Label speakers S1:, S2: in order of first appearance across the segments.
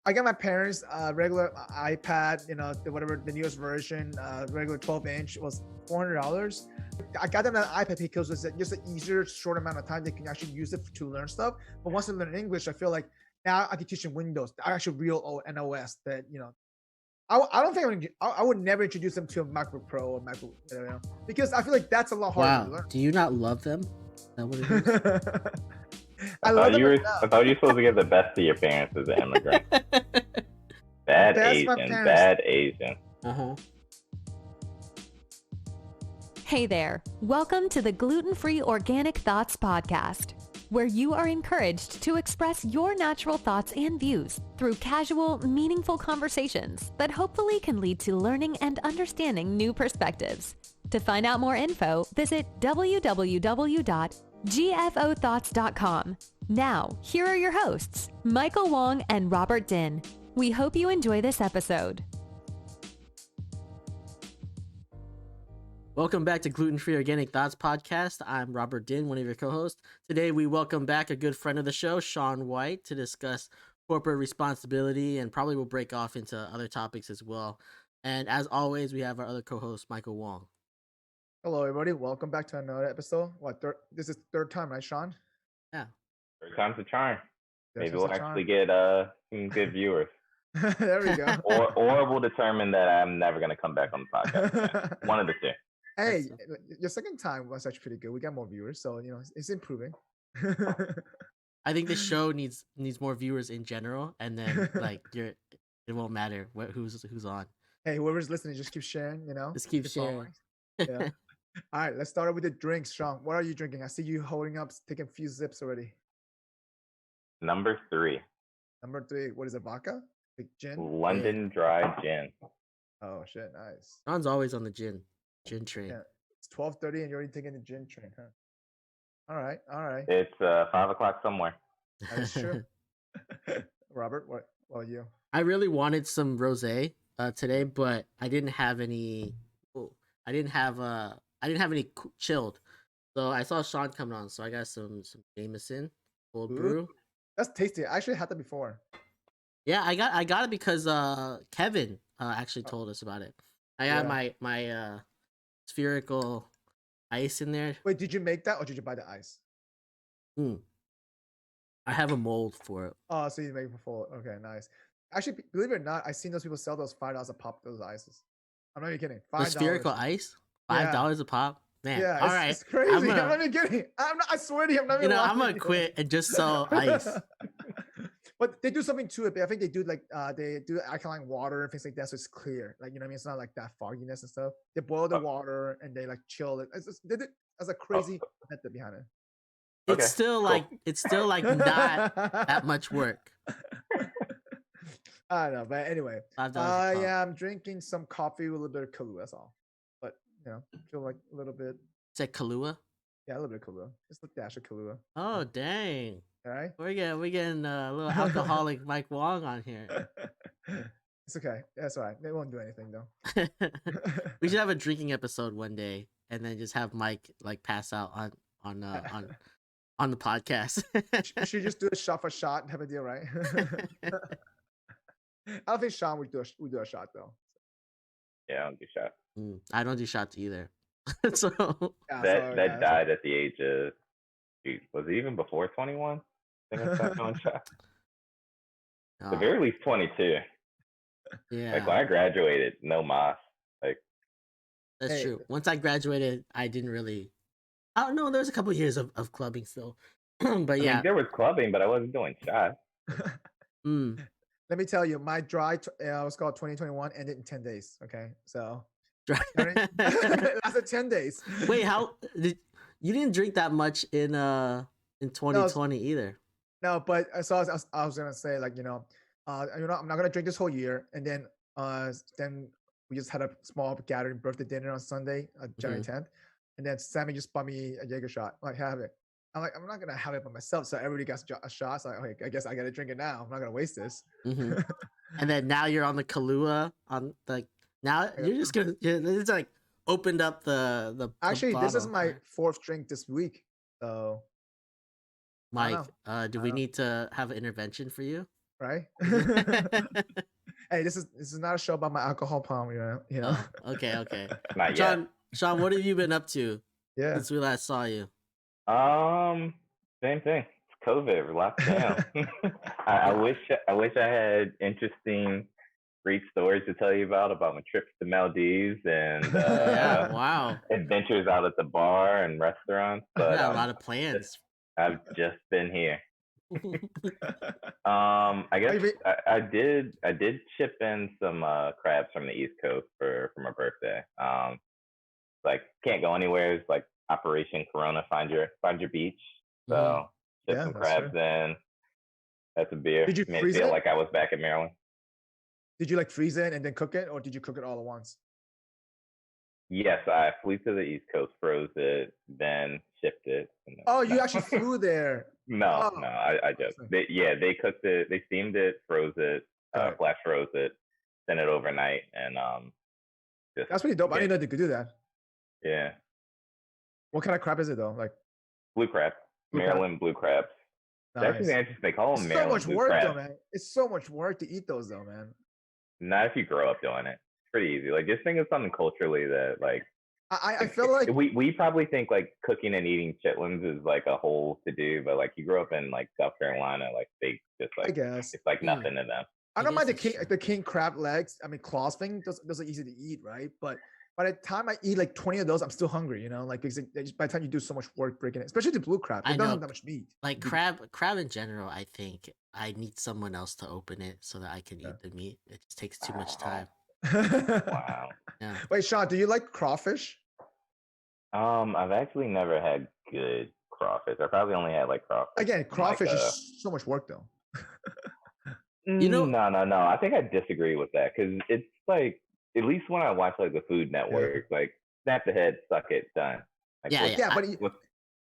S1: I got my parents regular iPad, whatever the newest version, regular 12-inch was $400. I got them an iPad because it's just an easier, short amount of time they can actually use it to learn stuff. But once they learn English, I feel like now I can teach them Windows, actually real NOS that I don't think I would never introduce them to a MacBook Pro or MacBook, because I feel like that's a lot harder to
S2: Wow.
S1: learn.
S2: Do you not love them? Is that what it is?
S1: I love them enough.
S3: I thought you were supposed to get the best of your parents as an immigrant. Bad
S1: That's my
S3: Asian,
S1: parents.
S3: bad Asian.
S2: Uh-huh.
S4: Hey there. Welcome to the Gluten-Free Organic Thoughts podcast, where you are encouraged to express your natural thoughts and views through casual, meaningful conversations that hopefully can lead to learning and understanding new perspectives. To find out more info, visit www.gfothoughts.com. Now, here are your hosts, Michael Wong and Robert Din. We hope you enjoy this episode.
S2: Welcome back to Gluten-Free Organic Thoughts podcast. I'm Robert Din, one of your co-hosts. Today we welcome back a good friend of the show, Sean White, to discuss corporate responsibility, and probably will break off into other topics as well. And as always, we have our other co-host, Michael Wong.
S1: Hello, everybody. Welcome back to another episode. This is third time, right, Sean?
S2: Yeah.
S3: Third time's a charm. Maybe
S1: Time's
S3: we'll
S1: a charm.
S3: actually get some good viewers.
S1: There we go.
S3: Or we'll determine that I'm never going to come back on the podcast. One of the two.
S1: Hey, your second time was actually pretty good. We got more viewers, so it's improving.
S2: I think the show needs more viewers in general, and then it won't matter who's on.
S1: Hey, whoever's listening, just keep sharing.
S2: Just keep sharing.
S1: Yeah. All right, let's start with the drinks, Sean. What are you drinking? I see you holding up, taking a few zips already.
S3: Number 3.
S1: Number 3, what is it? Vodka? Big gin?
S3: London Dry Gin.
S1: Oh shit, nice.
S2: Sean's always on the gin train.
S1: Yeah, it's 12:30 and you're already taking the gin train, huh? All right.
S3: It's 5 o'clock somewhere.
S1: That's true. Robert, what about you?
S2: I really wanted some rosé today, but I didn't have any. I didn't have any chilled, so I saw Sean coming on, so I got some Jameson cold brew.
S1: That's tasty. I actually had that before.
S2: Yeah, I got it because Kevin actually told us about it. I got my spherical ice in there.
S1: Wait, did you make that or did you buy the ice?
S2: I have a mold for it.
S1: Oh, so you make it before. Okay, nice. Actually, believe it or not, I've seen those people sell those $5 a pop, those ices. I'm not even kidding. $5.
S2: The spherical ice? $5 a pop? Man,
S1: yeah,
S2: all right.
S1: It's crazy. I'm not even kidding. I swear to you, I'm not even
S2: I'm going to quit and just sell ice.
S1: But they do something to it. I think they do they do alkaline water and things like that, so it's clear. Like, you know what I mean? It's not like that fogginess and stuff. They boil the water and they chill it. There's a crazy method behind it.
S2: It's still not that much work.
S1: I don't know, but anyway, I'm drinking some coffee with a little bit of Kahlua. That's all. But feel like a little bit.
S2: Is that Kahlua?
S1: Yeah, a little bit of Kahlua. Just a dash of Kahlua.
S2: Oh dang!
S1: All right,
S2: we're getting a little alcoholic Mike Wong on here.
S1: It's okay. That's all right. They won't do anything though.
S2: We should have a drinking episode one day, and then just have Mike pass out on the podcast.
S1: We should just do a shot for shot and have a deal, right? I don't think Sean would do a shot though.
S3: Yeah, I don't do shots.
S2: I don't do shots either. So
S3: that died at the age of, was it even before 21? I think I stopped doing shots. At the very least 22.
S2: Yeah.
S3: Like when I graduated, no mas.
S2: That's true. Once I graduated, I didn't really. I don't know. There was a couple of years of clubbing still, but
S3: I mean, there was clubbing, but I wasn't doing shots.
S1: Let me tell you, my dry was called 2021 ended in 10 days. Okay, so lasted 10 days.
S2: Wait, you didn't drink that much in 2020 either? No,
S1: but so I was gonna say I'm not gonna drink this whole year, and then we just had a small gathering birthday dinner on Sunday, January 10th, and then Sammy just bought me a Jaeger shot. I'm like, have it. I'm like, I'm not gonna have it by myself, so everybody got a shot. So I guess I gotta drink it now. I'm not gonna waste this.
S2: And then now you're on the Kahlua now you're just gonna it's opened up the
S1: Actually,
S2: the
S1: this is my 4th drink this week. So
S2: Mike, do we need to have an intervention for you?
S1: right? Hey, this is not a show about my alcohol problem, you know.
S2: Oh, okay.
S3: Not yet.
S2: Sean, what have you been up to
S1: Yeah.
S2: since we last saw you?
S3: Same thing. It's COVID. Locked down. I wish I had interesting great stories to tell you about my trips to Maldives and
S2: Yeah, wow.
S3: adventures out at the bar and restaurants. But
S2: Yeah, a lot of plans.
S3: I've just been here. I guess I did ship in some crabs from the East Coast for my birthday. Like can't go anywhere. It's like Operation Corona, find your beach. So ship some crabs in. That's a beer.
S1: Did you
S3: Made
S1: freeze
S3: me feel
S1: it?
S3: like I was back in Maryland.
S1: Did you like freeze it and then cook it, or did you cook it all at once?
S3: Yes, I flew to the East Coast, froze it, then shipped it.
S1: Oh, you actually flew there?
S3: No, I just they cooked it, they steamed it, froze it, flash froze it, sent it overnight, and
S1: that's pretty dope. I didn't know they could do that.
S3: Yeah.
S1: What kind of crab is it though? Like
S3: blue crab, Maryland blue crabs.
S1: Nice.
S3: That's interesting. They call them Maryland
S1: so much work though, man. It's so much work to eat those though, man.
S3: Not if you grow up doing it. It's pretty easy. Like just think of something culturally that like
S1: I feel like
S3: we probably think like cooking and eating chitlins is like a whole to do, but like you grew up in like South Carolina, like they just like
S1: I guess
S3: it's like nothing to them.
S1: I don't mind the king crab legs. I mean claws thing. Those are easy to eat, right? But by the time I eat like 20 of those, I'm still hungry, like because by the time you do so much work breaking it, especially the blue crab, it doesn't have that much meat.
S2: Like crab in general, I think I need someone else to open it so that I can eat the meat. It just takes too much time.
S3: Wow.
S2: Yeah.
S1: Wait, Sean, do you like crawfish?
S3: I've actually never had good crawfish. I probably only had like crawfish.
S1: Again, crawfish is so much work though.
S3: No. I think I disagree with that because it's like at least when I watch like the Food Network, like snap the head, suck it, done. Like,
S1: but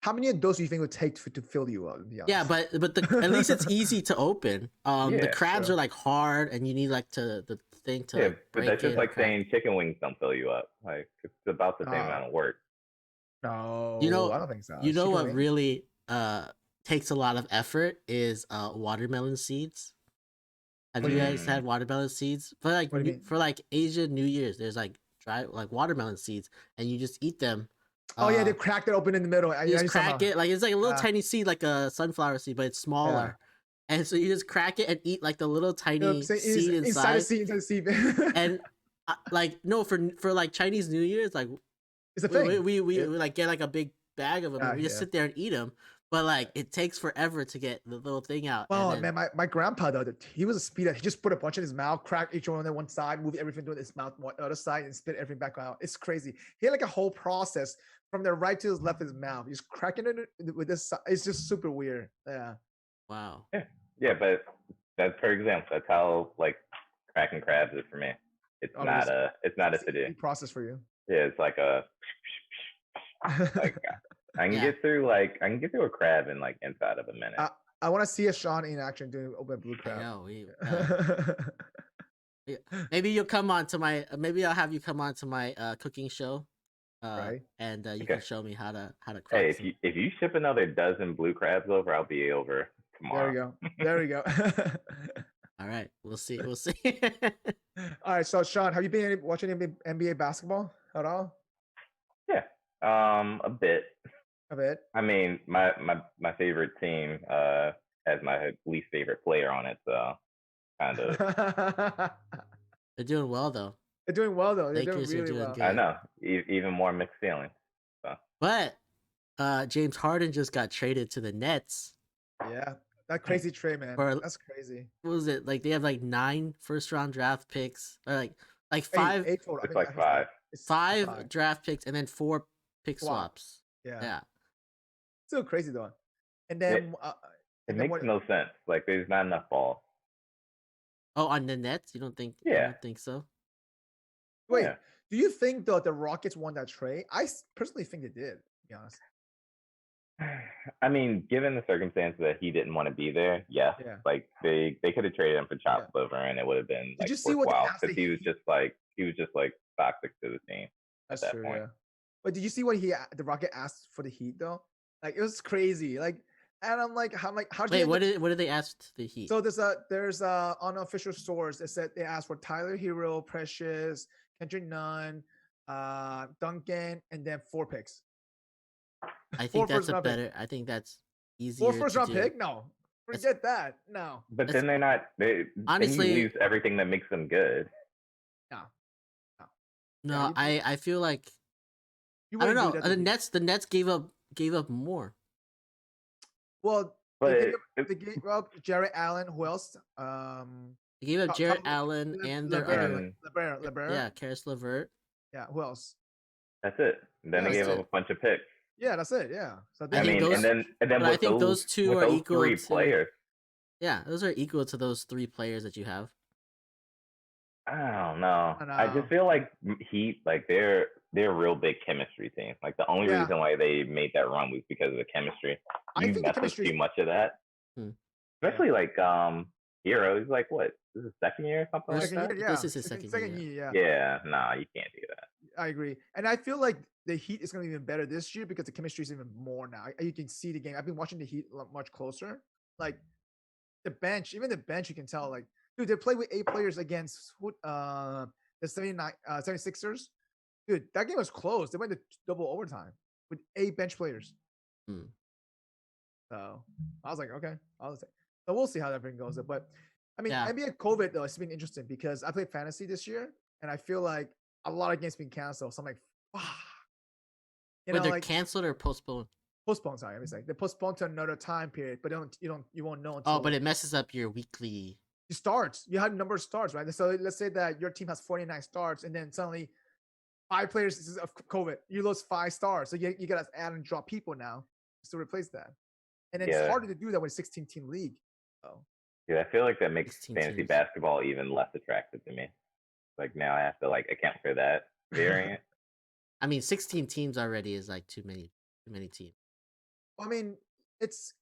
S1: how many of those do you think it would take to fill you up?
S2: Yeah, but at least it's easy to open. The crabs are like hard, and you need like the thing to. Yeah,
S3: but that's just like saying chicken wings don't fill you up. Like it's about the same amount of work.
S1: No, I don't think so.
S2: You know what really takes a lot of effort is watermelon seeds. Have you guys had watermelon seeds for like Asian New Year's? There's like dry like watermelon seeds, and you just eat them.
S1: Oh yeah, they cracked it open in the middle.
S2: You just crack it like it's like a little tiny seed, like a sunflower seed, but it's smaller. Yeah. And so you just crack it and eat like the little tiny seed inside. Inside the seed. And like no, for like Chinese New Year's, like
S1: it's a thing.
S2: We like get like a big bag of them. And we just sit there and eat them. But like it takes forever to get the little thing out.
S1: Oh man, my grandpa though, he was a speeder. He just put a bunch in his mouth, crack each one on one side, move everything to his mouth on the other side, and spit everything back out. It's crazy. He had like a whole process from the right to his left of his mouth. He's cracking it with this. It's just super weird. Yeah.
S2: Wow.
S3: Yeah, but that's for example. That's how like cracking crabs is for me. It's not a to do
S1: process for you.
S3: Yeah, it's like a like. I can get through a crab in like inside of a minute.
S1: I want to see a Sean in action doing open blue crab.
S2: Maybe you'll come on to my. Maybe I'll have you come on to my cooking show,
S1: right?
S2: And you can show me how to cook.
S3: Hey, if you ship another dozen blue crabs over, I'll be over tomorrow.
S1: There we go.
S2: All right, we'll see. All
S1: right, so Sean, have you been watching NBA basketball at all?
S3: Yeah, a bit.
S1: A bit.
S3: I mean, my favorite team has my least favorite player on it, so kind of.
S2: They're doing well though.
S1: They're doing really well.
S3: Good. I know. Even more mixed feelings. So.
S2: But James Harden just got traded to the Nets.
S1: Yeah, that crazy trade, man. That's crazy.
S2: What was it? Like they have like 9 first-round draft picks, or like 5.
S3: Eight total. It's like 5.
S2: 5 draft picks and then 4 pick swaps.
S1: Yeah. Still crazy though. And then
S3: it makes no sense. Like there's not enough balls.
S2: Oh, on the Nets? You don't think? Yeah. I don't think so.
S1: Wait, do you think though the Rockets won that trade? I personally think they did, to be honest.
S3: I mean, given the circumstance that he didn't want to be there, like they could have traded him for chopped liver and it would have been like worthwhile because he was just like toxic to the team.
S1: That's at that point. Yeah. But did you see what the Rocket asked for the Heat though? Like it was crazy. Like And I'm like, how do
S2: Wait,
S1: you?
S2: what did they ask the Heat?
S1: So there's unofficial source that said they asked for Tyler Hero, Precious, Kendrick Nunn, Duncan, and then 4 picks.
S2: I
S1: Four
S2: think that's
S1: first
S2: a
S1: round pick.
S2: better. I think that's
S1: 4
S2: easier
S1: first
S2: to
S1: round
S2: do.
S1: pick? No, forget that. No,
S3: But
S2: That's-
S3: then they're not. Then
S2: honestly-
S3: you lose everything that makes them good.
S1: no.
S2: No,
S1: Yeah,
S2: I feel like
S1: You
S2: I don't
S1: wouldn't
S2: know.
S1: do that to
S2: The Nets gave up more.
S1: Well,
S3: But
S1: they gave up Jared Allen. Who else?
S2: They gave up Jared
S1: Probably
S2: Allen and their
S1: LeVert,
S2: other
S1: LeVert.
S2: yeah, Karis LeVert.
S1: Yeah. Who else?
S3: that's it. Then
S1: Yeah,
S3: they gave
S2: that's
S3: up a bunch of picks.
S1: Yeah, that's it. Yeah. So
S2: I
S3: I
S2: think
S3: mean,
S2: those-
S3: and then
S2: but I
S3: with
S2: think those two
S3: with
S2: are
S3: those
S2: equal
S3: three
S2: to-
S3: players.
S2: Yeah, those are equal to those 3 players that you have.
S3: I don't know.
S1: I
S3: I
S1: know.
S3: just feel like Heat, like they're a real big chemistry team. Like the only
S1: Yeah.
S3: reason why they made that run was because of the chemistry.
S1: I
S3: You
S1: think the
S3: mess with
S1: chemistry.
S3: too much of that,
S2: Hmm.
S3: especially like Hero. He's like what? This is his second year or something like
S2: Second
S3: that.
S2: year,
S1: Yeah.
S2: This is his second year.
S1: year. Yeah.
S3: Yeah, nah, you can't do that.
S1: I agree, and I feel like the Heat is going to be even better this year because the chemistry is even more now. You can see the game. I've been watching the Heat much closer. Like the bench, even the bench, you can tell. Like, dude, they play with 8 players against the 76ers. Dude, that game was close. They went to double overtime with 8 bench players.
S2: Hmm.
S1: So I was like, okay, so we'll see how that thing goes. But I mean,
S2: Yeah.
S1: NBA COVID though, it's been interesting because I played fantasy this year, and I feel like a lot of games been canceled. So I'm like, wow.
S2: Wait, they're canceled or postponed?
S1: Postponed. Sorry, I was like they postponed to another time period, but you won't know until
S2: Oh, but it messes up your weekly.
S1: it starts. You have a number of starts, right? So let's say that your team has 49 starts, and then suddenly 5 players of COVID, you lose 5 stars. So you gotta add and drop people now to replace that, and then it's
S3: Yeah.
S1: harder to do that with 16-team league. So
S3: Yeah, I feel like that makes
S2: 16
S3: fantasy
S2: teams.
S3: basketball even less attractive to me. Like now I have to like account for that variant.
S2: I mean, 16 teams already is like too many teams.
S1: I mean, it's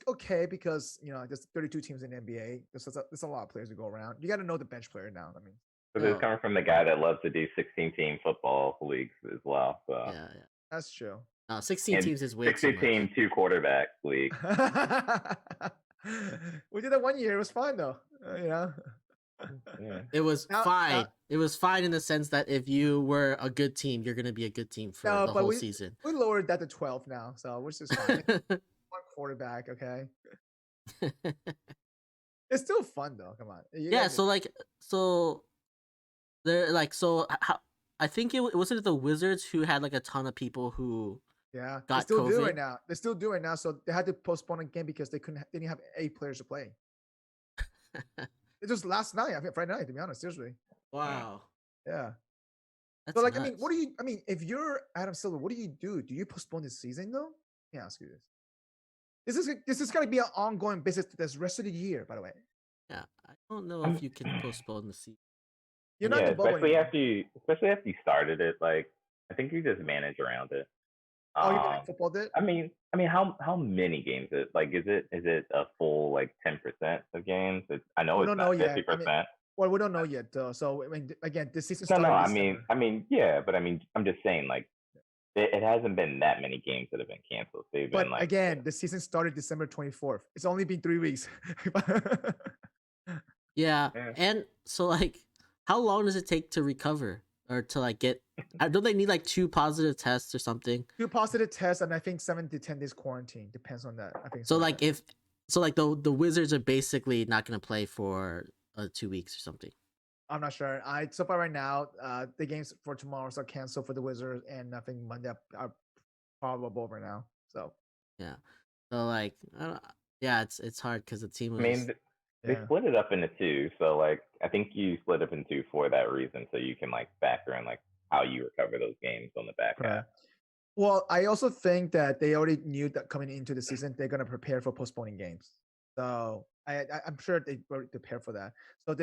S1: okay because there's 32 teams in the NBA. There's a lot of players to go around. You got to know the bench player now. I mean,
S3: So this
S2: No.
S3: is coming from the guy that loves to do 16-team football leagues as well. So
S2: Yeah.
S1: that's true.
S2: 16
S3: And
S2: teams is way too
S3: 60-team
S2: much.
S3: 2 quarterback league.
S1: We did that one year. It was fun though.
S3: Yeah.
S2: It was
S1: Now-
S2: fine. It was fine in the sense that if you were a good team, you're gonna be a good team for
S1: No,
S2: the
S1: but
S2: whole season.
S1: We lowered that to 12 now, so which is fine. One quarterback, okay. It's still fun though. Come on. You
S2: Yeah,
S1: guys-
S2: so they're like how I think it wasn't it the Wizards who had like a ton of people who
S1: yeah, they
S2: got
S1: still do
S2: COVID?
S1: it now. They still do it now, so they had to postpone a game because they didn't have 8 players to play. It just last night, I think Friday night, to be honest, seriously.
S2: Wow.
S1: Yeah.
S2: That's
S1: So like,
S2: nuts.
S1: I mean, if you're Adam Silver, what do you do? Do you postpone the season though? Let me ask you this. This is gonna be an ongoing business this rest of the year, by the way.
S2: Yeah, I don't know if you can postpone the season.
S1: You're not in
S3: Yeah,
S1: the bubble
S3: especially
S1: anymore.
S3: after you started it. Like I think you just manage around it.
S1: Oh, you mean like football did?
S3: I mean, how many games is it? Like, is it a full like 10% of games? I know
S1: We
S3: it's
S1: don't
S3: not
S1: know yet.
S3: 50%.
S1: Well, we don't know yet, though. So I mean, again, this season
S3: No,
S1: started.
S3: no.
S1: in
S3: I mean,
S1: December.
S3: yeah, but I mean, I'm just saying, like, it hasn't been that many games that have been canceled. They've
S1: But
S3: been like,
S1: again, the season started December 24th. It's only been 3 weeks.
S2: Yeah,
S3: Yeah.
S2: and so like, how long does it take to recover or to like get? Don't they need like 2 positive tests or something?
S1: 2 positive tests, and I think 7 to 10 days quarantine. Depends on that. I think
S2: So
S1: something
S2: like the Wizards are basically not gonna play for 2 weeks or something.
S1: I'm not sure. So far right now, the games for tomorrow are canceled for the Wizards, and I think Monday are probably over now. So
S2: Yeah. So like, yeah, it's hard because the team was.
S3: I mean, they
S1: yeah.
S3: split it up into 2. So like, I think you split up into 2 for that reason, so you can like factor in like how you recover those games on the back half.
S1: Well, I also think that they already knew that coming into the season, they're gonna prepare for postponing games. So I'm sure they already prepared for that. So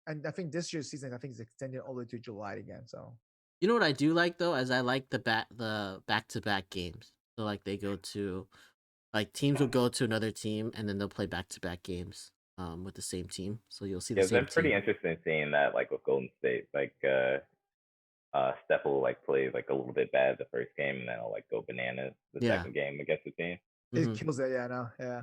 S1: and I think this year's season, I think is extended all the way to July again. So
S2: You know what I do like though, is I like the back-to-back games. So like they go to, like teams will go to another team and then they'll play back-to-back games with the same team. So you'll see the
S3: Yeah,
S2: same
S3: that's pretty
S2: team.
S3: interesting seeing that like with Golden State. Like Steph will like play like a little bit bad the first game and then he'll like go bananas the
S2: Yeah.
S3: second game against the team.
S1: It kills it. Yeah, no, yeah.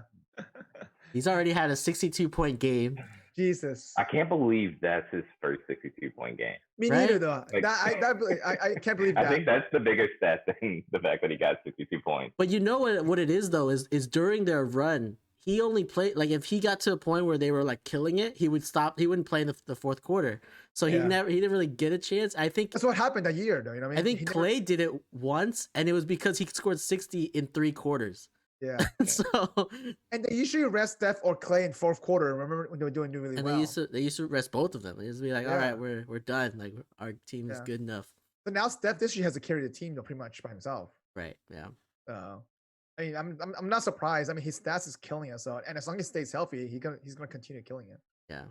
S2: He's already had a 62-point game.
S1: Jesus.
S3: I can't believe that's his first 62-point game.
S1: Me
S2: Right?
S1: neither, though.
S3: Like-
S1: I can't believe that.
S3: I think that's the bigger stat than the fact that he got 62 points.
S2: But you know what it is though is during their run, he only played like if he got to a point where they were like killing it, he would stop. He wouldn't play in the fourth quarter, so he didn't really get a chance. I think
S1: That's what happened that year, though. You know what I mean?
S2: I think Clay did it once, and it was because he scored 60 in 3 quarters.
S1: Yeah.
S2: So
S1: And they usually rest Steph or Clay in fourth quarter. Remember when they were doing really
S2: and
S1: well?
S2: they used to rest both of them. They used to be like, all
S1: Yeah.
S2: right, we're done. Like our team is good enough.
S1: So now Steph this year has to carry the team, though, pretty much by himself.
S2: Right. Yeah.
S1: I mean, I'm not surprised. I mean, his stats is killing us. So, and as long as he stays healthy, he's gonna continue killing it.
S2: Yeah.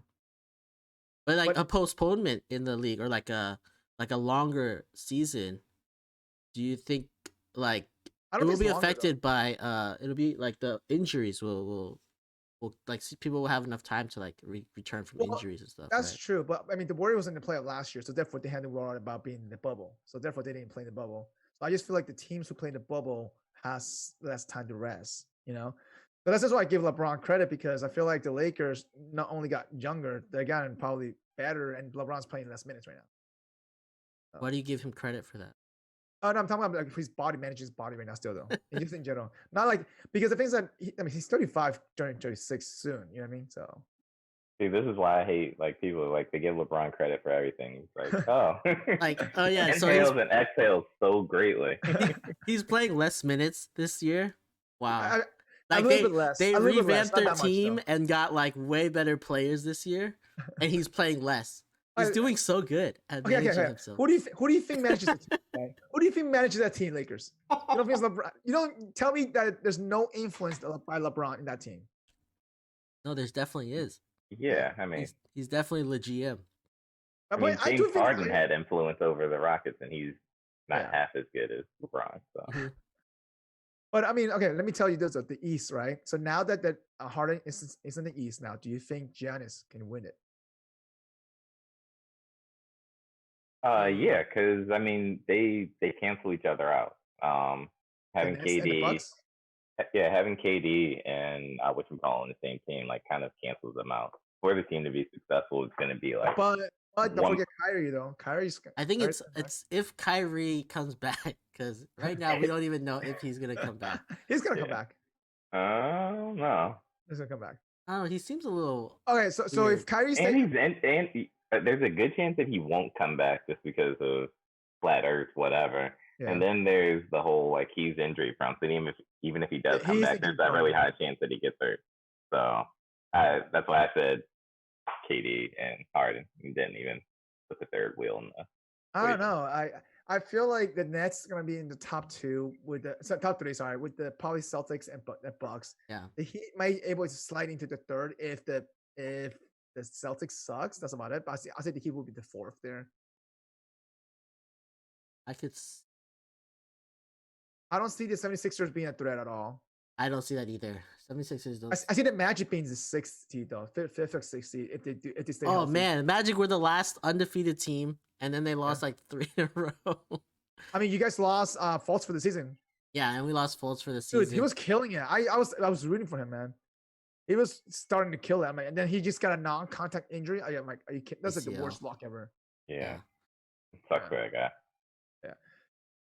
S2: But like a postponement in the league or like a longer season, do you think like it will be affected by it'll be like the injuries will like people will have enough time to like return from injuries and stuff.
S1: That's
S2: right?
S1: true, but I mean the Warriors was in the playoff last year, so therefore they had to worry about being in the bubble. So therefore they didn't play in the bubble. So I just feel like the teams who play in the bubble has less time to rest, you know. But that's just why I give LeBron credit, because I feel like the Lakers not only got younger, they gotten probably better, and LeBron's playing less minutes right now.
S2: Why do you give him credit for that?
S1: Oh no, I'm talking about like his body, manages his body right now still though. And just in general, not like because the things that he's 35, turning 36 soon. You know what I mean? So.
S3: See, this is why I hate like people like they give LeBron credit for everything. It's like, oh,
S2: Like, oh yeah, so
S3: inhales and exhales so greatly.
S2: he's playing less minutes this year. Wow. Like
S1: a little bit less.
S2: they
S1: A little bit less,
S2: revamped
S1: not
S2: their
S1: that much,
S2: team
S1: though.
S2: and got like way better players this year, and he's playing less. He's doing so good at managing himself.
S1: Who do you think manages the team? Okay? Who do you think manages that team, Lakers? You don't think it's LeBron? You don't tell me that there's no influence by LeBron in that team.
S2: No, there's definitely is.
S3: Yeah, I mean,
S2: He's definitely the GM.
S3: James Harden had influence over the Rockets, and he's not half as good as LeBron. So.
S1: But I mean, okay, let me tell you this: the East, right? So now that Harden is in the East now, do you think Giannis can win it?
S3: Yeah, because I mean they cancel each other out. Having KD, having KD and what you call on the same team like kind of cancels them out. For the team to be successful, it's going to be like.
S1: But don't forget Kyrie though.
S2: I think it's if Kyrie comes back, because right now we don't even know if he's gonna come back.
S1: He's gonna come back.
S3: No.
S1: He's gonna come back.
S2: Oh, he seems a little.
S1: Okay, so if Kyrie stays,
S3: and there's a good chance that he won't come back just because of flat Earth, whatever. Yeah. And then there's the whole like he's injury prone. So even if he does come back, there's that really high chance that he gets hurt. So that's why I said KD and Harden. He didn't even put the third wheel in the.
S1: I don't know. I feel like the Nets are gonna be in the top 2 with the top 3. Sorry, with the probably Celtics and Bucks.
S2: Yeah,
S1: the Heat might able to slide into the 3rd if the Celtics sucks. That's about it. But I say the Heat will be the 4th there. I don't see the 76ers being a threat at all.
S2: I don't see that either. 76ers don't.
S1: I see the Magic being the 6th seed though, 5th or 6th seed if they stay.
S2: Oh man, Magic were the last undefeated team, and then they lost like 3 in a row.
S1: I mean, you guys lost Fultz for the season.
S2: Yeah, and we lost Fultz for the season.
S1: Dude, he was killing it. I was rooting for him, man. He was starting to kill that, man. And then he just got a non-contact injury. I'm like, are you kidding? That's like the worst luck ever.
S3: Yeah. It sucks for that guy.
S1: Yeah.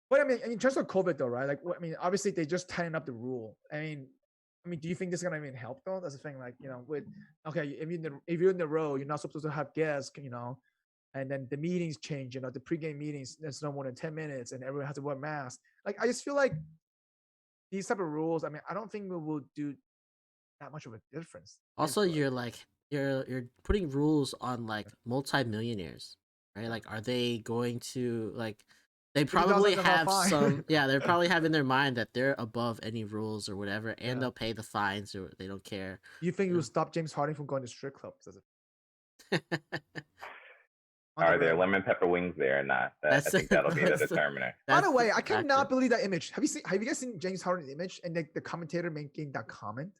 S1: But I mean, in terms of COVID though, right? Like, I mean, obviously they just tightened up the rule. I mean, do you think this is gonna even help though? That's the thing. Like, you know, if you're in the row, you're not supposed to have guests, you know, and then the meetings change. You know, the pregame meetings, there's no more than 10 minutes, and everyone has to wear masks. Like, I just feel like these type of rules. I mean, I don't think we will do that much of a difference.
S2: Also, you're putting rules on like multi-millionaires, right? Like, are they going to like? They probably have some. Yeah, they're probably have in their mind that they're above any rules or whatever, and they'll pay the fines or they don't care.
S1: You think it will stop James Harden from going to strip clubs?
S3: Are there lemon pepper wings there or not? I think that'll be the determiner.
S1: By the way, I cannot believe that image. Have you guys seen James Harden's image and the commentator making that comment?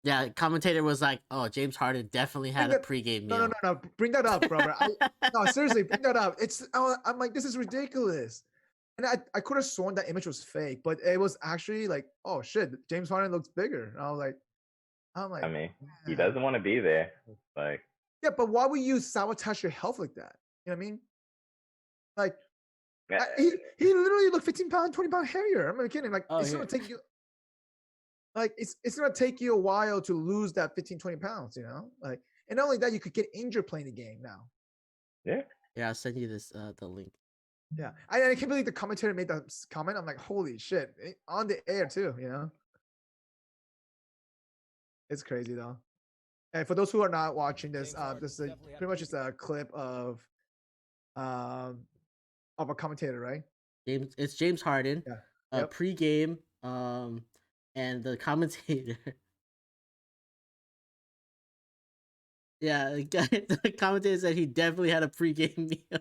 S2: Yeah, commentator was like, "Oh, James Harden definitely had a pregame meal."
S1: No, bring that up, brother. No, seriously, bring that up. I'm like, this is ridiculous. And I could have sworn that image was fake, but it was actually like, oh shit, James Harden looks bigger. And I'm like,
S3: I mean, he
S1: man.
S3: doesn't want to be there. Like,
S1: Yeah, but why would you sabotage your health like that? You know what I mean? Like, he literally looked 15 pounds, 20 pounds heavier. I'm not kidding. Like, it's gonna take you. Like, it's gonna take you a while to lose that 15, 20 pounds. You know, like, and not only that, you could get injured playing the game now.
S3: yeah.
S2: Yeah, I'll send you this the link.
S1: Yeah, I can't believe the commentator made that comment. I'm like, holy shit, on the air too. You know, it's crazy though. And for those who are not watching this, this is pretty much just a clip of a commentator, right?
S2: It's James Harden.
S1: Yeah. Yep.
S2: Pregame. And the commentator. Yeah, the commentator said he definitely had a pregame meal.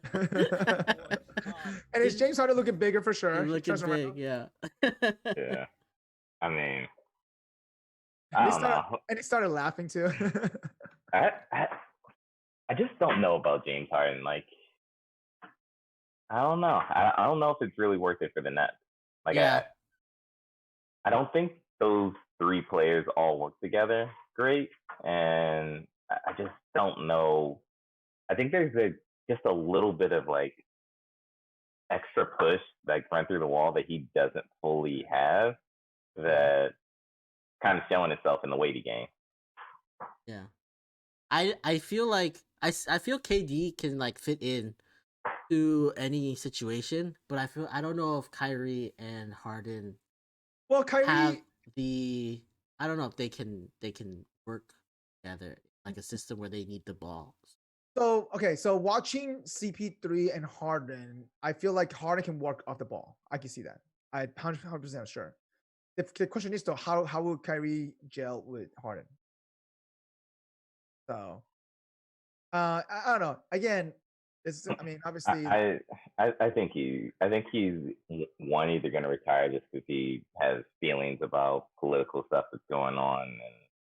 S1: And it's James Harden looking bigger for sure.
S2: He's looking big, yeah.
S3: Yeah. I mean, I don't know.
S1: And he started laughing too.
S3: I just don't know about James Harden. Like, I don't know. I don't know if it's really worth it for the Nets. Like,
S2: yeah.
S3: I don't think those three players all work together great, and I just don't know. I think there's just a little bit of like extra push, like run through the wall that he doesn't fully have, that kind of showing itself in the weighty game.
S2: Yeah, I feel like I feel KD can like fit in to any situation, but I don't know if Kyrie and Harden.
S1: Well, Kyrie
S2: have I don't know if they can work together like a system where they need the ball.
S1: So watching CP3 and Harden, I feel like Harden can work off the ball. I can see that. I'm 100% sure. The question is though, how will Kyrie gel with Harden? So I don't know. Again, I mean, obviously,
S3: I think he's one, either going to retire just because he has feelings about political stuff that's going on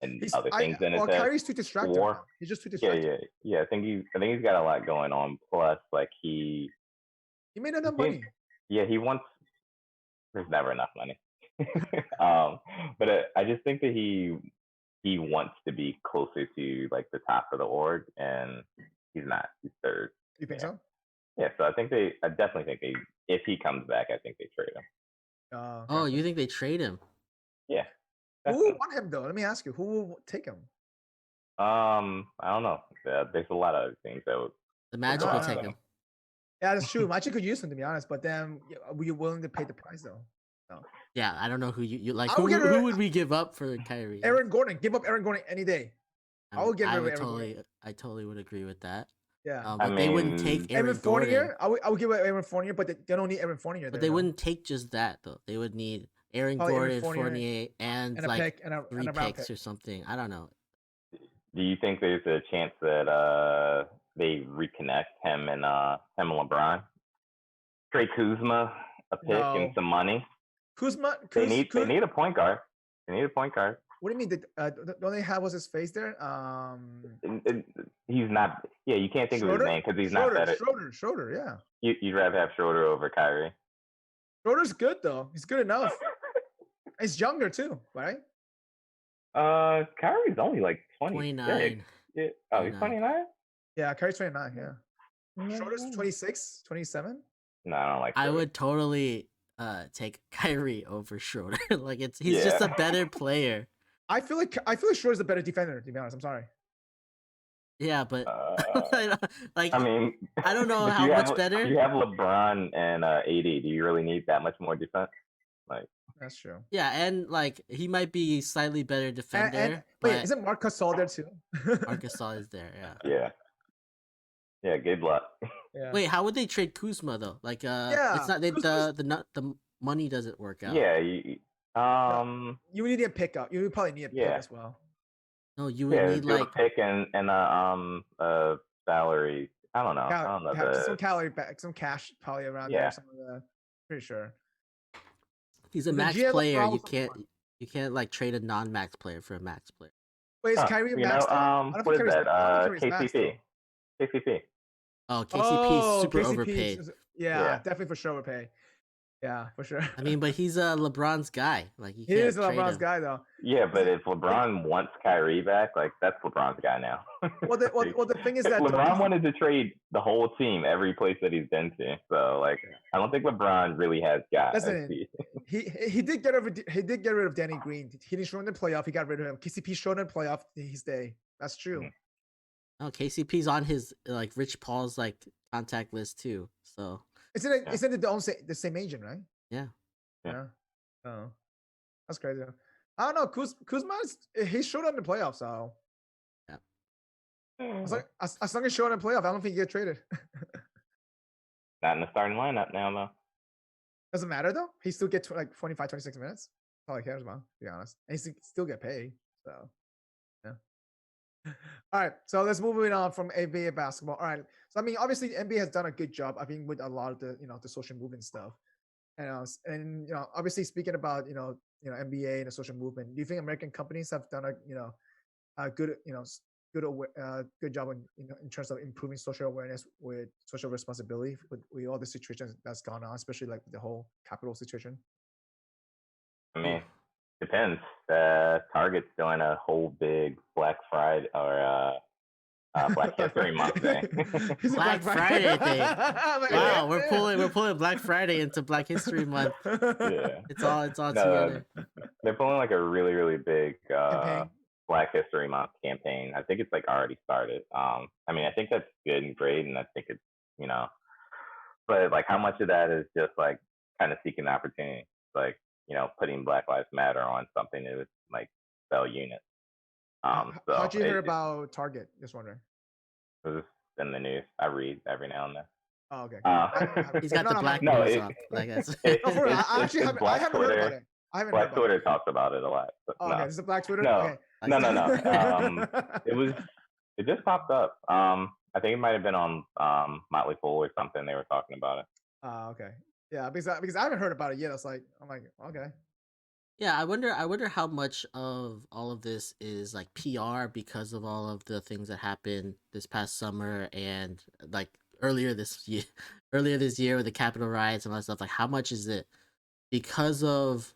S3: and other things in his head.
S1: Kyrie's too distracted. He's just too distracted.
S3: Yeah. I think he's got a lot going on. Plus, like he
S1: made enough money.
S3: Yeah, he wants. There's never enough money. But I just think that he wants to be closer to like the top of the org, and he's not. He's third.
S1: You think so?
S3: Yeah, so I definitely think if he comes back, I think they trade him.
S2: Okay. Oh, you think they trade him?
S3: Yeah.
S1: Who will want him though? Let me ask you, who will take him?
S3: I don't know. There's a lot of other things that would.
S2: The Magic will take him.
S1: Yeah, that's true. Magic could use him, to be honest, but then were you willing to pay the price though? No.
S2: Yeah, I don't know who you like. Who would we give up for Kyrie?
S1: Aaron Gordon. Give up Aaron Gordon any day. I would give Aaron
S2: Gordon. I totally would agree with that.
S1: Yeah,
S2: but they wouldn't take Aaron Gordon.
S1: I would give Aaron Fournier, but they don't need Aaron Fournier.
S2: But they wouldn't take just that though. They would need Aaron Gordon, Fournier, and like three picks or something. I don't know.
S3: Do you think there's a chance that they reconnect him and LeBron? Trade Kuzma, a pick, and some money.
S1: Kuzma.
S3: They need a point guard. They need a point guard.
S1: What do you mean? Don't they have what's his face there?
S3: He's not. Yeah, you can't think of his name because he's not better.
S1: Schroeder. Yeah.
S3: You'd rather have Schroeder over Kyrie.
S1: Schroeder's good though. He's good enough. He's younger too, right?
S3: Kyrie's only like
S2: 29.
S3: Yeah. Oh, he's 29.
S1: Yeah, Kyrie's 29. Yeah. Schroeder's 26, 27.
S3: No, I don't like.
S2: Schroeder. I would totally take Kyrie over Schroeder. Like he's just a better player.
S1: I feel like Schroeder's a better defender, to be honest. I'm sorry.
S2: Yeah, but like
S3: I mean,
S2: I don't know how much better.
S3: You have LeBron and AD. Do you really need that much more defense? Like
S1: that's true.
S2: Yeah, and like he might be slightly better defender.
S1: Wait, isn't Marc Gasol there too?
S2: Marc Gasol is there.
S3: Yeah. Yeah. Good luck.
S1: Yeah.
S2: Wait, how would they trade Kuzma though? Like it's not the money doesn't work out.
S3: Yeah.
S1: You would need a pickup. You would probably need a pick as well.
S2: No, you would need like
S3: a pick and salary. I don't know.
S1: Some salary back, some cash probably around there. Some of the, pretty sure.
S2: He's a max player. You can't like trade a non-max player for a max player.
S1: Wait, is Kyrie a max?
S3: What is that? KCP.
S2: Oh, KCP is super overpaid.
S1: Yeah, definitely for sure overpaid. Yeah, for sure.
S2: I mean, but he's LeBron's guy. Like, you
S1: He
S2: can't
S1: is
S2: trade
S1: LeBron's
S2: him.
S1: guy though.
S3: Yeah, but if LeBron wants Kyrie back, like that's LeBron's guy now.
S1: Well, the thing is that
S3: LeBron wanted to trade the whole team, every place that he's been to. So like, I don't think LeBron really has guys.
S1: Listen, he did get rid of Danny Green. He didn't show in the playoff. He got rid of him. KCP showed in the playoff. He's day. That's true.
S3: Mm-hmm.
S2: Oh, KCP's on his like Rich Paul's like contact list too. So
S1: Isn't it the same agent, right?
S2: yeah.
S1: Oh, that's crazy. I don't know. Kuzma, he showed up in the playoffs, so
S3: Mm-hmm.
S1: as long as he showed up in the playoff, I don't think he get traded.
S3: Not in the starting lineup now, though.
S1: Doesn't matter though. He still get like 25, 26 minutes. That's all he cares about, to be honest. And he still get paid. So yeah. All right. So let's move it on from NBA basketball. All right. So I mean, obviously the NBA has done a good job, I think, with a lot of the the social movement stuff. And obviously speaking about NBA and the social movement, do you think American companies have done a good good job in terms of improving social awareness with social responsibility with all the situations that's gone on, especially like the whole Capitol situation?
S3: I mean, depends. Target's doing a whole big Black Friday or Black History Month thing.
S2: Black Friday thing.
S1: Like,
S2: Wow, we're pulling Black Friday into Black History Month.
S3: Yeah,
S2: It's all together.
S3: They're pulling like a really, really big
S1: Campaign.
S3: Black History Month campaign. I think it's like already started. I mean, I think that's good and great, and I think it's but like how much of that is just like kind of seeking the opportunity, like putting Black Lives Matter on something that would like sell units. So
S1: How'd you hear about Target? Just wondering.
S3: It was in the news. I read every now and then.
S1: Oh, okay.
S2: He's got the black
S3: no,
S2: news up. Like that's
S1: I actually haven't heard about it. I haven't
S3: Black
S1: heard
S3: Twitter
S1: about it.
S3: talks about it a lot. But
S1: Oh,
S3: no.
S1: okay. This is Black Twitter?
S3: No.
S1: Okay.
S3: No. It just popped up. I think it might have been on Motley Fool or something. They were talking about it.
S1: Okay. Yeah, because I haven't heard about it yet. I'm like, okay.
S2: Yeah, I wonder how much of all of this is like PR because of all of the things that happened this past summer and like earlier this year with the Capitol riots and all that stuff. Like, how much is it because of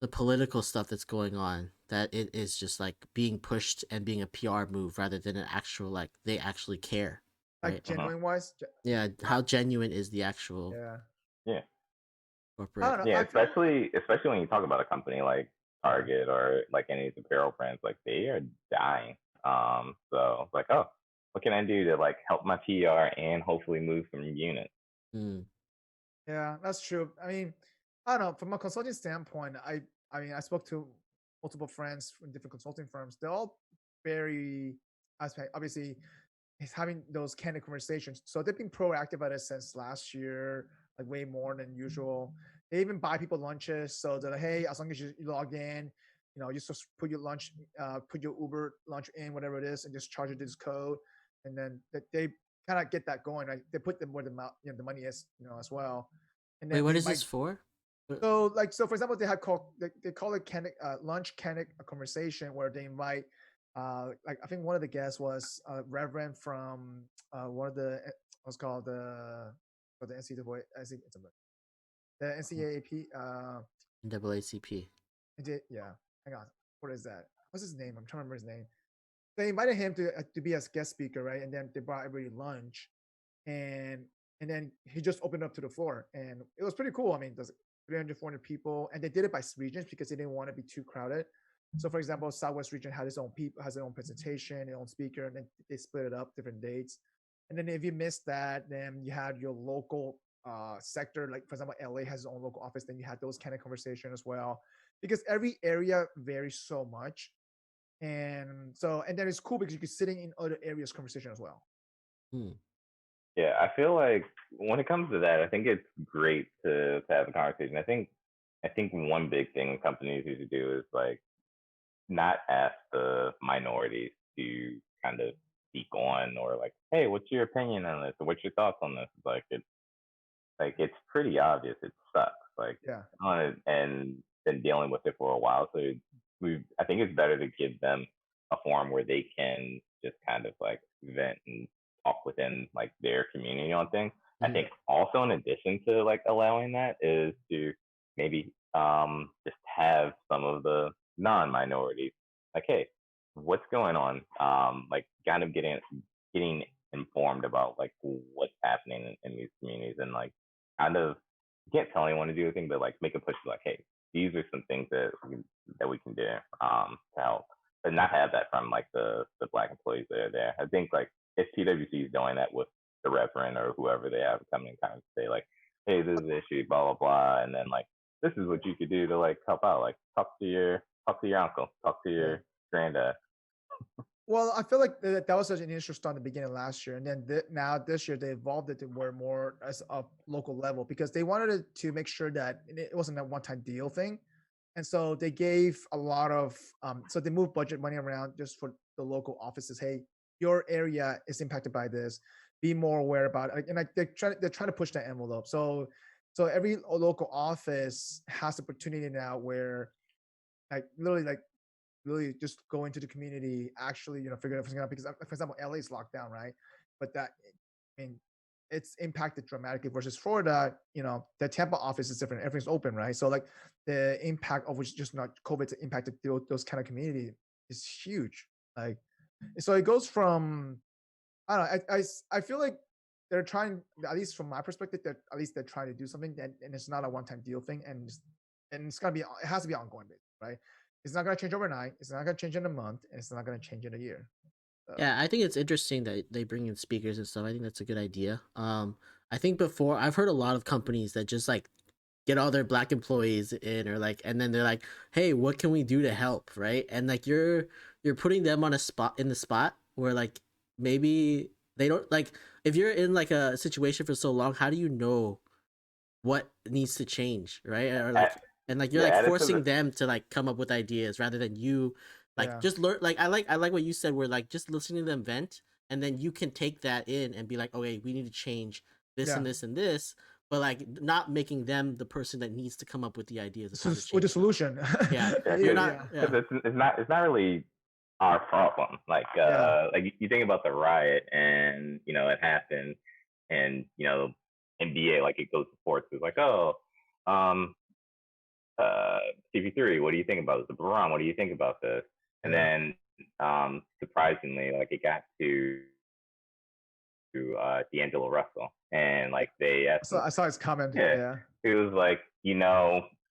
S2: the political stuff that's going on that it is just like being pushed and being a PR move rather than an actual like they actually care,
S1: Like
S2: right?
S1: genuine wise?
S2: Yeah, how genuine is the actual
S3: Yeah.
S2: corporate?
S1: I don't know.
S3: Yeah, especially when you talk about a company like Target or like any of these apparel brands, like they are dying. So it's like, oh, what can I do to like help my PR and hopefully move some units?
S1: Yeah, that's true. I mean, I don't know. From a consulting standpoint, I mean, I spoke to multiple friends from different consulting firms. They're all very, obviously, is having those candid conversations. So they've been proactive about it since last year, like way more than usual. They even buy people lunches. So they're like, hey, as long as you log in, you just put your lunch, put your Uber lunch in, whatever it is, and just charge it this code. And then they kind of get that going. Right? They put them where the money is, as well. And then
S2: Wait, what is this for?
S1: So for example, they call it lunch candid conversation where they invite like I think one of the guests was Reverend from one of the what's called the NCAA, the NCAAP
S2: NAACP.
S1: yeah, hang on, what is that? What's his name? I'm trying to remember his name. They invited him to be a guest speaker, right? And then they brought everybody lunch, and then he just opened up to the floor, and it was pretty cool. I mean, there's 300, 400 people, and they did it by regions because they didn't want to be too crowded. So, for example, Southwest region has its own presentation, their own speaker, and then they split it up different dates. And then if you missed that, then you had your local sector, like for example, LA has its own local office. Then you had those kind of conversation as well, because every area varies so much, and then it's cool because you can sitting in other areas conversation as well.
S3: Yeah, I feel like when it comes to that, I think it's great to have a conversation. I think one big thing companies need to do is like not ask the minorities to kind of speak on or like, hey, what's your opinion on this? Or what's your thoughts on this? It's pretty obvious. It sucks. Like, and been dealing with it for a while. So I think it's better to give them a forum where they can just kind of like vent and talk within like their community on things I think also in addition to like allowing that is to maybe just have some of the non-minorities like, hey, what's going on? Like kind of getting informed about like what's happening in these communities and like kind of you can't tell anyone to do anything, but like make a push like, hey, these are some things that we can do to help, but not have that from like the black employees that are there. I think like if PwC is doing that with the reverend or whoever they have coming and kind of say like, hey, this is the issue, blah blah blah, and then like this is what you could do to like help out, like talk to your uncle, talk to your granddad.
S1: Well, I feel like that was such an interest on the beginning of last year, and then now this year they evolved it to where more as a local level because they wanted to make sure that it wasn't a one-time deal thing, and so they gave a lot of so they moved budget money around just for the local offices. Hey, your area is impacted by this. Be more aware about it, and like they're trying to push that envelope. So every local office has the opportunity now where like literally like really just go into the community, actually, figure everything out. Because, for example, LA is locked down, right? But I mean, it's impacted dramatically versus Florida. The Tampa office is different. Everything's open, right? So like the impact of which just not COVID's impacted those kind of community is huge. Like, so it goes from, I don't know. I feel like they're trying, at least from my perspective, that at least they're trying to do something, and it's not a one-time deal thing, and it's gonna be, it has to be ongoing, right? It's not going to change overnight. It's not going to change in a month, and it's not going to change in a year. So.
S2: Yeah, I think it's interesting that they bring in speakers and stuff. I think that's a good idea. I think before I've heard a lot of companies that just like get all their black employees in, or like, and then they're like, "Hey, what can we do to help?" Right? And like you're putting them on a spot where like maybe they don't like if you're in like a situation for so long, how do you know what needs to change, right? Or like and like you're like forcing them to like come up with ideas rather than you like just learn. Like I like what you said, where like just listening to them vent, and then you can take that in and be like, okay, we need to change this and this and this, but like not making them the person that needs to come up with the ideas of how to change
S1: with the solution.
S2: You're not.
S3: It's not really our problem. Like like you think about the riot, and it happened, and NBA, like it goes to sports, it's like, oh, CP3, what do you think about this? LeBron, what do you think about this? And then surprisingly, like it got to D'Angelo Russell, and like they asked
S1: I saw his comment.
S3: It was like, a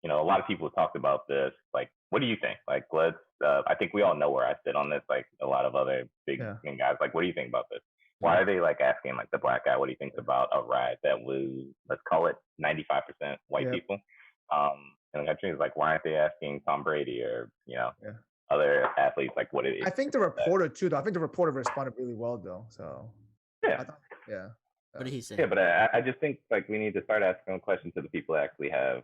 S3: lot of people talked about this. Like, what do you think? Like, let's. I think we all know where I sit on this. Like a lot of other big guys. Like, what do you think about this? Why are they like asking like the black guy what he thinks about a riot that was, let's call it 95% white people? And the country is like, why aren't they asking Tom Brady or other athletes like what it is?
S1: I think the reporter too, though. I think the reporter responded really well, though. So
S2: What did he say?
S3: Yeah, but I just think like we need to start asking questions to the people that actually have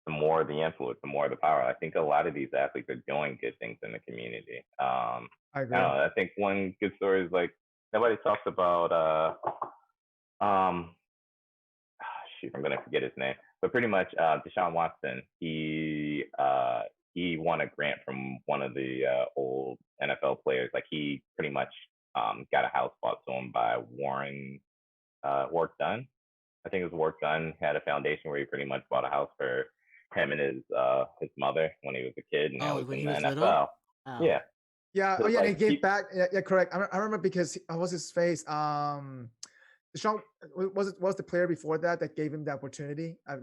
S3: the more of the influence, the more of the power. I think a lot of these athletes are doing good things in the community.
S1: I agree.
S3: I think one good story is like nobody talks about shoot, I'm gonna forget his name, but pretty much Deshaun Watson, he won a grant from one of the old NFL players. Like he pretty much got a house bought to him by Work Done. I think it was Work Done had a foundation where he pretty much bought a house for him and his mother when he was a kid, and now he's in the NFL.
S2: Oh.
S3: Yeah.
S1: Yeah. So they gave back. Yeah, correct. I remember because what was his face? Deshaun was the player before that gave him the opportunity. I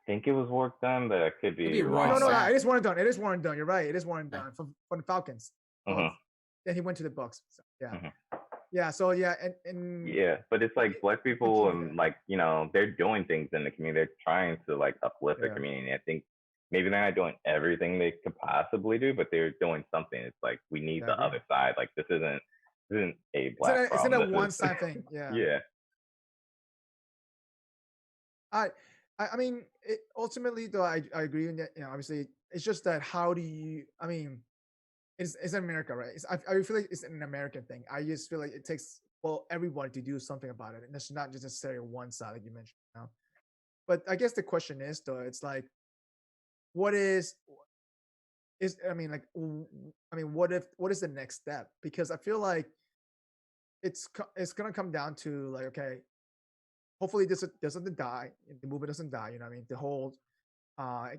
S3: think it was Work Done, but it could be wrong.
S1: No. It is Warren Dunn. It is Warren Dunn. You're right. It is Warren Dunn from the Falcons. Then he went to the Bucks. So, yeah. So and
S3: yeah, but it's like black people and like they're doing things in the community. They're trying to like uplift the community. I think maybe they're not doing everything they could possibly do, but they're doing something. It's like we need the other side. Like this isn't a black problem.
S1: It's not a one-side thing. Yeah.
S3: Yeah.
S1: I mean, ultimately though, I agree with that. Obviously, it's just that how do you? I mean, it's America, right? I feel like it's an American thing. I just feel like it takes everybody to do something about it, and it's not just necessarily one side, like you mentioned. But I guess the question is though, it's like, what is what is the next step? Because I feel like it's gonna come down to like, okay, hopefully this doesn't die. The movement doesn't die. You know what I mean? The whole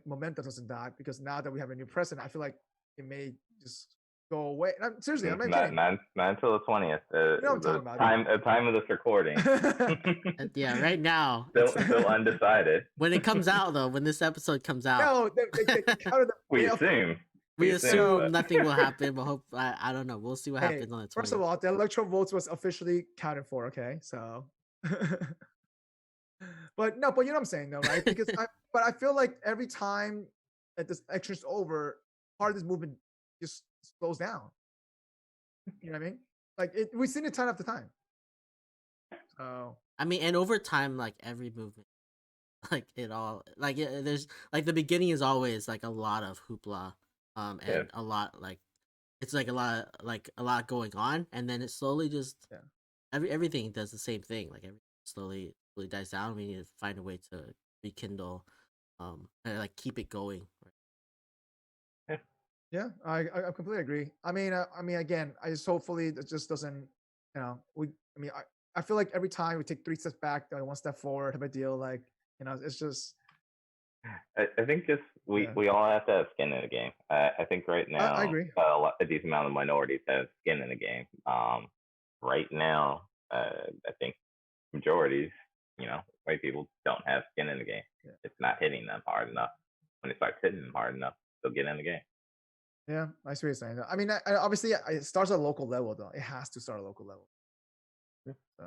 S1: momentum doesn't die, because now that we have a new president, I feel like it may just go away. And seriously, I'm not kidding.
S3: Not until the 20th.
S1: You know what I'm talking about.
S3: The time of this recording.
S2: Yeah, right now.
S3: Still undecided.
S2: When it comes out, though, when this episode comes out,
S1: No, they counted the
S3: we assume.
S2: We assume
S3: but-
S2: nothing will happen, but hope I don't know. We'll see what happens on the 20th.
S1: First of all, the electoral votes was officially counted for. Okay, so. But you know what I'm saying, though, right? Because I feel like every time that this election's over, part of this movement just slows down. You know what I mean? Like we've seen it time after time. So
S2: I mean, and over time, like every movement, like it all, like there's like the beginning is always like a lot of hoopla, and a lot like it's like a lot going on, and then it slowly just everything does the same thing. Like everything slowly dies down. We need to find a way to rekindle, and like keep it going.
S1: Yeah, I completely agree. I mean, again, I just hopefully it just doesn't, I feel like every time we take 3 steps back, one step forward, type of deal. Like, it's just.
S3: I think just we all have to have skin in the game. I think right now,
S1: I agree.
S3: A decent amount of minorities have skin in the game. Right now, I think majorities, white people don't have skin in the game. Yeah. It's not hitting them hard enough. When it starts hitting them hard enough, they'll get in the game.
S1: Yeah, I see what you're saying. I mean, obviously, it starts at a local level, though. It has to start at a local level. Yeah. So,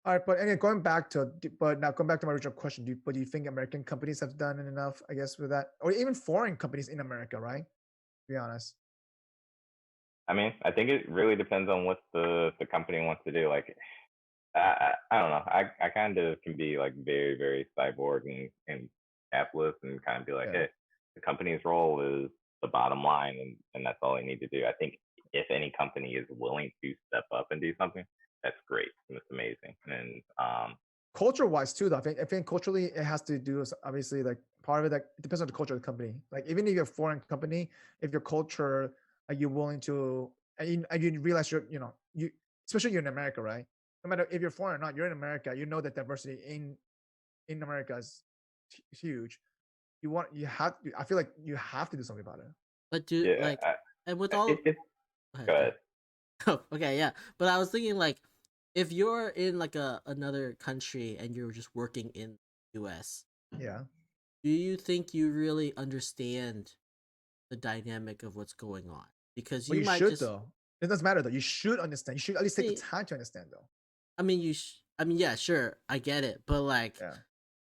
S1: all right, but anyway, going back to my original question, do you think American companies have done enough, I guess, with that, or even foreign companies in America, right? To be honest.
S3: I mean, I think it really depends on what the company wants to do. Like, I don't know. I kind of can be like very, very cyborg and capitalist, and kind of be like, hey, the company's role is the bottom line, and that's all they need to do. I think if any company is willing to step up and do something, that's great and it's amazing. And
S1: culture-wise too, though, I think culturally it has to do, obviously, like part of it, like it depends on the culture of the company. Like even if you're a foreign company, if your culture, are you willing to, and you realize you especially you're in America, right? No matter if you're foreign or not, you're in America. You know that diversity in America is huge. I feel like you have to do something about it.
S2: But and with all
S3: go ahead.
S2: Oh, okay, yeah. But I was thinking, like, if you're in like another country and you're just working in the US,
S1: do
S2: you think you really understand the dynamic of what's going on? Because you might
S1: should, though. It doesn't matter, though. You should understand. You should at least take the time to understand, though.
S2: I mean, yeah, sure, I get it, but like.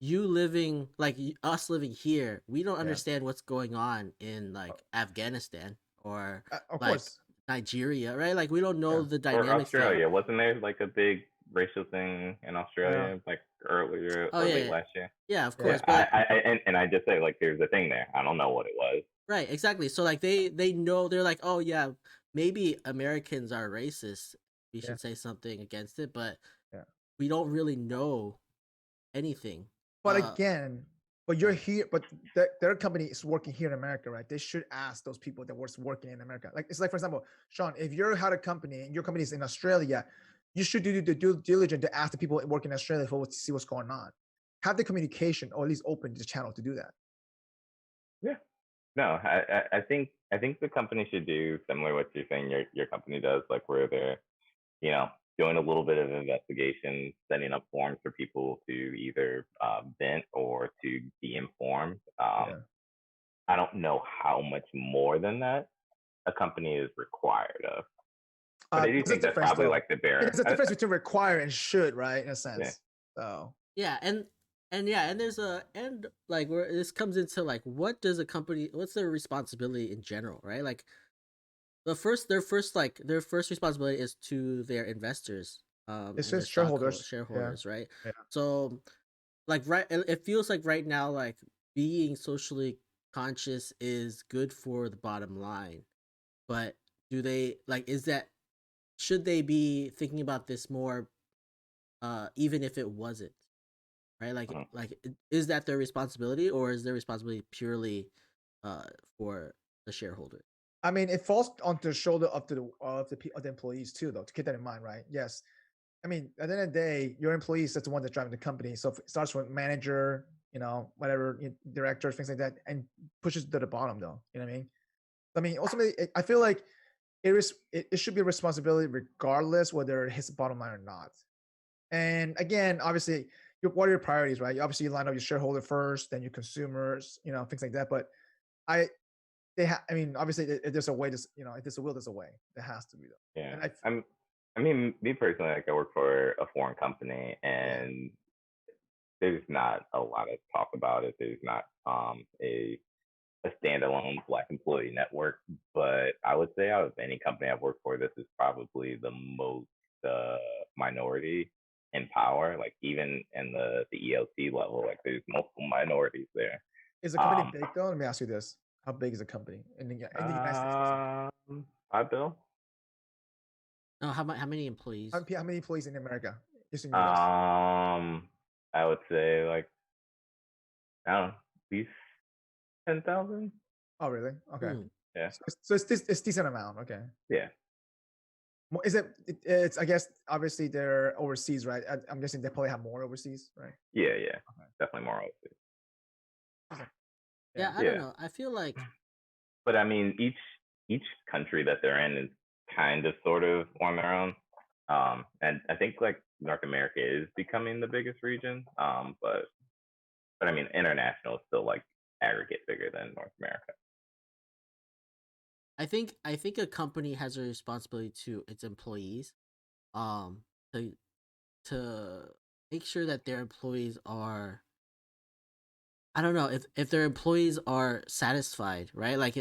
S2: You living like us living here, we don't understand what's going on in like Afghanistan or
S1: of
S2: like
S1: course.
S2: Nigeria, right? Like we don't know the dynamics.
S3: Or Australia, wasn't there like a big racial thing in Australia like earlier or late last year?
S2: Yeah, of course.
S3: But
S2: I
S3: I just say, like, there's a thing there. I don't know what it was.
S2: Right, exactly. So like they know, they're like, oh yeah, maybe Americans are racist. We should say something against it, but we don't really know anything.
S1: But again, you're here, but their company is working here in America, right? They should ask those people that was working in America. Like, it's like, for example, Sean, if you had a company and your company is in Australia, you should do the due diligence to ask the people working in Australia to see what's going on. Have the communication, or at least open the channel to do that.
S3: Yeah. No, I think the company should do similar to what you're saying your company does, like where they're, doing a little bit of investigation, setting up forms for people to either vent or to be informed. I don't know how much more than that a company is required of. But I do think that's probably like the bare.
S1: There's a difference between require and should, right? In a sense. So.
S2: Yeah, and there's like where this comes into like, what's their responsibility in general, right? Like their first responsibility is to their investors.
S1: It's just shareholders,
S2: right?
S1: Yeah.
S2: So, like, it feels like right now, like being socially conscious is good for the bottom line, but should they be thinking about this more, even if it wasn't, right? Like, is that their responsibility, or is their responsibility purely, for the shareholder?
S1: I mean, it falls onto the shoulder of the employees too, though. To keep that in mind, right? Yes, I mean, at the end of the day, your employees that's the one that's driving the company. So if it starts with manager, whatever, director, things like that, and pushes to the bottom, though. You know what I mean? I mean, ultimately, I feel like it should be a responsibility regardless whether it hits the bottom line or not. And again, obviously, what are your priorities, right? Obviously, you line up your shareholder first, then your consumers, things like that. But I, I mean, obviously, if there's a way, if there's a will, there's a way. There has to be though.
S3: Yeah.
S1: And
S3: I mean, me personally, like I work for a foreign company, and there's not a lot of talk about it. There's not a standalone Black employee network, but I would say out of any company I've worked for, this is probably the most minority in power. Like even in the ELT level, like there's multiple minorities there.
S1: Is the company big though? Let me ask you this: how big is the company in the United States?
S3: $5 billion.
S2: No, how many employees?
S1: How many employees in America? Just in
S3: US. I would say like I don't know, at least 10,000.
S1: Oh, really? Okay.
S3: Yeah.
S1: So it's decent amount. Okay.
S3: Yeah.
S1: Is it? It's I guess obviously they're overseas, right? I'm guessing they probably have more overseas, right?
S3: Yeah. Okay. Definitely more overseas.
S2: Yeah, I don't know. I feel like,
S3: but I mean, each country that they're in is kind of sort of on their own. And I think like North America is becoming the biggest region. But I mean, international is still like aggregate bigger than North America.
S2: I think a company has a responsibility to its employees, to make sure that their employees are, I don't know, if their employees are satisfied, right? Like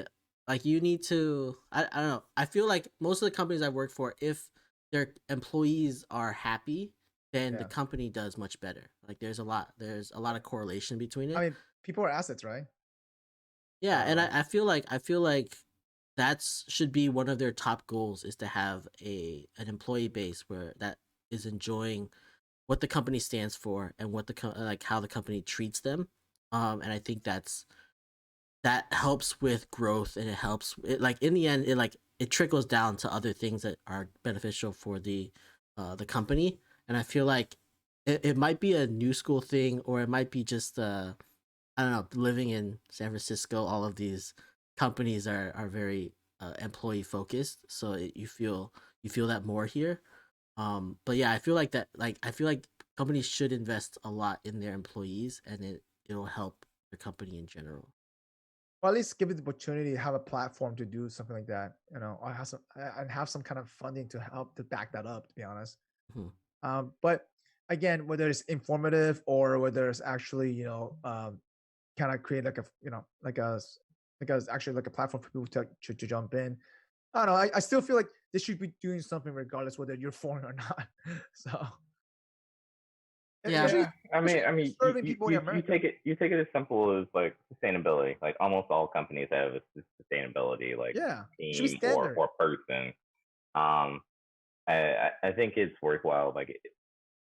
S2: you need to, I don't know. I feel like most of the companies I work for, if their employees are happy, then the company does much better. Like there's a lot of correlation between it.
S1: I mean, people are assets, right?
S2: Yeah, and I feel like that should be one of their top goals, is to have an employee base where that is enjoying what the company stands for and what like how the company treats them. And I think that helps with growth, and it helps like in the end it trickles down to other things that are beneficial for the company. And I feel like it might be a new school thing, or it might be just I don't know, living in San Francisco, all of these companies are very employee focused, so you feel that more here. But yeah, I feel like companies should invest a lot in their employees, and it'll help the company in general.
S1: Or at least give it the opportunity to have a platform to do something like that, or have some kind of funding to help to back that up, to be honest.
S2: Mm-hmm.
S1: But again, whether it's informative or whether it's actually, kind of create actually like a platform for people to jump in. I don't know. I still feel like they should be doing something regardless whether you're foreign or not. So
S2: yeah,
S3: I mean,
S1: serving people in
S3: you
S1: America.
S3: take it as simple as like sustainability. Like almost all companies have a sustainability like team or person. I think it's worthwhile. Like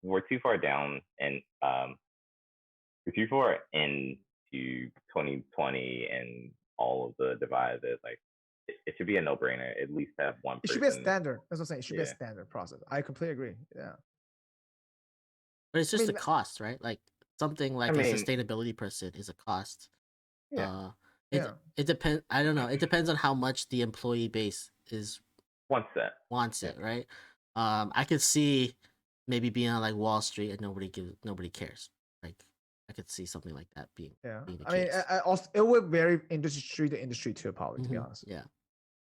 S3: we're too far down, and we're too far into 2020 and all of the divide that like it should be a no-brainer. At least have one person.
S1: It should be a standard. That's what I'm saying. It should be a standard process. I completely agree. Yeah.
S2: But it's just a cost, right? Like something like a sustainability person is a cost.
S3: Yeah.
S2: It depends. I don't know. It depends on how much the employee base wants it, right? I could see maybe being on like Wall Street and nobody cares. Like I could see something like that being. Being the case.
S1: I also it would vary industry to industry too, probably, to be honest.
S2: Yeah.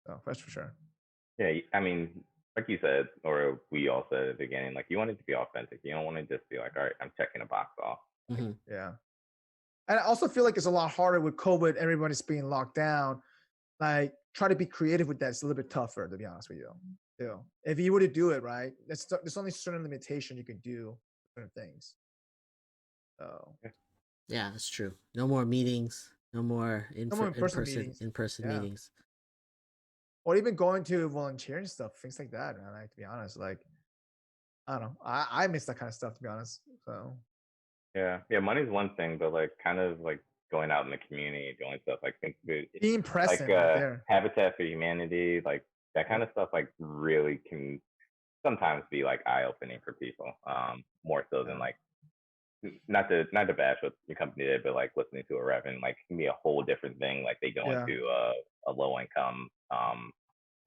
S1: So that's for sure.
S3: Yeah, I mean, like you said, or we all said at the beginning, like you want it to be authentic. You don't want to just be like, all right, I'm checking a box off.
S2: Mm-hmm.
S1: Yeah. And I also feel like it's a lot harder with COVID. Everybody's being locked down. Like, try to be creative with that. It's a little bit tougher, to be honest with you. If you were to do it right, there's only certain limitation you can do certain things. So
S2: yeah, that's true. No more meetings. No more in-person meetings.
S1: Or even going to volunteering stuff, things like that, man. Like, to be honest, like I don't know. I miss that kind of stuff, to be honest. So
S3: yeah, money's one thing, but like kind of like going out in the community, doing stuff like
S1: being present,
S3: like Habitat for Humanity, like that kind of stuff, like really can sometimes be like eye-opening for people, more so than like not to bash what your company did, but like listening to a rep and like it can be a whole different thing. Like they go
S1: Yeah.
S3: into a low income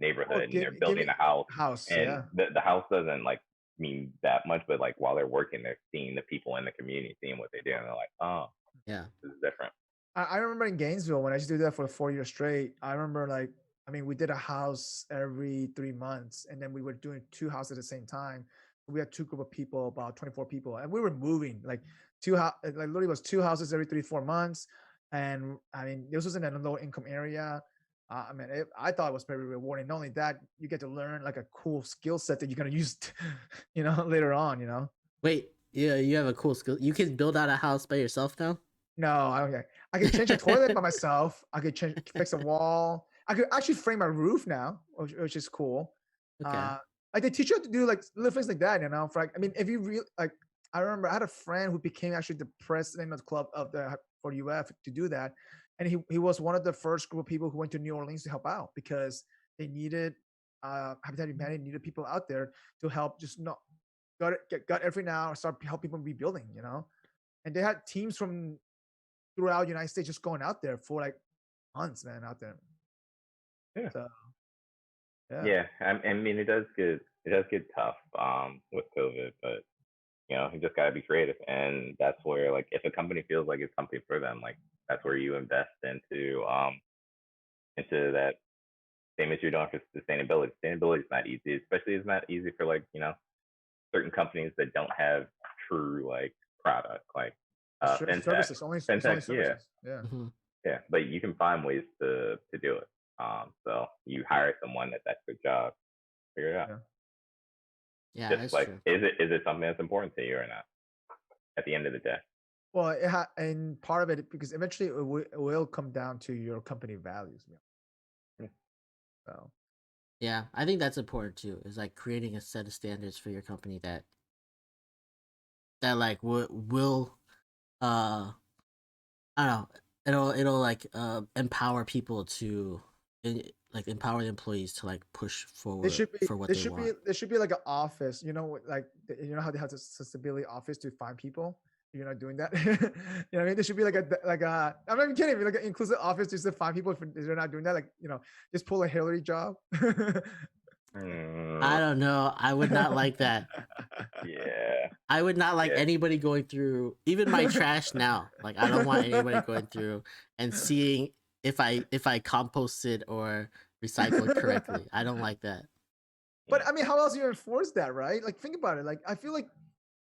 S3: neighborhood
S1: Well,
S3: and they're
S1: give
S3: building
S1: me
S3: a house,
S1: house.
S3: and
S1: Yeah.
S3: the house doesn't like mean that much, but like while they're working, they're seeing the people in the community, seeing what they do, and they're like, oh,
S2: Yeah.
S3: this is different.
S1: I remember in Gainesville when I used to do that for 4 years straight. I remember like, I mean, we did a house every 3 months, and then we were doing 2 houses at the same time. We had two group of people, about 24 people, and we were moving like like literally was 2 houses every 3-4 months. And I mean, this was in a low income area. I mean, I thought it was very rewarding. Not only that, you get to learn like a cool skill set that you're gonna use, later on.
S2: Wait, yeah, you have a cool skill. You can build out a house by yourself now?
S1: No, I don't. I could change a toilet by myself. I could fix a wall. I could actually frame my roof now, which is cool.
S2: Okay.
S1: Like they teach you how to do like little things like that, For like, I mean, if you really like, I remember I had a friend who became actually the president of the club for UF to do that, and he was one of the first group of people who went to New Orleans to help out because they needed Habitat Humanity needed people out there to help just not got every now and start help people rebuilding, And they had teams from throughout the United States just going out there for like months, man, out there.
S3: Yeah.
S1: So,
S3: Yeah. I mean, it does get tough with COVID, but you just gotta be creative, and that's where like if a company feels like it's something for them, like that's where you invest into that. Same as you're doing for sustainability. Sustainability is not easy, especially it's not easy for like certain companies that don't have true like product like fintech,
S1: services, only services. Yeah.
S2: Mm-hmm.
S3: Yeah, but you can find ways to do it. So you hire someone that's their job, figure it out.
S2: Yeah,
S3: Just
S2: that's
S3: like,
S2: true.
S3: is it something that's important to you or not? At the end of the day.
S1: Well, and part of it because eventually it will come down to your company values. So.
S2: Yeah, I think that's important too. Is like creating a set of standards for your company that like will I don't know, it'll like empower people to like empower the employees to like push forward for what they want.
S1: There should be like an office, like how they have the accessibility office to find people. You're not doing that. You know what I mean? There should be like a I'm not even kidding, like an inclusive office just to find people if they're not doing that. Like, just pull a Hillary job.
S2: I don't know. I would not like that.
S3: Yeah.
S2: I would not like anybody going through even my trash now. Like I don't want anybody going through and seeing if I compost it or recycle it correctly. I don't like that.
S1: But I mean, how else do you enforce that, right? Like think about it. Like I feel like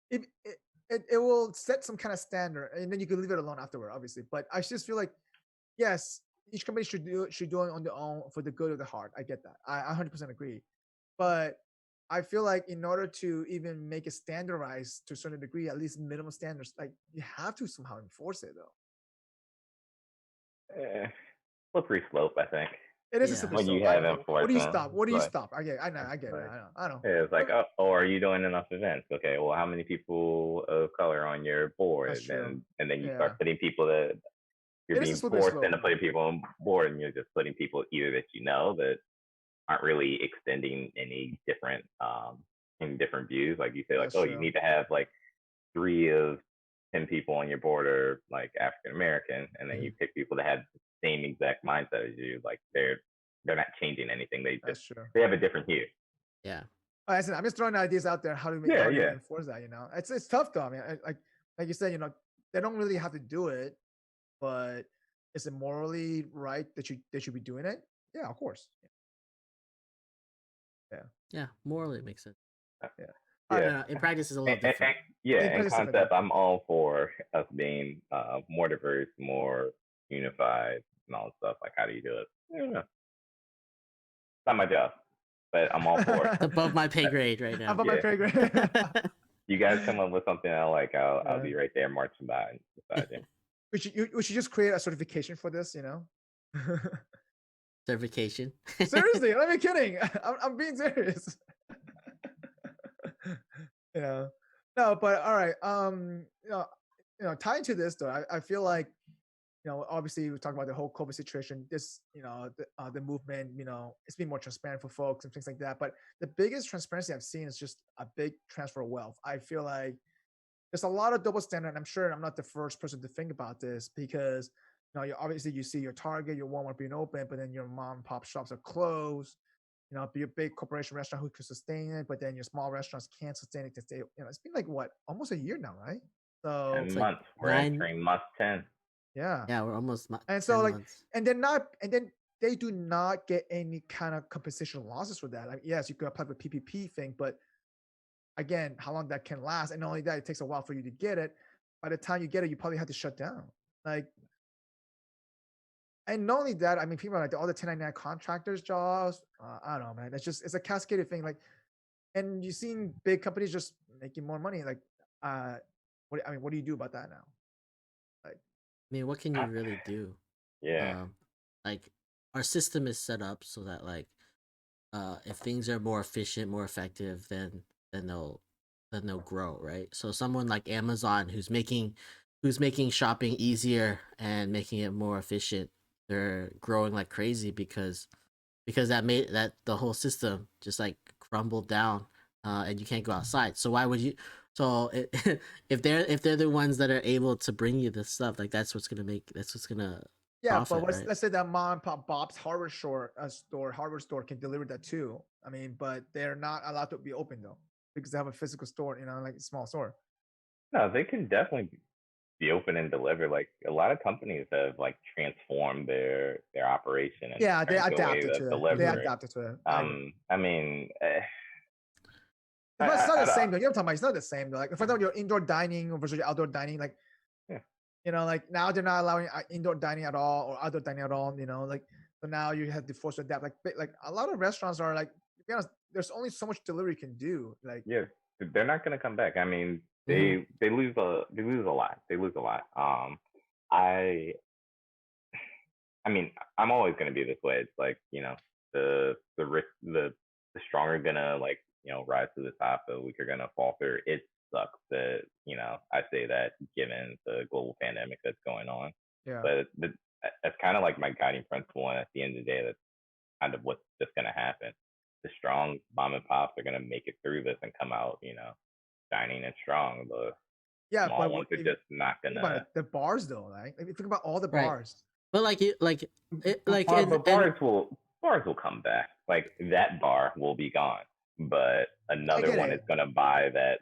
S1: it will set some kind of standard, and then you can leave it alone afterward, obviously. But I just feel like, yes, each company should do it on their own for the good of the heart. I get that. I 100% agree. But I feel like in order to even make it standardized to a certain degree, at least minimum standards, like you have to somehow enforce it, though.
S3: Slippery slope, I think.
S1: It is a slippery slope.
S3: When you have enforcement.
S1: What do you stop? I get it. I know.
S3: It's like, oh, are you doing enough events? Okay, well, how many people of color on your board? And then you start putting people that you're being forced into putting people on board, and you're just putting people either that that aren't really extending any different views. Like you say, like, you need to have like 3 of 10 people on your board are like African American, and then you pick people that have the same exact mindset as you. Like they're not changing anything. They have a different hue.
S2: Yeah.
S1: I'm just throwing ideas out there. How to enforce that? It's tough though. I mean, like you said, they don't really have to do it, but is it morally right that they should be doing it? Yeah, of course.
S2: Yeah, morally it makes sense.
S1: Yeah.
S2: I don't know. In practice, is a little different.
S3: In concept, I'm all for us being more diverse, more unified, and all that stuff. Like, how do you do it? I don't know. It's not my job, but I'm all for it.
S2: Above my pay grade right now.
S1: Above my pay grade.
S3: You guys come up with something I like, I'll be right there marching by and beside you.
S1: We should just create a certification for this,
S2: Certification.
S1: Seriously, I'm not even kidding. I'm being serious. No, but all right. Tying to this though, I feel like obviously we talk about the whole COVID situation. This, the movement, it's been more transparent for folks and things like that. But the biggest transparency I've seen is just a big transfer of wealth. I feel like there's a lot of double standard. And I'm sure I'm not the first person to think about this because, obviously you see your Target, your Walmart being open, but then your mom and pop shops are closed. Be a big corporation restaurant who could sustain it, but then your small restaurants can't sustain it to stay. It's been like what, almost a year now, right? So
S3: 10
S2: It's like
S3: months. We're entering month 10.
S1: yeah.
S2: Yeah, we're almost
S1: And so
S2: 10
S1: like,
S2: months.
S1: and then they do not get any kind of compensation losses for that. Like, yes, you can apply for PPP thing, but again, how long that can last, and not only that, it takes a while for you to get it. By the time you get it, you probably have to shut down. Like, and not only that, I mean, people are like all the 1099 contractors jobs. I don't know, man. It's a cascaded thing. Like, and you've seen big companies just making more money. Like, what do you do about that now? Like,
S2: I mean, what can you really do?
S3: Yeah.
S2: Like, our system is set up so that like, if things are more efficient, more effective, then they'll grow, right? So someone like Amazon who's making shopping easier and making it more efficient, they're growing like crazy because that the whole system just like crumbled down, and you can't go outside. So why would you? So if they're the ones that are able to bring you this stuff, like that's what's gonna
S1: yeah,
S2: profit,
S1: but
S2: right?
S1: let's say that mom and pop Bob's hardware store can deliver that too. I mean, but they're not allowed to be open though because they have a physical store, like a small store.
S3: No, they can definitely be open and deliver. Like a lot of companies have like transformed their operation and
S1: Yeah, they
S3: turned to a way
S1: adapted
S3: of
S1: to it. They
S3: delivery.
S1: adapted to it. I agree.
S3: I mean,
S1: But it's not
S3: I
S1: the same
S3: don't.
S1: though. You know what I'm talking about? It's not the same though. Like, for example, your indoor dining versus your outdoor dining, like,
S3: Yeah.
S1: like now they're not allowing indoor dining at all or outdoor dining at all. Like, so now you have to force to adapt. Like a lot of restaurants are like, to be honest, there's only so much delivery can do. Like,
S3: Yeah, they're not gonna come back. I mean,
S2: Mhm.
S3: they lose a lot. They lose a lot. I I mean, I'm always gonna be this way. It's like the risk the strong are gonna like rise to the top. The weak are gonna fall through. It sucks that I say that given the global pandemic that's going on,
S1: yeah,
S3: but that's kind of like my guiding principle. And at the end of the day, that's kind of what's just gonna happen. The strong mom and pops are gonna make it through this and come out, shining and strong. The
S1: yeah.
S3: small
S1: But
S3: ones are
S1: if you
S3: just not
S1: think about
S3: gonna.
S1: it, the bars though, right? Like, if you think about all the
S2: Right.
S1: bars.
S2: But like
S3: But bars will come back. Like that bar will be gone, but
S1: I
S3: another
S1: get
S3: one is
S1: it.
S3: gonna buy that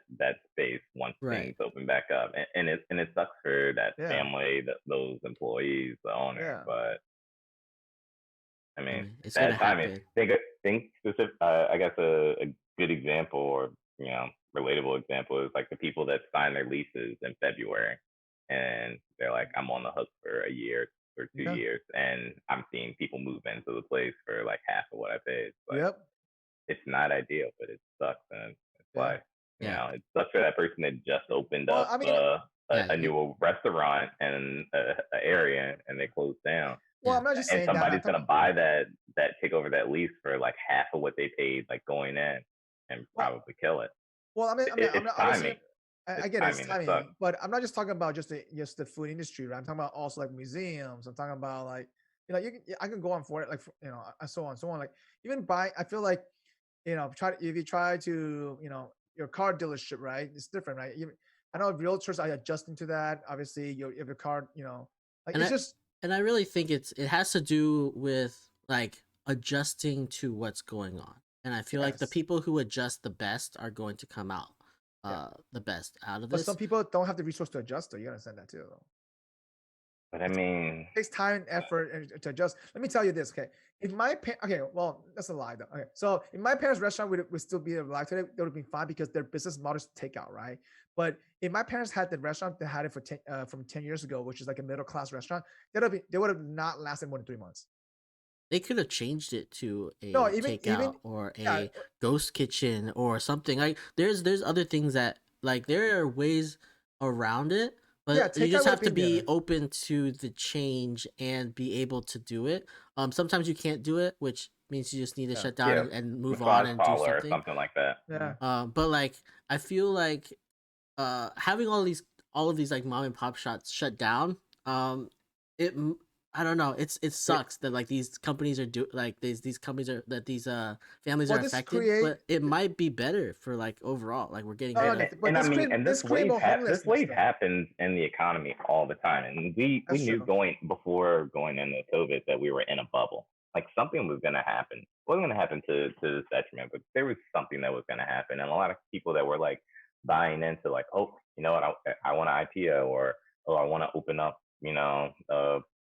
S3: space once
S2: Right.
S3: things open back up, and it sucks for that
S1: Yeah,
S3: family, those employees, the owner.
S1: yeah.
S3: But I
S2: I
S3: mean,
S2: mean, it's gonna
S3: bad timing.
S2: happen.
S3: Think specific. I guess a good example or relatable example is like the people that sign their leases in February, and they're like, I'm on the hook for a year or 2 years, and I'm seeing people move into the place for like half of what I paid. It's like
S1: Yep.
S3: it's not ideal, but it sucks, and it's
S1: Yeah.
S3: life.
S2: Yeah.
S3: It sucks for that person that just opened
S1: Well,
S3: up
S1: I mean,
S3: a new restaurant in a area and they closed down.
S1: well,
S2: Yeah.
S1: I'm not just
S3: And
S1: saying that.
S3: somebody's gonna buy that take over that lease for like half of what they paid like going in and
S1: Well,
S3: probably kill it.
S1: well, I mean,
S3: It's
S1: I'm not saying.
S3: timing. It's
S1: I get it, it's
S3: timing that sucks.
S1: timing, but I'm not just talking about just the food industry, right? I'm talking about also like museums. I'm talking about like I can go on for it, like and so on, so on. Like even I feel like if you try to your car dealership, right? It's different, right? I know realtors are adjusting to that. Obviously, if your car, like
S2: And
S1: it's just
S2: I really think it has to do with like adjusting to what's going on. And I feel like the
S1: yes,
S2: people who adjust the best are going to come out
S1: yeah.
S2: the best out of
S1: But some
S2: this.
S1: people don't have the resource to adjust. Though you understand that too.
S3: But I mean,
S1: Takes time and effort to adjust. Let me tell you this, okay? If okay, well, that's a lie though. Okay, so if my parents' restaurant would still be alive today, they would have been fine because their business model is takeout, right? But if my parents had the restaurant, they had it for from 10 years ago, which is like a middle class restaurant, they would have not lasted more than 3 months.
S2: They could have changed it to a
S1: No, even
S2: takeout or
S1: yeah,
S2: a ghost kitchen or something. Like there's other things that like there are ways around it,
S1: yeah,
S2: but you
S1: takeout
S2: just
S1: would
S2: have
S1: have
S2: to
S1: been
S2: be
S1: there.
S2: open to the change and be able to do it. Sometimes you can't do it, which means you just need to
S1: Yeah,
S2: shut down
S3: yeah,
S2: and move on
S3: massage
S2: and do
S3: parlor or
S2: something.
S3: something like that.
S1: yeah.
S2: But like I feel like having all of these like mom and pop shops shut down, I don't know. It sucks that like these companies are these companies are that these families
S1: Well,
S2: are
S1: this
S2: affected,
S1: create
S2: but it might be better for like overall. Like we're getting
S1: no,
S2: rid
S1: no,
S2: of.
S1: but
S3: I mean, and
S1: this create more
S3: this
S1: homelessness
S3: wave
S1: though.
S3: happens in the economy all the time, and we
S1: That's
S3: knew
S1: true.
S3: before going into COVID that we were in a bubble. Like something was going to happen. It wasn't going to happen to this detriment, but there was something that was going to happen, and a lot of people that were like buying into like, oh, you know what, I want an IPO, or oh, I want to open up,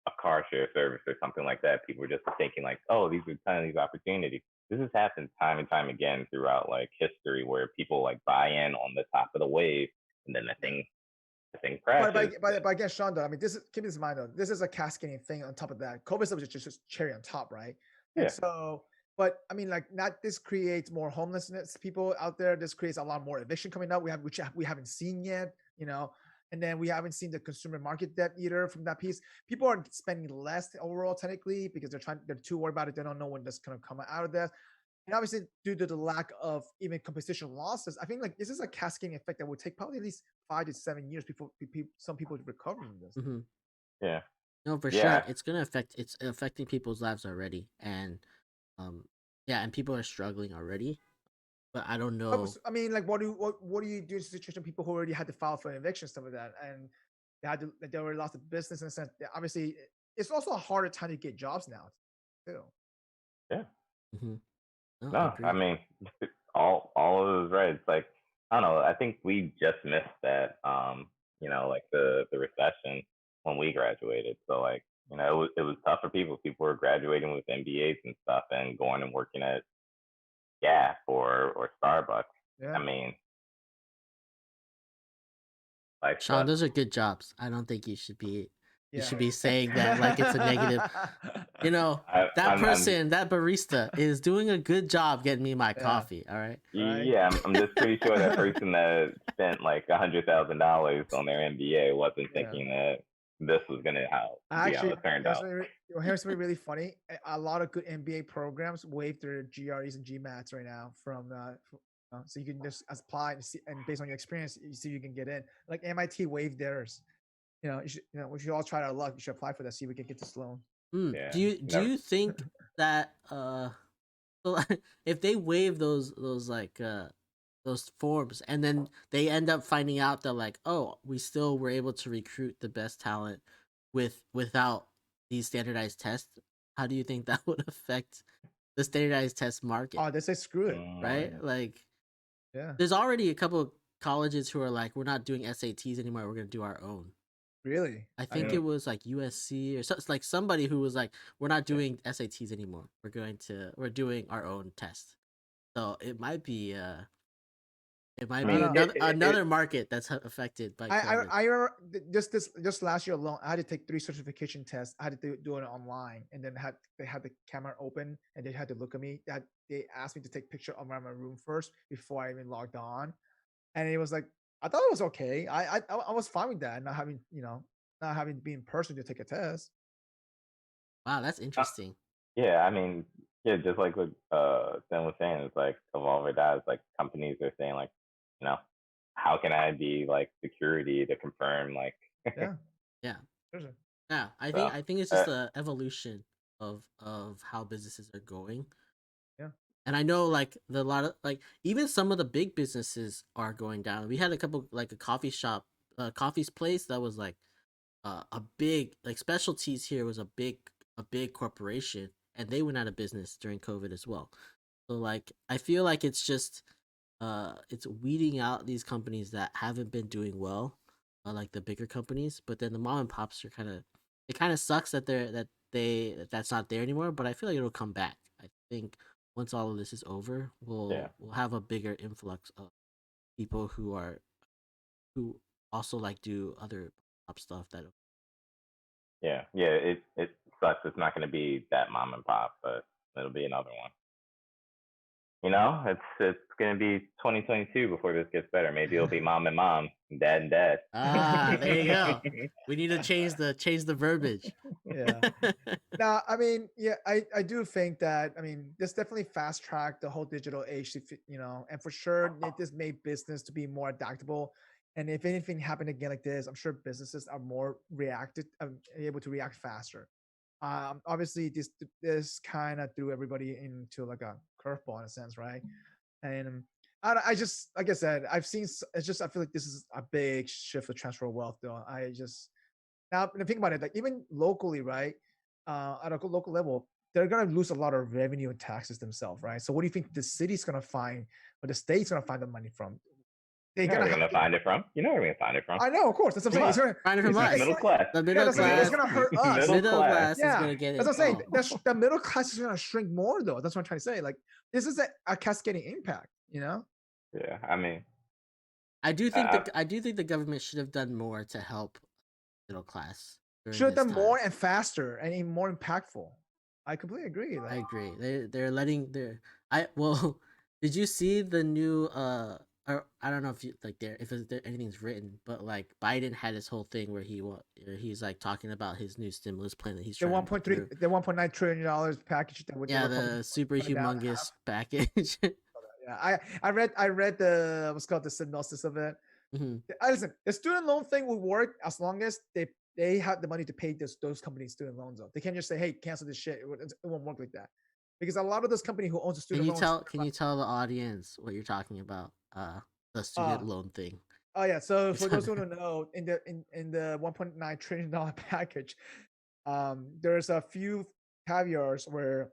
S3: a car share service or something like that. People were just thinking like, oh, these are kind of these opportunities. This has happened time and time again throughout like history where people like buy in on the top of the wave and then the thing crashes.
S1: But again, Sean, though, I mean, keep this in mind though. This is a cascading thing on top of that. COVID stuff is just cherry on top, right? And
S3: Yeah.
S1: so, but I mean, like, not this creates more homelessness people out there. This creates a lot more eviction coming up. Which we haven't seen yet, and then we haven't seen the consumer market debt either from that piece. People are spending less overall technically because they're too worried about it. They don't know when that's going to come out of that. And obviously, due to the lack of even compensation losses, I think like this is a cascading effect that will take probably at least 5 to 7 years before some people recover from this.
S2: Mm-hmm.
S3: Yeah.
S2: No, for sure, it's gonna affect. It's affecting people's lives already, and yeah, and people are struggling already. But I don't know.
S1: I mean, like, what do you do in a situation people who already had to file for eviction stuff like that, and they already lost the business in a sense. Obviously, it's also a harder time to get jobs now, too.
S3: Yeah.
S2: Mm-hmm.
S3: No, I mean, all of it was right. It's like, I don't know. I think we just missed that. Like the recession when we graduated. So like, it was tough for people. People were graduating with MBAs and stuff and going and working at Gap or Starbucks.
S1: Yeah.
S3: I mean, like
S2: Sean, those are good jobs. I don't think you should be
S1: Yeah.
S2: saying that like it's a negative. That barista is doing a good job getting me my coffee. All right.
S3: Yeah, I'm just pretty sure that person that spent like $100,000 on their MBA wasn't thinking that this was gonna how it turned out.
S1: Here's something really funny. A lot of good MBA programs waive their GREs and GMATs right now so you can just apply and see, and based on your experience, you see you can get in. Like MIT waived theirs. We should all try our luck. You should apply for that. See if we can get this loan.
S3: Yeah.
S2: Do you think that so if they waive those forms and then they end up finding out that like, oh, we still were able to recruit the best talent without these standardized tests, how do you think that would affect the standardized test market?
S1: Oh, they say screw it,
S2: right? Like,
S1: yeah,
S2: there's already a couple of colleges who are like, we're not doing SATs anymore. We're gonna do our own.
S1: Really?
S2: I think it was like USC or like somebody who was like, we're not doing SATs anymore. We're doing our own test. So it might be another market that's affected by COVID.
S1: I remember just last year alone, I had to take 3 certification tests. I had to do it online, and then they had the camera open, and they had to look at me. They asked me to take a picture around my room first before I even logged on, and it was like I thought it was okay. I was fine with that, not having to be in person to take a test.
S2: Wow, that's interesting.
S3: Yeah, I mean, just like what Sam was saying, it's like of all of it that, like companies are saying like, how can I be like security to confirm like
S2: yeah. I think it's just the evolution of how businesses are going.
S1: Yeah.
S2: And I know like a lot of like even some of the big businesses are going down. We had a couple like a coffee shop, coffee's place that was like a big like Specialties here was a big corporation, and they went out of business during COVID as well. So like I feel like it's just it's weeding out these companies that haven't been doing well, like the bigger companies. But then the mom and pops are it kind of sucks that that's not there anymore. But I feel like it'll come back. I think once all of this is over, we'll have a bigger influx of people who also like do other pop stuff that.
S3: It sucks. It's not going to be that mom and pop, but it'll be another one. It's going to be 2022 before this gets better. Maybe it'll be mom and mom, dad and dad.
S2: Ah, there you go. We need to change the verbiage.
S1: Yeah. Now, I mean, I do think that, I mean, this definitely fast tracked the whole digital age, and for sure, this made business to be more adaptable. And if anything happened again like this, I'm sure businesses are more able to react faster. Obviously, this kind of threw everybody into like a curveball in a sense, right? And I just, like I said, I've seen. It's just I feel like this is a big shift of transfer of wealth, though. I just now think about it, like even locally, right? At a local level, they're gonna lose a lot of revenue and taxes themselves, right? So what do you think the city's gonna find, or the state's gonna find the money from? They're
S3: You know where
S1: gonna
S3: you're
S1: have
S3: gonna
S1: to.
S3: find it from. You know where you're gonna find it from.
S1: I know, of course. That's what I'm saying.
S3: From
S1: It's
S3: us.
S1: gonna,
S2: Find it from
S3: It's
S2: us.
S3: middle class.
S2: The
S1: yeah,
S2: middle
S1: that's what I'm saying. It's
S2: class.
S1: gonna hurt us.
S2: Middle class is
S1: Yeah,
S2: gonna get it.
S1: that's what I'm saying.
S2: all.
S1: The middle class is gonna shrink more, though. That's what I'm trying to say. Like this is a cascading impact, you know?
S3: Yeah, I mean,
S2: I do think
S3: I,
S2: the government should have done more to help middle class during
S1: Should have
S2: this
S1: done
S2: time.
S1: more and faster and even more impactful. I completely agree.
S2: I
S1: Like,
S2: agree. They're letting well, did you see the new or I don't know if you like there if there, anything's written, but like Biden had his whole thing where he's like talking about his new stimulus plan that he's
S1: the
S2: trying to put
S1: 1.3,
S2: through.
S1: the 1.9 trillion dollars package that would
S2: Yeah,
S1: Republicans
S2: the super
S1: put down in
S2: humongous
S1: half.
S2: package.
S1: Yeah, I read the what's called the synopsis of it.
S2: Mhm.
S1: Listen, the student loan thing will work as long as they have the money to pay those companies student loans off. They can't just say, hey, cancel this shit. It won't work like that, because a lot of those companies who owns the student loans.
S2: Can you tell the audience what you're talking about? The student loan thing.
S1: Oh yeah. So for those who don't know, in the 1.9 trillion dollar package, there's a few caveats where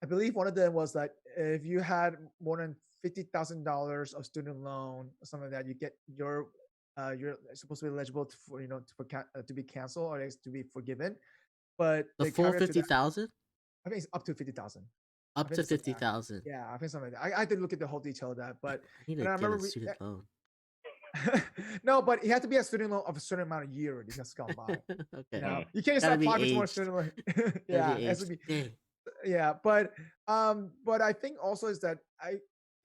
S1: I believe one of them was that if you had more than $50,000 of student loan or something like that, you get you're supposed to be eligible for to be canceled or to be forgiven. But
S2: The
S1: the
S2: full
S1: caveat to that,
S2: 50,000?
S1: I think it's up to 50,000. I
S2: Up
S1: think
S2: to
S1: it's a max.
S2: 50,000.
S1: Yeah, I think something like that. I had to look at the whole detail of that, but
S2: I need
S1: and
S2: to
S1: I
S2: get a
S1: remember
S2: student loan.
S1: no, but you have to be a student loan of a certain amount of year that's gone by.
S2: Okay.
S1: You can't just
S2: Gotta be
S1: apply for more
S2: aged.
S1: student loan.
S2: Gotta
S1: Yeah,
S2: be
S1: it has to
S2: aged.
S1: be.
S2: Dang.
S1: Yeah, but I think also is that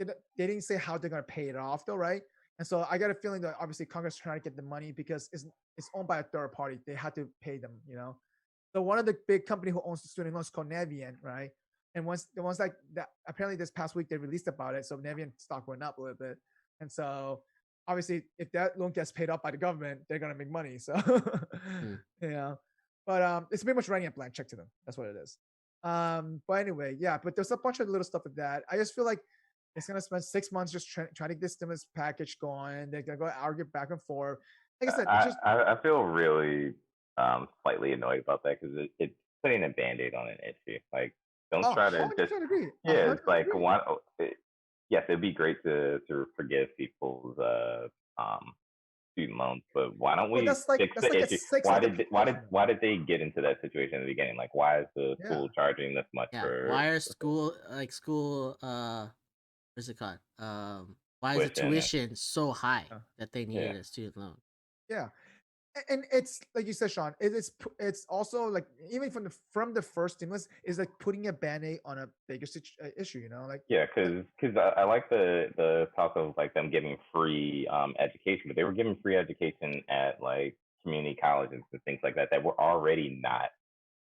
S1: they didn't say how they're gonna pay it off though, right? And so I got a feeling that obviously Congress is trying to get the money because it's owned by a third party. They had to pay them, you know. So one of the big company who owns the student loans is called Navient, right? And once the ones like that, apparently this past week they released about it, so Navient stock went up a little bit, and so obviously if that loan gets paid off by the government, they're gonna make money. So yeah, but it's pretty much writing a blank check to them. That's what it is. But anyway, yeah, but there's a bunch of little stuff with that. I just feel like it's gonna spend 6 months just trying to get this stimulus package going. They're gonna go argue back and forth. Like I said, it's just
S3: I feel really slightly annoyed about that because it's putting a band-aid on an issue. Like, don't try to
S1: 100%
S3: just
S1: agree.
S3: yeah. It's
S1: 100%
S3: like
S1: agree.
S3: yes, it'd be great to forgive people's student loans, but why don't
S1: Well,
S3: we fix
S1: that's
S3: the
S1: like a
S3: issue?
S1: sixth of the population.
S3: Why did they get into that situation in the beginning? Like, why is the
S1: Yeah.
S3: school charging this much
S2: Yeah.
S3: for?
S2: Why are school what's it called? Why is the tuition so high that they needed a student loan?
S1: Yeah. And it's like you said, Sean. It's also like even from the first stimulus is like putting a band-aid on a bigger issue. You know, like
S3: Yeah, because I like the talk of like them giving free education, but they were giving free education at like community colleges and things like that were already not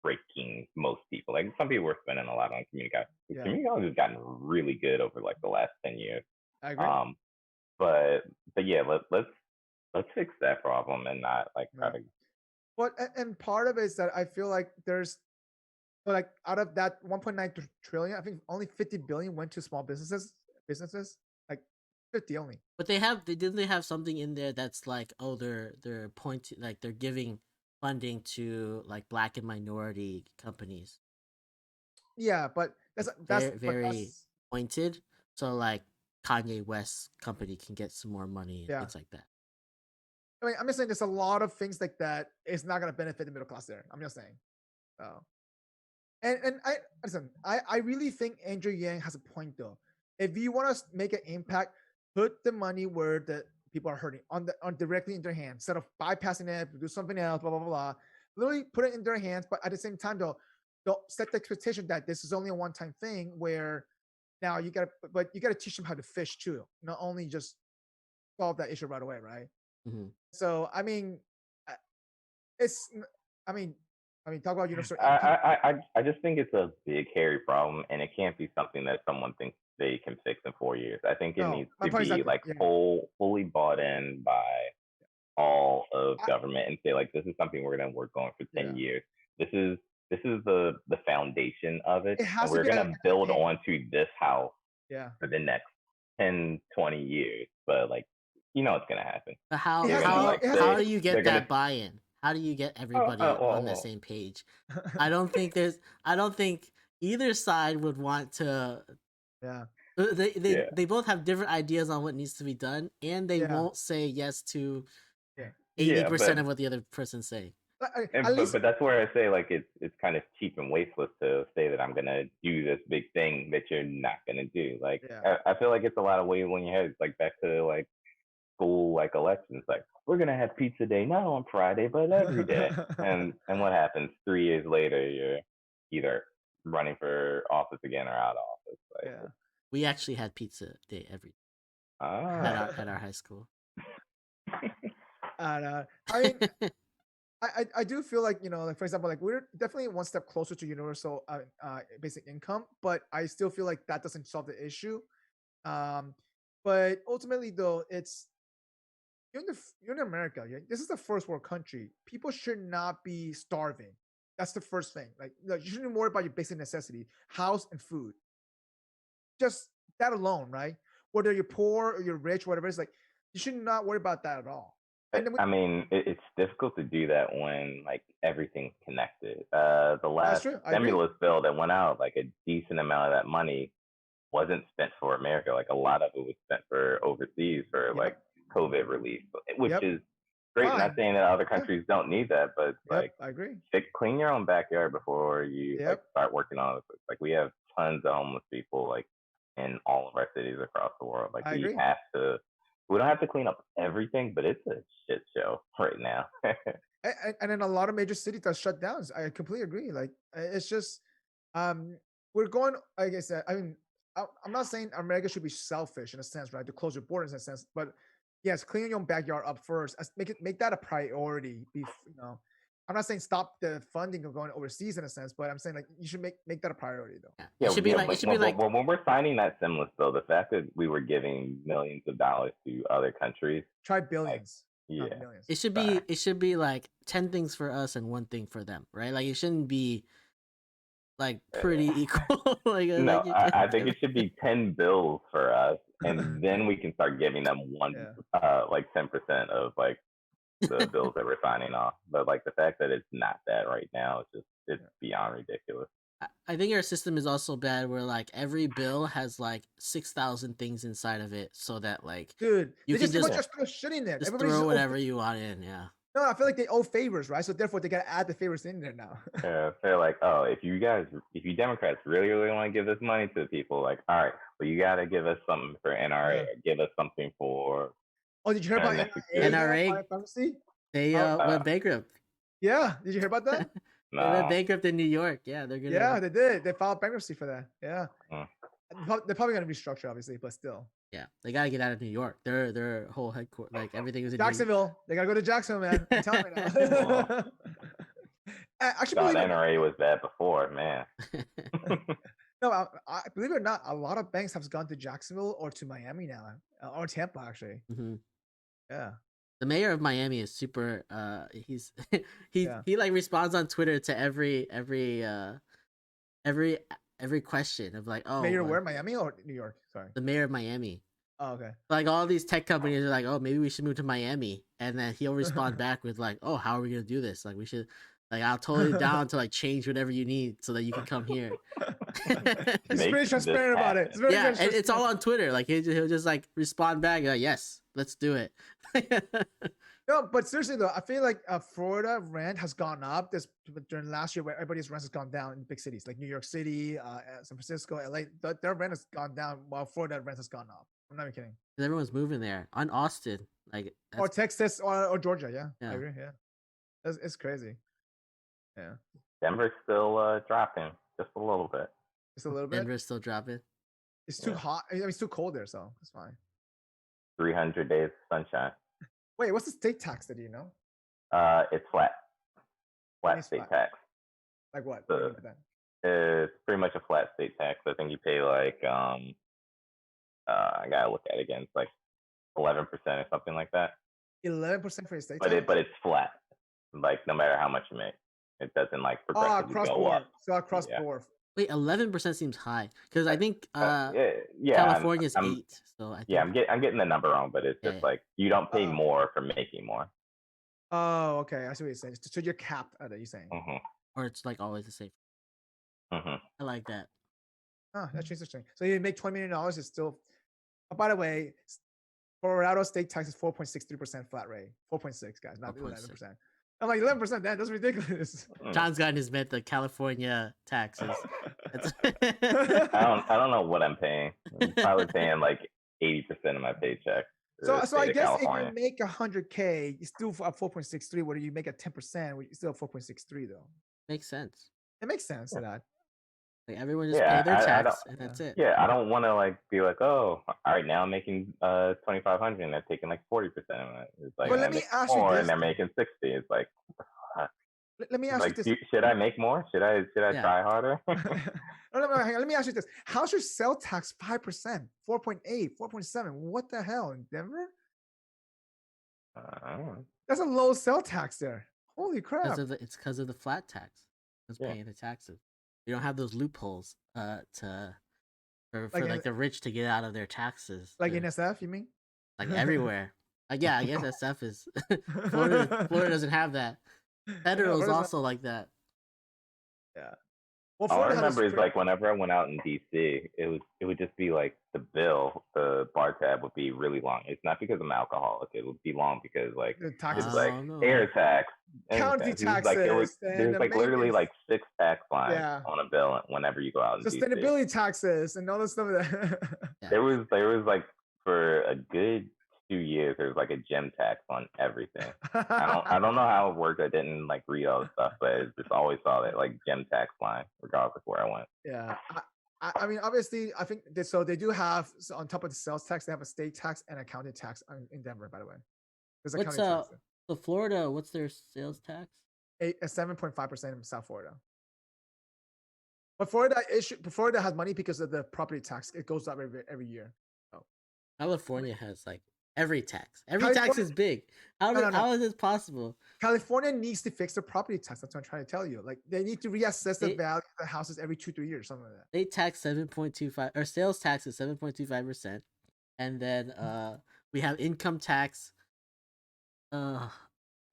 S3: breaking most people. Like some people were spending a lot on community colleges.
S1: Yeah.
S3: Community college has gotten really good over like the last 10 years.
S1: I agree.
S3: But yeah, let's fix that problem and not like try to.
S1: But and part of it is that I feel like there's like out of that 1.9 trillion, I think only 50 billion went to small businesses, like 50 only.
S2: But they have something in there that's like, oh, they're pointing, like they're giving funding to like Black and minority companies.
S1: Yeah, but that's
S2: very pointed. So like Kanye West company can get some more money and things like that.
S1: I mean, I'm just saying there's a lot of things like that. It's not gonna benefit the middle class there. I'm just saying. So, and I really think Andrew Yang has a point though. If you want to make an impact, put the money where the people are hurting on directly in their hands instead of bypassing it, do something else, blah blah blah. Literally put it in their hands, but at the same time though, don't set the expectation that this is only a one-time thing. Where now you gotta teach them how to fish too, not only just solve that issue right away, right?
S2: Mm-hmm.
S1: So I mean, I mean, talk about universal.
S3: I just think it's a big hairy problem, and it can't be something that someone thinks they can fix in 4 years. I think it
S1: No,
S3: needs
S1: my
S3: to
S1: point is
S3: be
S1: that
S3: like
S1: yeah,
S3: fully bought in by all of
S1: I,
S3: government and say like this is something we're going to work on for 10
S1: yeah.
S3: years. This is the foundation of it,
S1: It
S3: and
S1: has to
S3: we're
S1: be
S3: going to build
S1: a
S3: onto this house
S1: yeah.
S3: for the next 10, 20 years. But like, it's going to happen.
S2: But
S1: It
S3: They're
S1: has
S3: going
S1: to
S3: to
S1: be.
S3: like
S1: It has to
S2: how
S3: say
S2: do you
S3: they're
S2: get
S3: going to
S2: that buy-in? How do you get
S3: oh,
S2: everybody on the
S3: well,
S2: same page? I don't think either side would want to.
S1: yeah.
S3: yeah.
S2: They both have different ideas on what needs to be done, and they
S1: Yeah.
S2: won't say yes to
S1: Yeah.
S2: 80%
S3: But
S2: of what the other person say.
S1: At least
S3: but that's where I say like it's kind of cheap and wasteless to say that I'm gonna do this big thing that you're not gonna do. Like
S1: yeah.
S3: I feel like it's a lot of weight on your head. Like back to like school like elections. Like we're gonna have pizza day not on Friday but every day. And what happens 3 years later? You're either running for office again or out of office. Like
S1: yeah.
S2: We actually had pizza day every
S3: ah.
S2: at our high school.
S1: And I mean, I do feel like like for example, like we're definitely one step closer to universal basic income, but I still feel like that doesn't solve the issue. But ultimately, though, it's you're in America. Yeah? This is the first world country. People should not be starving. That's the first thing. Like you shouldn't worry about your basic necessity, house and food. Just that alone, right? Whether you're poor or you're rich, whatever, it's like you should not worry about that at all. And then
S3: I mean, it's difficult to do that when like everything's connected. The
S1: that's
S3: last
S1: true. I agree.
S3: stimulus bill that went out, like a decent amount of that money wasn't spent for America. Like a lot of it was spent for overseas for like
S1: Yep.
S3: COVID relief, which
S1: Yep.
S3: is great. Not
S1: Fine.
S3: saying that other
S1: Yeah.
S3: countries don't need that, but like
S1: Yep. I agree.
S3: clean your own backyard before you like
S1: Yep.
S3: start working on it. Like we have tons of homeless people like in all of our cities across the world. Like
S1: I agree.
S3: we don't have to clean up everything, but it's a shit show right now.
S1: And in a lot of major cities that shut down, I completely agree. Like it's just we're going, like I said, I mean, I'm not saying America should be selfish in a sense, right, to close your borders in a sense, but yes, clean your own backyard up first. Make that a priority. I'm not saying stop the funding of going overseas in a sense, but I'm saying like you should make that a priority though.
S2: Yeah. It should be like
S3: when we're signing that stimulus bill, the fact that we were giving millions of dollars to other countries,
S1: Try billions,
S3: yeah,
S1: not millions.
S2: it should be like 10 things for us and 1 thing for them, right? Like it shouldn't be like pretty equal.
S3: No, I think it should be 10 bills for us, and then we can start giving them like 10% of like the bills that we're signing off. But like the fact that it's not that right now, it's beyond ridiculous.
S2: I think our system is also bad where like every bill has like 6,000 things inside of it, so that like
S1: Dude,
S2: you
S1: they
S2: can
S1: just throw shit in there.
S2: just
S1: Everybody's
S2: throw whatever you want in. Yeah.
S1: No, I feel like they owe favors, right? So therefore, they gotta add the favors in there now.
S3: They're like, oh, if you Democrats really, really want to give this money to the people, like, all right, well, you gotta give us something for NRA, or give us something for.
S1: Oh, did you hear about
S2: NRA? They went bankrupt.
S1: Yeah, did you hear about that?
S2: They went bankrupt in New York. Yeah, they're gonna.
S1: Yeah, they did. They filed bankruptcy for that. Yeah, they're probably gonna restructure, obviously, but still.
S2: Yeah, they gotta get out of New York. Their whole headquarters, like everything was in
S1: Jacksonville. They gotta go to Jacksonville, man. I'm telling you now. Actually,
S3: NRA was bad before, man.
S1: No, I believe it or not, a lot of banks have gone to Jacksonville or to Miami now, or Tampa, actually.
S2: Mm-hmm.
S1: Yeah.
S2: The mayor of Miami is super. He like responds on Twitter to every question of like, oh,
S1: mayor where, Miami or New York? Sorry.
S2: The mayor of Miami.
S1: Oh, okay.
S2: Like all these tech companies are like, oh, maybe we should move to Miami, and then he'll respond back with like, oh, how are we gonna do this? Like we should. Like I'll totally down to like change whatever you need so that you can come here.
S1: He's pretty transparent about it.
S2: And it's all on Twitter. Like he'll just like respond back. Like, yes, let's do it.
S1: No, but seriously though, I feel like Florida rent has gone up during last year, where everybody's rent has gone down in big cities like New York City, San Francisco, LA. Their rent has gone down while Florida rent has gone up. I'm not even kidding.
S2: Everyone's moving there. On Austin, like
S1: or Texas or Georgia. Yeah, I agree. Yeah, it's crazy. Yeah.
S3: Denver's still dropping just a little bit.
S1: Just a little bit.
S2: Denver's still dropping.
S1: It's too hot. I mean, it's too cold there, so it's fine.
S3: 300 days of sunshine.
S1: Wait, what's the state tax? Do you know?
S3: It's flat. Flat state tax.
S1: Like what?
S3: It's pretty much a flat state tax. I think you pay like I gotta look at it again. It's like 11% or something like that.
S1: 11% for estate
S3: But
S1: tax.
S3: it's flat. Like no matter how much you make, it doesn't like progressively
S1: Across
S3: go
S1: board.
S3: up.
S1: So across
S3: Yeah.
S1: board.
S2: Wait, 11% seems high because I think
S3: Yeah,
S2: California's
S3: I'm
S2: 8. So I think
S3: yeah, I'm getting the number wrong, but it's just
S2: Yeah.
S3: like you don't pay more for making more.
S1: Oh, okay. I see what you're saying. So you're capped at it, you're saying.
S2: or it's like always the same. I like that.
S1: Oh, that's interesting. So you make $20 million, it's still. Oh, by the way, Colorado state tax is 4.63% flat rate. 4.6, guys, not
S2: 4.6.
S1: 11%. I'm like 11%. That's ridiculous.
S2: John's gotten his met the California taxes.
S3: I don't know what I'm paying. I'm probably paying like 80% of my paycheck.
S1: So I guess
S3: California.
S1: if you make 100K, you still at 4.63. Whether you make a 10%, you still at 4.63 though.
S2: Makes sense.
S1: It makes sense to that.
S2: Like everyone just pay their tax and that's it.
S3: Yeah, I don't want to like be like, oh, all right, now I'm making 2,500 and they're taking like 40% of it. It's like,
S1: but let me ask you this,
S3: and they're making 60. It's like,
S1: let me ask
S3: like,
S1: you this.
S3: Should I make more? Should I try harder?
S1: Let me ask you this. How's your sales tax 5%, 4.8, 4.7? What the hell in Denver?
S3: I don't know.
S1: That's a low sales tax there. Holy crap!
S2: It's because of the flat tax. It's paying the taxes. You don't have those loopholes for like the rich to get out of their taxes.
S1: Like in SF, you mean?
S2: Like everywhere. Yeah, I guess SF is Florida doesn't have that. Federal is also like that.
S1: Yeah. Well,
S3: all I remember is like whenever I went out in DC, it would just be like the bar tab would be really long. It's not because I'm alcoholic. It would be long because like it's like air tax,
S1: county taxes.
S3: There's like literally like 6 tax lines on a bill whenever you go out in
S1: sustainability
S3: DC.
S1: Taxes and all this stuff.
S3: There was like for a good 2 years there was like a gym tax on everything. I don't know how it worked. I didn't like read all the stuff, but I just always saw that like gym tax line regardless of where I went.
S1: Yeah. I mean, obviously, I think they do have on top of the sales tax, they have a state tax and a county tax in Denver. By the way, there's a county tax.
S2: So Florida, what's their sales tax?
S1: A 7.5% in South Florida. But Florida has money because of the property tax. It goes up every year. Oh.
S2: California has like every tax. Every tax is big. How is this possible?
S1: California needs to fix the property tax. That's what I'm trying to tell you. Like they need to reassess the value of the houses every 2-3 years, something like that.
S2: They tax 7.25 or sales tax is 7.25%, and then we have income tax.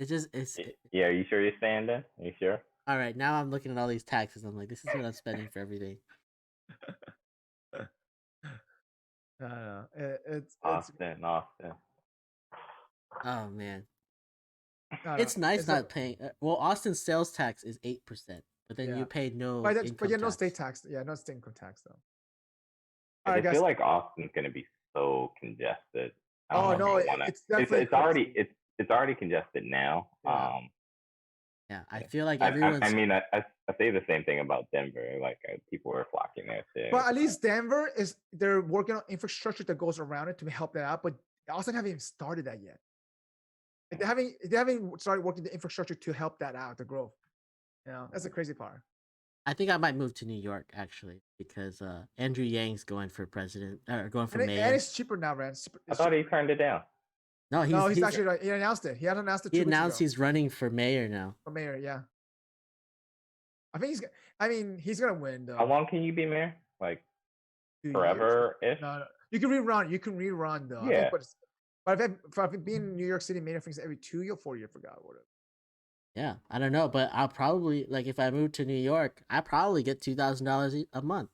S2: It's
S3: yeah. Are you sure you're staying there? Are you sure?
S2: All right, now I'm looking at all these taxes. I'm like, this is what I'm spending for everything.
S1: It's
S3: Austin.
S2: Oh man, it's nice not paying. Well, Austin's sales tax is 8%, but then you pay no.
S1: But no state tax. Yeah, no state income tax though.
S3: I feel like Austin's gonna be so congested.
S1: It's definitely.
S3: It's already congested now.
S2: Yeah, I feel like everyone's.
S3: I mean, I say the same thing about Denver. Like people are flocking there too.
S1: But at least Denver they're working on infrastructure that goes around it to help that out. But Austin haven't even started that yet. They haven't started working the infrastructure to help that out, the growth. You know, that's the crazy part.
S2: I think I might move to New York actually because Andrew Yang's going for president or going for mayor.
S1: And it's cheaper now, man.
S3: I thought he turned it down.
S2: No, he's
S1: actually right. He announced it. He had announced it.
S2: He announced he's running for mayor now.
S1: For mayor, yeah. I think he's gonna win though.
S3: How long can you be mayor? Like forever?
S1: No, you can rerun. You can rerun though.
S3: Yeah.
S1: But if I've been in New York City mayor, I think it's every 2 or 4 years. Forgot what it.
S2: Yeah, I don't know, but I'll probably if I move to New York, I probably get $2,000 a month.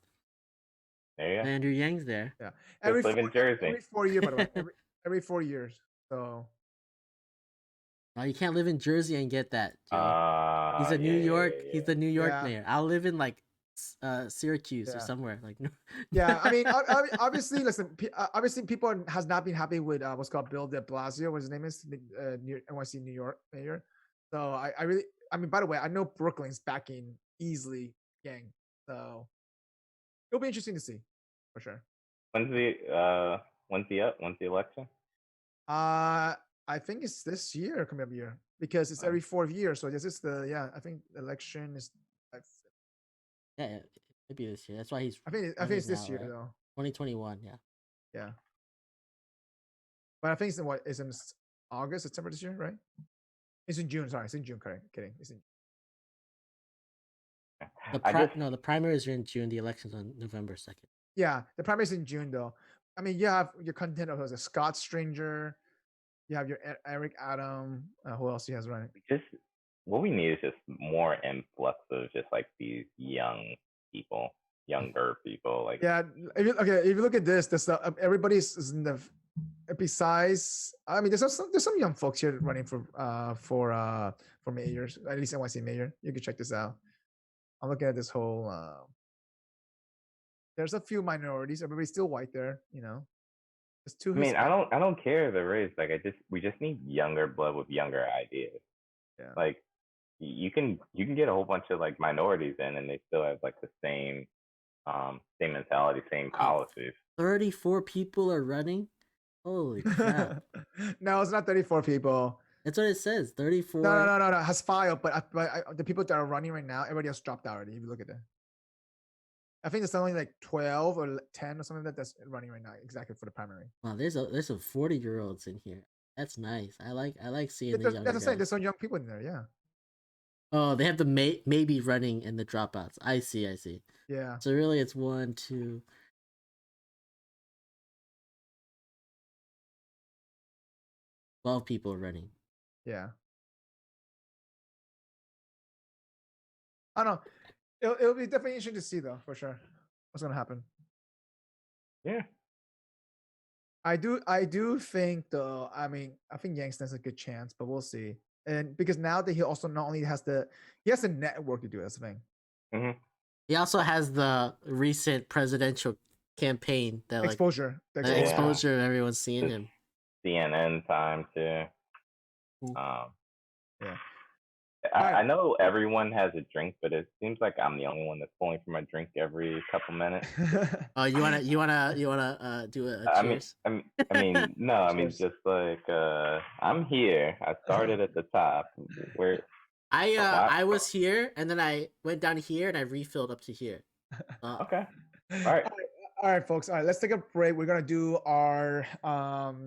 S3: There you go.
S2: Andrew Yang's there.
S1: Yeah,
S3: live in Jersey.
S1: Every 4 years, by the way. Every 4 years. So.
S2: No, you can't live in Jersey and get that. He's a New York. Yeah. He's the New York mayor. I'll live in like Syracuse or somewhere like.
S1: Yeah, I mean, obviously, listen. Obviously, people has not been happy with what's called Bill De Blasio. What his name is? NYC New York mayor. So I mean, by the way, I know Brooklyn's backing easily, gang. So it'll be interesting to see, for sure.
S3: When's the election?
S1: I think it's this year, coming up year, because it's every 4 years. So this is I think the election is.
S2: Yeah, it'd be this year. That's why he's.
S1: I think it's this year though.
S2: 2021, yeah.
S1: Yeah. But I think it's in what? It's in August, September this year, right? It's in June. Sorry, it's in June. Correct. Kidding. It's in.
S2: The primaries are in June. The elections on November 2nd.
S1: Yeah, the primaries in June though. I mean, you have your content of a Scott Stranger. You have your Eric Adam. Who else he has running?
S3: Just what we need is just more influx of just like these younger people. Like,
S1: Yeah. If you look at this, everybody's is in the. Besides, I mean, there's some young folks here running for mayors. At least NYC mayor. You can check this out. I'm looking at this whole. There's a few minorities. Everybody's still white there. You know. There's two.
S3: I mean, I don't care the race. Like, we just need younger blood with younger ideas.
S1: Yeah.
S3: Like, you can get a whole bunch of like minorities in, and they still have like the same mentality, same policies.
S2: 34 people are running. Holy crap!
S1: No, it's not 34 people.
S2: That's what it says. 34.
S1: No. It has filed, but the people that are running right now, everybody else dropped out already. If you look at that, I think there's only like 12 or 10 or something that's running right now, exactly for the primary.
S2: Wow, there's some 40-year-olds in here. That's nice. I like seeing the younger
S1: That's what I'm saying.
S2: guys.
S1: There's some young people in there. Yeah.
S2: Oh, they have the maybe running and the dropouts. I see.
S1: Yeah.
S2: So really, it's 1, 2. 12 people running.
S1: Yeah. I don't know. It'll be definitely interesting to see though, for sure. What's gonna happen?
S3: Yeah.
S1: I do think though. I mean, I think Yang stands a good chance, but we'll see. And because now that he also not only has a network to do. That's the thing.
S3: Mm-hmm.
S2: He also has the recent presidential campaign that
S1: exposure.
S2: The exposure of everyone seeing him.
S3: CNN time too.
S1: Yeah.
S3: I know everyone has a drink, but it seems like I'm the only one that's pulling from a drink every couple minutes.
S2: Oh, you wanna do a cheers?
S3: I mean, no, I mean just like I'm here. I started at the top.
S2: I was here, and then I went down here, and I refilled up to here.
S3: Okay.
S1: All right, folks. All right, let's take a break. We're gonna do our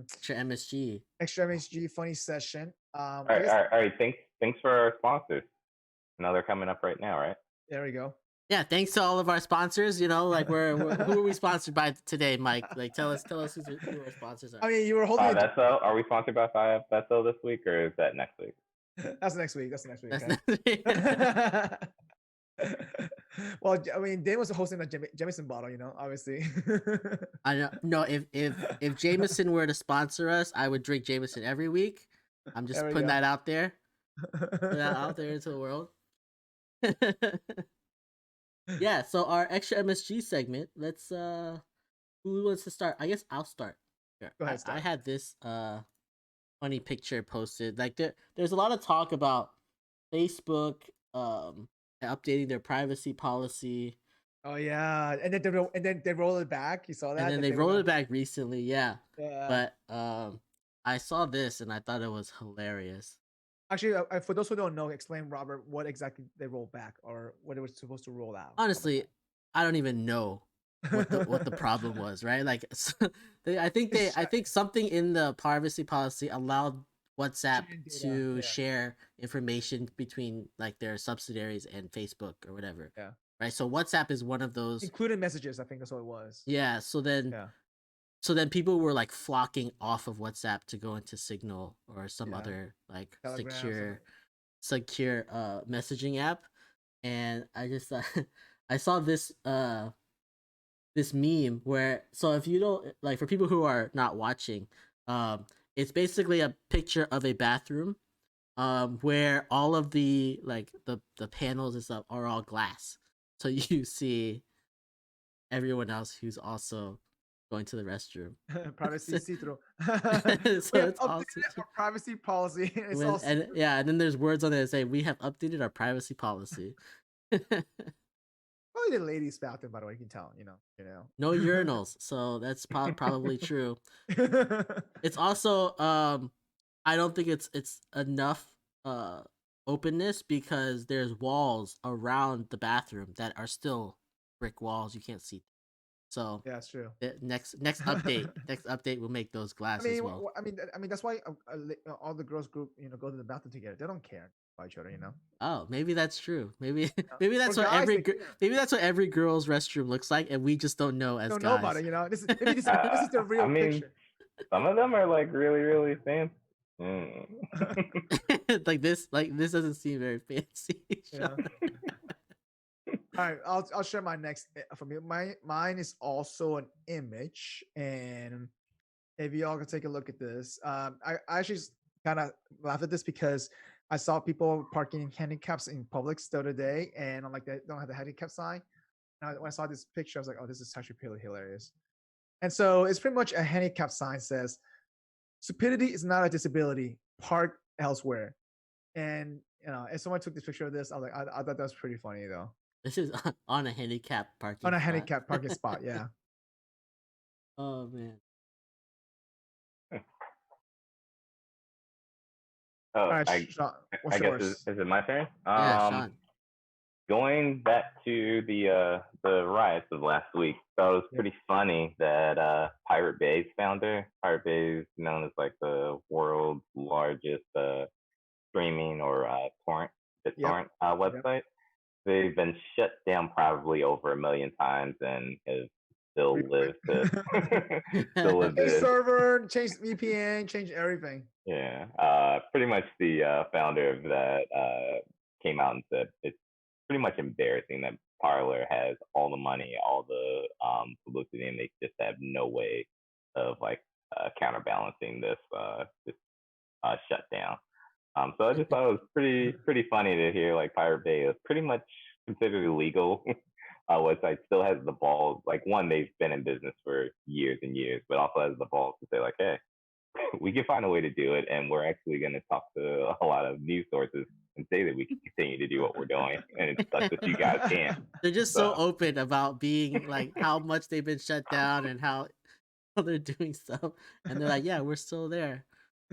S2: extra
S1: MSG funny session.
S3: All right. Thanks for our sponsors. I know they're coming up right now, right?
S1: There we go.
S2: Yeah, thanks to all of our sponsors. You know, like who are we sponsored by today, Mike? Like, tell us who our sponsors are.
S1: I mean, you were holding.
S3: Are we sponsored by Five Beto this week, or is that next week?
S1: That's next week.
S2: That's next week.
S1: Well, I mean, Dane was hosting a Jameson bottle, you know, obviously.
S2: I know. No, if Jameson were to sponsor us, I would drink Jameson every week. I'm just putting that out there. Put that out there into the world. Yeah, so our extra MSG segment. Let's who wants to start? I guess I'll start. Sure.
S1: Go ahead.
S2: I had this funny picture posted. Like there's a lot of talk about Facebook updating their privacy policy.
S1: Oh yeah, and then they rolled it back. You saw that?
S2: And then they rolled it back recently, yeah. But I saw this and I thought it was hilarious.
S1: Actually, for those who don't know, explain, Robert, what exactly they rolled back or what it was supposed to roll out.
S2: Honestly, I don't even know what the problem was, right? Like, I think something in the privacy policy allowed WhatsApp to share information between like their subsidiaries and Facebook or whatever.
S1: Yeah.
S2: Right. So WhatsApp is one of those
S1: included messages. I think that's what it was.
S2: Yeah. So then people were like flocking off of WhatsApp to go into Signal or some other like Telegram, secure messaging app. And I just I saw this this meme where, so if you don't, like, for people who are not watching, it's basically a picture of a bathroom where all of the like the panels and stuff are all glass, so you see everyone else who's also going to the restroom.
S1: Privacy see-through.
S2: So it's
S1: awesome. Our privacy policy.
S2: And then there's words on there that say, "We have updated our privacy policy."
S1: Probably the ladies' bathroom, by the way. You can tell, you know.
S2: No urinals, so that's probably true. It's also I don't think it's enough openness, because there's walls around the bathroom that are still brick walls. You can't see. So
S1: Yeah, that's true.
S2: the next update will make those
S1: I
S2: glasses
S1: mean,
S2: well.
S1: I mean that's why all the girls group go to the bathroom together. They don't care about each other,
S2: Oh, maybe that's true. Maybe
S1: For
S2: that's what
S1: guys, they care.
S2: maybe that's what every girl's restroom looks like, and we just don't know as
S1: Don't know about
S2: guys.
S1: it. This is maybe this is the
S3: I
S1: real
S3: mean,
S1: picture.
S3: some of them are like really, really fancy. Mm.
S2: like this doesn't seem very fancy.
S1: Yeah. All right, I'll share my next from you. Mine is also an image, and if y'all can take a look at this, I actually kind of laughed at this because I saw people parking handicaps in Publix the other day, and I'm like, they don't have the handicap sign. And when I saw this picture, I was like, oh, this is actually really hilarious. And so it's pretty much a handicap sign says, "Stupidity is not a disability. Park elsewhere." And if someone took this picture of this, I was like, I thought that was pretty funny though.
S2: This is on a handicap parking
S1: On a
S2: spot.
S1: handicap parking spot, yeah.
S2: Oh man.
S3: Oh,
S1: All right,
S3: I
S1: Sean,
S3: I
S1: what's
S3: guess
S1: yours?
S3: is it my turn?
S2: Yeah, Sean.
S3: Going back to the riots of last week, so it was pretty funny that Pirate Bay's founder, Pirate Bay is known as like the world's largest streaming or torrent website. They've been shut down probably over 1 million times and have still lived to
S1: Change server, change VPN, change everything.
S3: Yeah, pretty much the founder of that came out and said it's pretty much embarrassing that Parlor has all the money, all the publicity, and they just have no way of like counterbalancing this shutdown. So I just thought it was pretty funny to hear like Pirate Bay is pretty much considered illegal. Website still has the balls. Like one, they've been in business for years and years, but also has the balls to say like, hey, we can find a way to do it, and we're actually going to talk to a lot of news sources and say that we can continue to do what we're doing, and it sucks that you guys can't.
S2: They're just so open about being like how much they've been shut down and how they're doing stuff, and they're like, yeah, we're still there.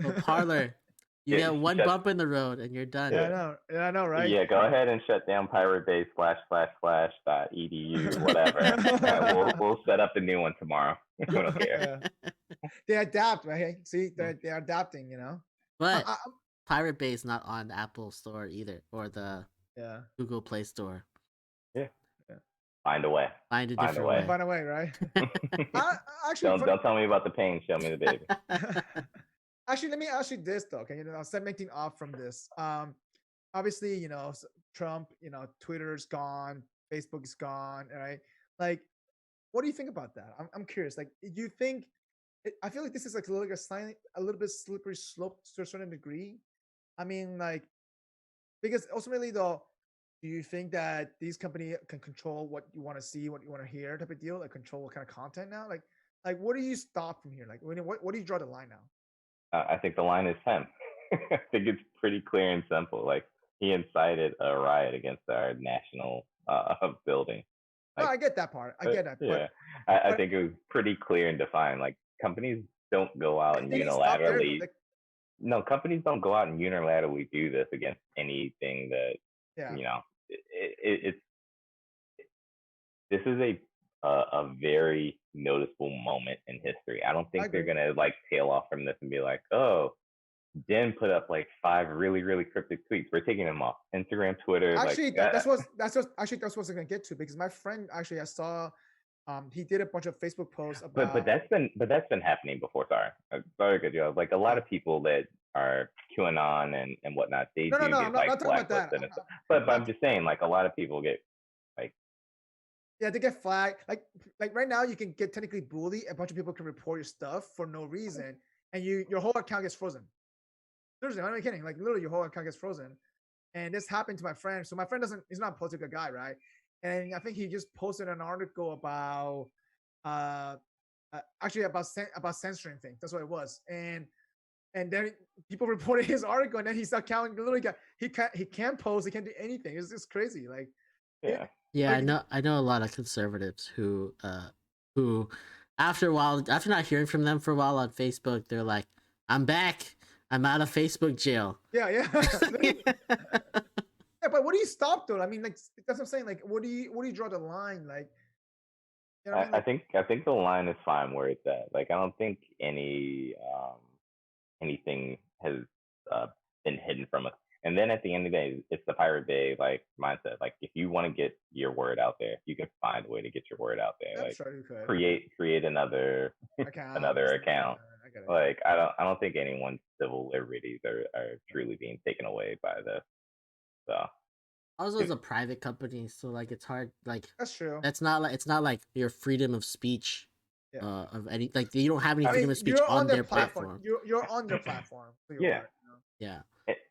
S2: Well, Parlor, you get one bump in the road and you're done.
S1: Yeah, I know, right?
S3: Yeah, go ahead and shut down Pirate Bay ///.edu, whatever. We'll set up a new one tomorrow. We don't care.
S1: Yeah. They adapt, right? See, they're adapting,
S2: But Pirate Bay is not on the Apple Store either, or the Google Play Store.
S3: Yeah. Find a way.
S2: Find a different way.
S1: Find a way, right?
S3: Actually, don't tell me about the pain. Show me the baby.
S1: Actually, let me ask you this though. Okay, segmenting off from this. Obviously, Trump, Twitter's gone, Facebook's gone, right? Like, what do you think about that? I'm curious. Like, do you think? I feel like this is like a little bit slippery slope to a certain degree. I mean, like, because ultimately, though, do you think that these companies can control what you want to see, what you want to hear, type of deal? Like, control what kind of content now? Like, what do you stop from here? Like, what do you draw the line now?
S3: I think the line is him. I think it's pretty clear and simple. Like he incited a riot against our national building. Like,
S1: no, I get that part. I get that.
S3: Yeah, I think it was pretty clear and defined. Like companies don't go out and unilaterally. No, companies don't go out and unilaterally do this against anything that it's. This is a very noticeable moment in history. I don't think they're gonna like tail off from this and be like, oh, Den put up like 5 really, really cryptic tweets. We're taking them off Instagram, Twitter.
S1: Actually, that's what I was gonna get to, because my friend actually I saw he did a bunch of Facebook posts about
S3: but that's been happening before. Sorry, good job. Like a lot of people that are QAnon and whatnot, they do get like blacklisted. But I'm just saying, like a lot of people get like.
S1: Yeah, they get flagged. Like right now, you can get technically bullied. A bunch of people can report your stuff for no reason, and your whole account gets frozen. Seriously, I'm not kidding. Like literally, your whole account gets frozen. And this happened to my friend. So my friend he's not a political guy, right? And I think he just posted an article about actually about censoring things. That's what it was. And then people reported his article, and then his account literally he can't post, he can't do anything. It's just crazy. Like
S2: yeah, I know a lot of conservatives who after a while, after not hearing from them for a while on Facebook, they're like, I'm back. I'm out of Facebook jail.
S1: Yeah. Yeah, but what do you stop though? I mean, like that's what I'm saying. Like, what do you draw the line? Like, You know what I mean?
S3: I think the line is fine where it's at. Like I don't think anything has uh, been hidden from us. And then at the end of the day, it's the Pirate Bay like mindset. Like if you want to get your word out there, you can find a way to get your word out there.
S1: I'm
S3: Like
S1: sure you could.
S3: create another
S1: Account,
S3: another
S1: stuff like
S3: account.
S1: that. I get it.
S3: Like I don't think anyone's civil liberties are truly being taken away by this. So
S2: Also, it's a private company, so like it's hard. Like
S1: That's true.
S2: it's not like your freedom of speech.
S1: Yeah.
S2: Of any like you don't have any
S1: I
S2: freedom
S1: mean,
S2: of speech
S1: you're
S2: on their
S1: platform.
S2: platform.
S1: You're on their platform. So you
S3: Yeah.
S1: are, you know?
S2: Yeah.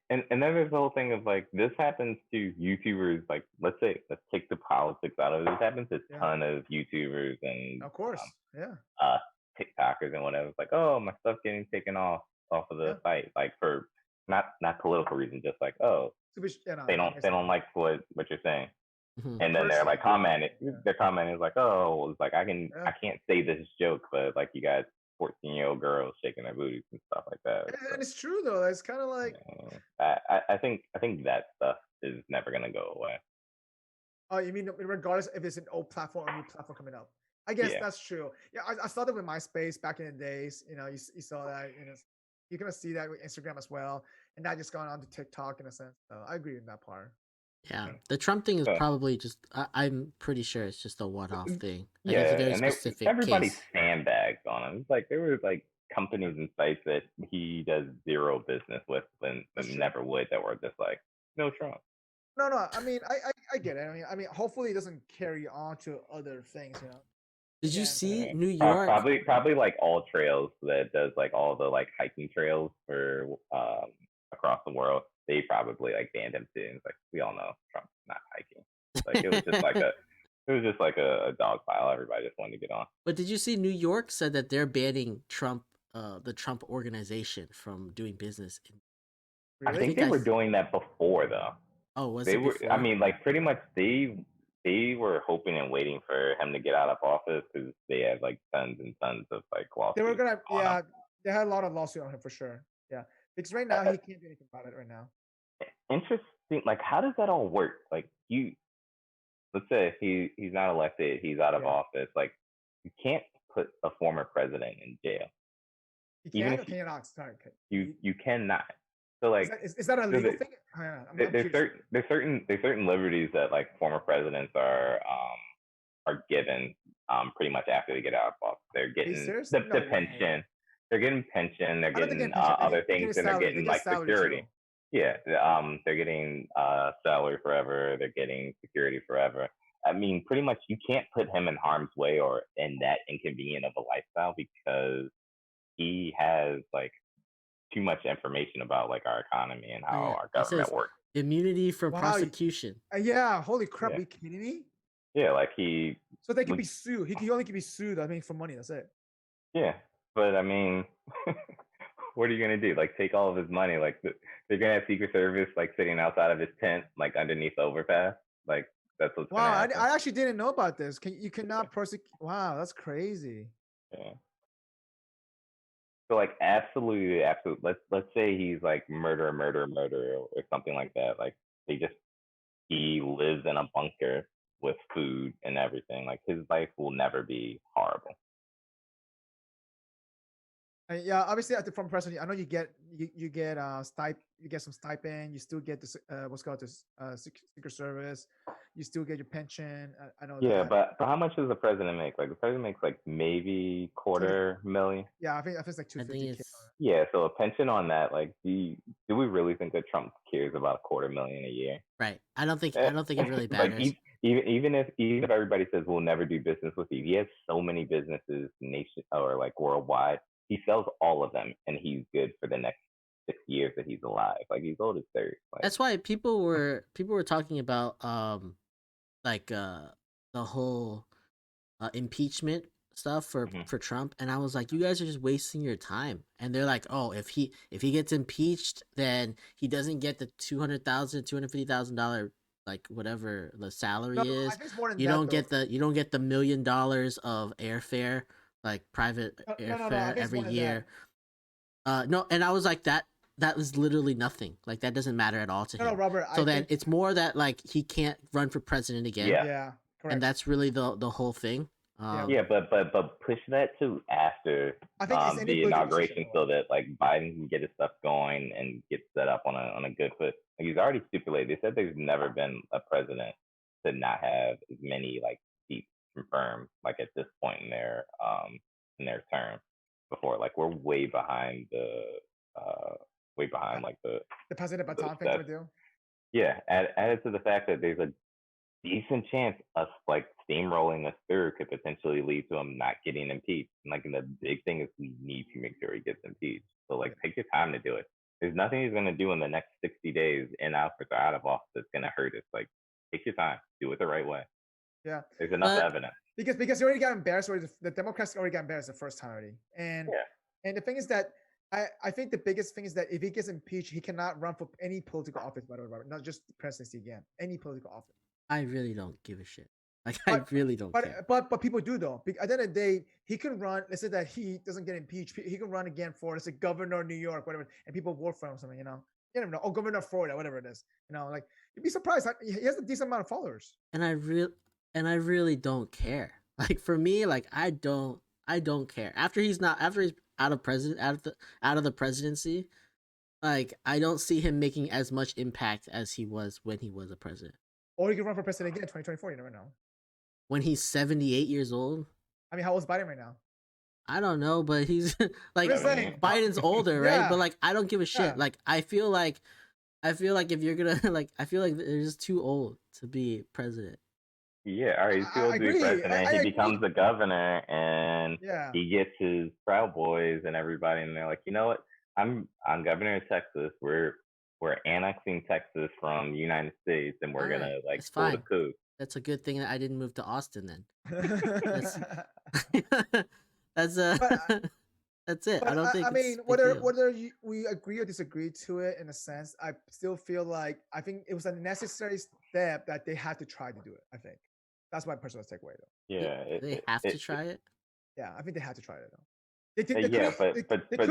S3: and then there's the whole thing of like this happens to YouTubers. Like let's take the politics out of it. This happens to a ton of YouTubers and
S1: Of course. Yeah.
S3: TikTokers and whatever. It's like, oh, my stuff getting taken off of the site, like for not political reasons, just like, oh, they don't like what you're saying.
S2: Mhm.
S3: And then they're like commenting.
S1: Yeah.
S3: Their comment is like, oh, it's like I can't say this joke, but like you got 14-year-old girls shaking their booties and stuff like that.
S1: And it's true though. It's kind of like,
S3: I think that stuff is never gonna go away.
S1: oh, you mean regardless if it's an old platform or a new platform coming up? I guess that's true. Yeah, I saw that with MySpace back in the days. You know, you saw that. You know, you're gonna see that with Instagram as well, and that just gone on to TikTok in a sense. So I agree with that part.
S2: Yeah, the Trump thing is probably just. I'm pretty sure it's just a one-off thing. Like,
S3: yeah,
S2: it's a very
S3: and
S2: specific
S3: everybody
S2: case.
S3: sandbags on him. It's like there were like companies and sites that he does zero business with and never would that were just like no Trump.
S1: No. I mean, I get it. I mean, hopefully it doesn't carry on to other things. You know.
S2: Did you see New York?
S3: Probably like All Trails that does like all the like hiking trails for across the world. They probably like banned him too. It's like we all know Trump's not hiking. Like it was just like a dog pile. Everybody just wanted to get on.
S2: But did you see New York said that they're banning Trump, the Trump organization, from doing business?
S1: Really?
S3: I think they were doing that before though.
S2: Oh, was
S3: they
S2: it
S3: were?
S2: before?
S3: I mean, like pretty much they were hoping and waiting for him to get out of office because they had like tons and tons of like lawsuits.
S1: They were gonna, they had a lot of lawsuits on him for sure. Yeah, because right now he can't do anything about it right now.
S3: Interesting. Like, how does that all work? Like, let's say he's not elected, he's out of office. Like, you can't put a former president in jail.
S1: You can or cannot? Sorry.
S3: You cannot. So like,
S1: is that a legal thing?
S3: There's certain liberties that like former presidents are given pretty much after they get out of office. They're getting the pension. They're getting pension. They're getting other things, and they're getting like security. Too. Yeah, they're getting salary forever. They're getting security forever. I mean, pretty much you can't put him in harm's way or in that inconvenient of a lifestyle because he has like too much information about like our economy and how our government works.
S2: Immunity from prosecution.
S1: Yeah, holy crap! Are you kidding me?
S3: Yeah, like
S1: so they can be sued. He only can be sued. I mean, for money. That's it.
S3: Yeah, but I mean, what are you gonna do? Like take all of his money? Like they're gonna have Secret Service like sitting outside of his tent, like underneath the overpass. Like that's what's gonna happen.
S1: I actually didn't know about this. You cannot prosecute. Wow, that's crazy.
S3: Yeah. So like absolutely. Let's say he's like murder or something like that. Like he lives in a bunker with food and everything. Like his life will never be horrible.
S1: Yeah, obviously from president, I know you get some stipend. You still get this what's called this Secret Service. You still get your pension. I know.
S3: Yeah, but how much does the president make? Like the president makes like maybe $250,000.
S1: Yeah, I think it's like $250,000.
S3: Yeah, so a pension on that. Like, do we really think that Trump cares about $250,000 a year?
S2: Right. I don't think it really matters.
S3: Like, even if everybody says we'll never do business with you, he has so many businesses or like worldwide. He sells all of them, and he's good for the next 6 years that he's alive. Like he's old as 30. Like,
S2: that's why people were talking about the whole impeachment stuff for Trump, and I was like, you guys are just wasting your time. And they're like, oh, if he gets impeached, then he doesn't get the $250,000 like whatever the salary is. You don't get the $1 million of airfare. Like private airfare every year. No, and I was like that was literally nothing. Like that doesn't matter at all to him.
S1: No, Robert.
S2: So then it's more that like he can't run for president again.
S1: Yeah, correct.
S2: And that's really the whole thing.
S3: Yeah, but push that to after
S1: I think it's any
S3: the
S1: political
S3: inauguration,
S1: decision.
S3: so that like Biden can get his stuff going and get set up on a good foot. Like, he's already stipulated. They said there's never been a president to not have as many like seats confirmed like at this point in their term before. Like, we're way behind like
S1: The President
S3: the
S1: Baton thing
S3: steps.
S1: to do.
S3: Yeah, added to the fact that there's a decent chance us like steamrolling this through could potentially lead to him not getting impeached. And like, the big thing is we need to make sure he gets impeached. So like, take your time to do it. There's nothing he's gonna do in the next 60 days in office or out of office that's gonna hurt us. Like, take your time, do it the right way.
S1: Yeah.
S3: There's enough evidence.
S1: Because he already got embarrassed. Already, the Democrats already got embarrassed the first time already. And the thing is that I think the biggest thing is that if he gets impeached, he cannot run for any political office, by the way, Robert, not just presidency again, any political office.
S2: I really don't give a shit. Like, I really don't care.
S1: But people do though. At the end of the day, he can run. Let's say that he doesn't get impeached. He can run again for, let's say, governor of New York, whatever, and people vote for him. Something, you know. You never know. Or governor of Florida, whatever it is. You know, like, you'd be surprised. He has a decent amount of followers.
S2: And I really don't care. Like, for me, like, I don't care. After he's out of the presidency, like, I don't see him making as much impact as he was when he was a president.
S1: Or he could run for president again in 2024. You never know.
S2: When he's 78 years old.
S1: I mean, how old is Biden right now?
S2: I don't know, but he's like, Biden's older, right?
S1: Yeah.
S2: But like, I don't give a shit.
S1: Yeah.
S2: Like, I feel like if you're gonna like, I feel like they're just too old to be president.
S3: Yeah, all right, he's too old to be president. He becomes the governor, and he gets his Proud Boys and everybody, and they're like, you know what? I'm governor of Texas. We're annexing Texas from the United States, and we're gonna like pull the coup.
S2: That's a good thing that I didn't move to Austin then. That's it. I don't think.
S1: I mean, whether we agree or disagree to it, in a sense, I still feel like I think it was a necessary step that they had to try to do it. I think that's my personal takeaway, though.
S2: Yeah, they have to try it.
S1: Yeah, I think they had to try it though.
S3: But do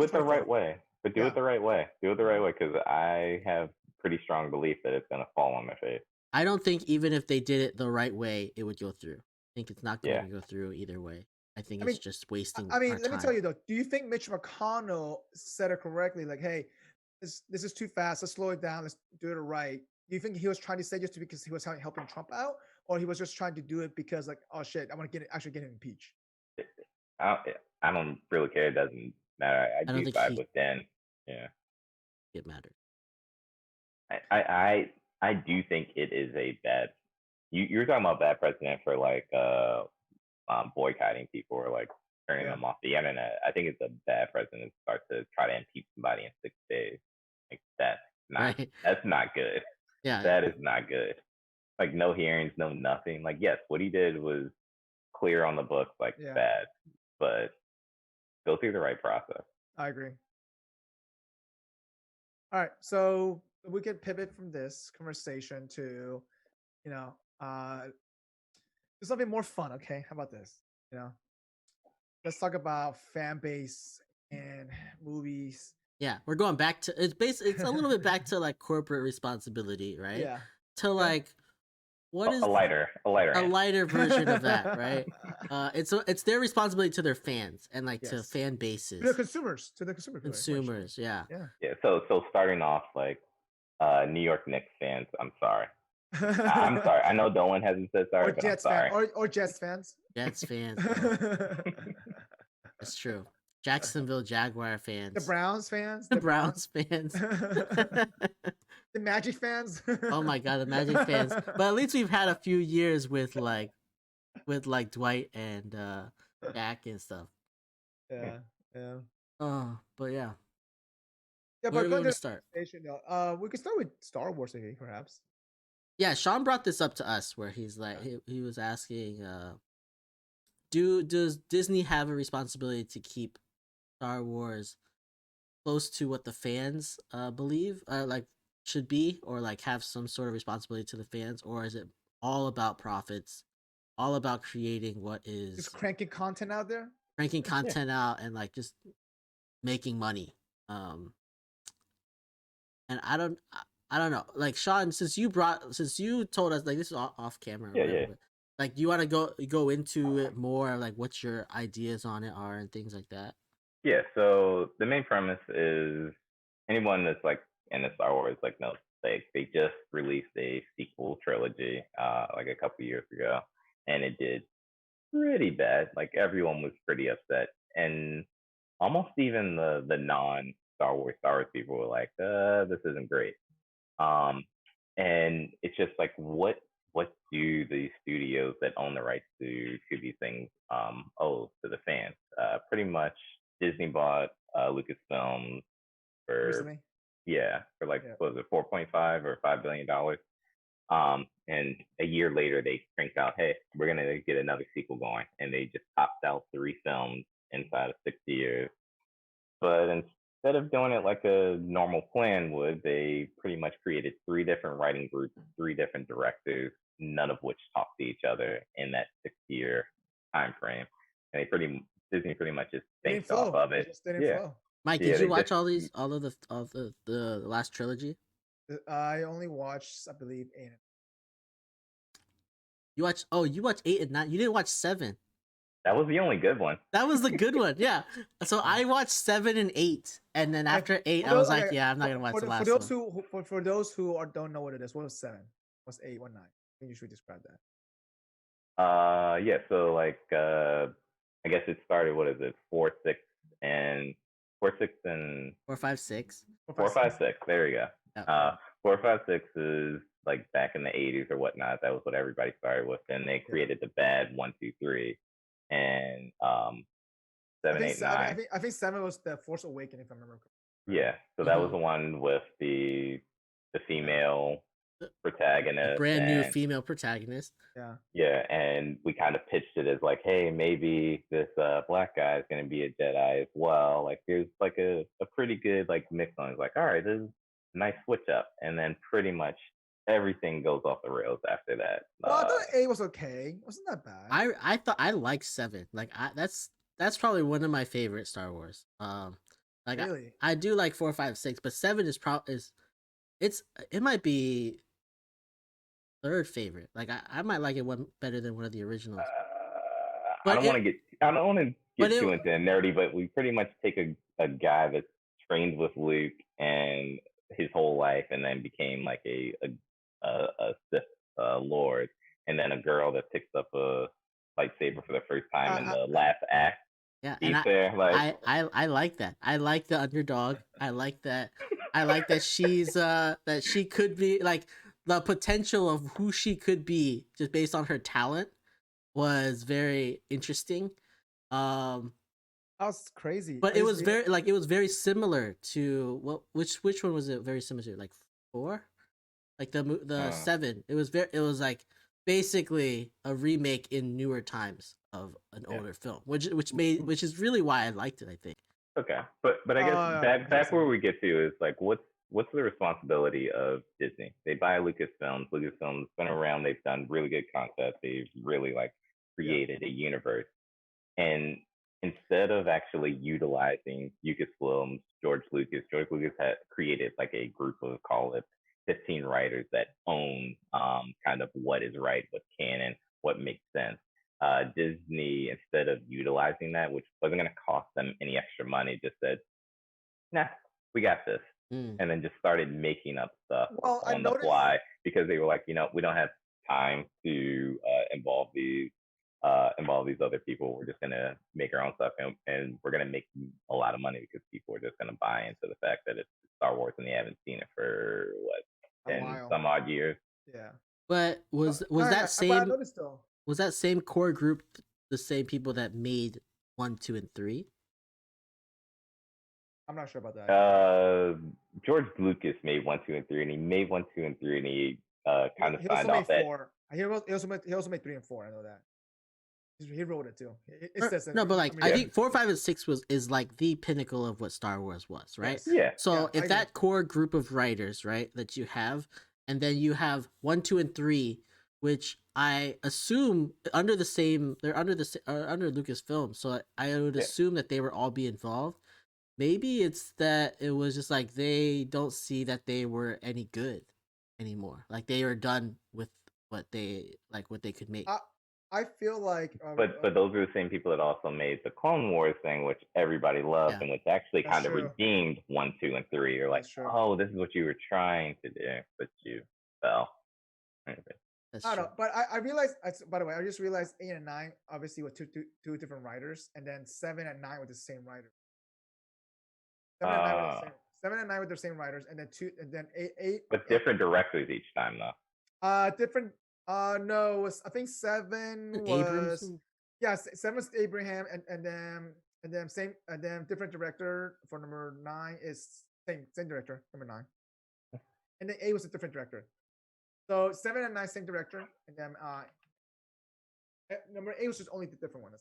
S3: it the right way. But do it the right way. Do it the right way, because I have pretty strong belief that it's gonna fall on their face.
S2: I don't think even if they did it the right way, it would go through. I think it's not going to go through either way. I think it's just wasting.
S1: I mean, let me tell you though. Do you think Mitch McConnell said it correctly? Like, hey, this is too fast. Let's slow it down. Let's do it right. Do you think he was trying to say just because he was helping Trump out, or he was just trying to do it because, like, oh shit, I want to actually get him impeached?
S3: I don't really care. It doesn't matter. I do side with Dan. Yeah,
S2: it matters.
S3: I do think it is a bad. You're talking about bad precedent for like boycotting people or like turning them off the internet. I think it's a bad precedent to start to try to impeach somebody in 6 days. Like, that's not good.
S2: Yeah,
S3: that is not good. Like, no hearings, no nothing. Like, yes, what he did was clear on the books, like bad, but go through the right process.
S1: I agree. All right, so we can pivot from this conversation to, something more fun. Okay, how about this? Let's talk about fan base and movies.
S2: Yeah, we're going back to it's a little bit back to like corporate responsibility, right?
S1: Yeah.
S2: To like, what is
S3: a lighter
S2: version of that, right? It's their responsibility to their fans and like to fan bases,
S1: to the consumers,
S2: consumers. Yeah.
S3: So starting off, like, New York Knicks fans, I'm sorry. I'm sorry. I know no one hasn't said sorry, but
S1: Jets
S3: I'm sorry.
S1: Or Jets fans.
S2: Jets fans. That's true. Jacksonville Jaguar fans.
S1: The Browns fans.
S2: The Browns fans.
S1: The Magic fans.
S2: Oh my god, the Magic fans. But at least we've had a few years with like Dwight and Jack and stuff.
S1: Yeah.
S2: Oh, but yeah.
S1: Yeah,
S2: Where
S1: but
S2: do we want to start?
S1: We could start with Star Wars, maybe, perhaps.
S2: Yeah, Sean brought this up to us where he's like he was asking, does Disney have a responsibility to keep Star Wars close to what the fans believe like should be, or like have some sort of responsibility to the fans, or is it all about profits, all about creating what is
S1: just cranking content out there,
S2: out and like just making money? And I don't know, like Sean, since you told us, like, this is off camera, Like, do you want to go into it more, like what your ideas on it are and things like that?
S3: Yeah, so the main premise is anyone that's like in the Star Wars, like, no, like they just released a sequel trilogy, like a couple years ago, and it did pretty bad. Like everyone was pretty upset, and almost even the non Star Wars people were like, this isn't great. Um, and it's just like, what do the studios that own the rights to these things owe to the fans? Pretty much, Disney bought Lucasfilm for,
S1: Recently.
S3: yeah, for like,
S1: Yeah.
S3: what was it, 4.5 or $5 billion. And a year later, they cranked out, hey, we're gonna get another sequel going, and they just popped out 3 films inside of 6 years. But instead of doing it like a normal plan would, they pretty much created 3 different writing groups, 3 different directors, none of which talked to each other in that 6 year time frame. And Disney pretty much just
S1: They didn't
S3: banked off
S1: flow.
S3: of
S1: They
S3: it.
S1: just didn't
S3: Yeah,
S1: flow.
S2: Mike,
S3: yeah,
S2: did you
S3: they
S2: watch
S3: just
S2: all of the last trilogy?
S1: I only watched, I believe, 8.
S2: You watched 8 and 9. You didn't watch 7.
S3: that was the only good one.
S2: That was the good one. Yeah. So I watched 7 and 8, and then after 8, I was like, yeah, I'm not gonna watch the last
S1: for those
S2: one.
S1: for those who don't know what it is, what was 7? What's 8? What 9? Can you should describe that?
S3: Yeah, so like I guess it started, what is it, 4, 6, and 4, 6, and
S2: 4, 5, 6.
S3: 4, 5, 6. There we go.
S2: Yeah.
S3: 4, 5, 6 is like back in the 80s or whatnot. That was what everybody started with. Then they created the bad 1, 2, 3, and 7, 8, 9.
S1: I think 7 was the Force Awakening, if I remember correctly.
S3: Yeah, so that was the one with the female protagonist,
S2: Brand new
S3: and
S2: female protagonist.
S1: Yeah.
S3: yeah, and we kind of pitched it as like, hey, maybe this black guy is going to be a Jedi as well. Like, there's like a pretty good like mix on it. It's like, all right, this is a nice switch up, and then pretty much everything goes off the rails after that.
S1: Well, I thought 8 was okay. It wasn't that bad.
S2: I thought I liked 7. Like, that's probably one of my favorite Star Wars. Like,
S1: Really?
S2: I do like 4, 5, 6, but 7 it might be third favorite. Like, I might like it one better than one of the originals.
S3: I don't want to get too into nerdy, but we pretty much take a guy that's trained with Luke and his whole life, and then became like a Sith Lord, and then a girl that picks up a lightsaber for the first time in the last act.
S2: Yeah,
S3: and
S2: I like that. I like the underdog. I like that. I like that she's that she could be like, the potential of who she could be just based on her talent was very interesting.
S1: That was crazy.
S2: But it was very similar to which one was it very similar to? Like 4? Like the 7. It was like basically a remake in newer times of an older film, which is really why I liked it, I think.
S3: Okay, but I guess back where we get to is like, what's the responsibility of Disney? They buy Lucasfilms. Lucasfilms been around. They've done really good content. They've really like created a universe. And instead of actually utilizing Lucasfilms, George Lucas had created like a group of, call it, 15 writers that own kind of what is right, what's canon, what makes sense. Disney, instead of utilizing that, which wasn't going to cost them any extra money, just said, nah, we got this. And then just started making up stuff on the fly, because they were like, we don't have time to involve these other people. We're just gonna make our own stuff, and we're gonna make a lot of money because people are just gonna buy into the fact that it's Star Wars and they haven't seen it for 10 some odd years.
S1: Yeah.
S2: But was that same core group the same people that made 1, 2, and 3?
S1: I'm not sure about that.
S3: George Lucas made 1, 2, and 3, and he made 1, 2, and 3, and he kind of signed off that.
S1: He also made 3 and 4. I know that. He wrote it too.
S2: No, but like, I think 4, 5, and 6 is like the pinnacle of what Star Wars was, right?
S1: Yes.
S3: Yeah.
S2: So if that core group of writers, right, that you have, and then you have 1, 2, and 3, which I assume they're under Lucasfilm, so I would assume that they were all be involved. Maybe it's that it was just like they don't see that they were any good anymore. Like, they were done with what they could make.
S1: I feel like,
S3: But those are the same people that also made the Clone Wars thing, which everybody loved,
S2: Yeah.
S3: and which actually
S1: That's
S3: kind of
S1: true.
S3: redeemed 1, 2, and 3. You're like,
S1: That's true.
S3: oh, this is what you were trying to do, but you fell.
S2: That's
S1: I don't
S2: true.
S1: know, but I realized. By the way, I just realized 8 and 9 obviously were two different writers, and then 7 and 9 were the same writer. 7 and 9 were the same. 7 and 9 were the same writers, and then 2 and then 8.
S3: But different directors each time, though.
S1: Different. No, it was I think 7
S2: Abrams.
S1: was 7 was Abraham, and then same and then different director for number 9 is same director number 9, and then 8 was a different director. So 7 and 9 same director, and then number 8 was just only the different one.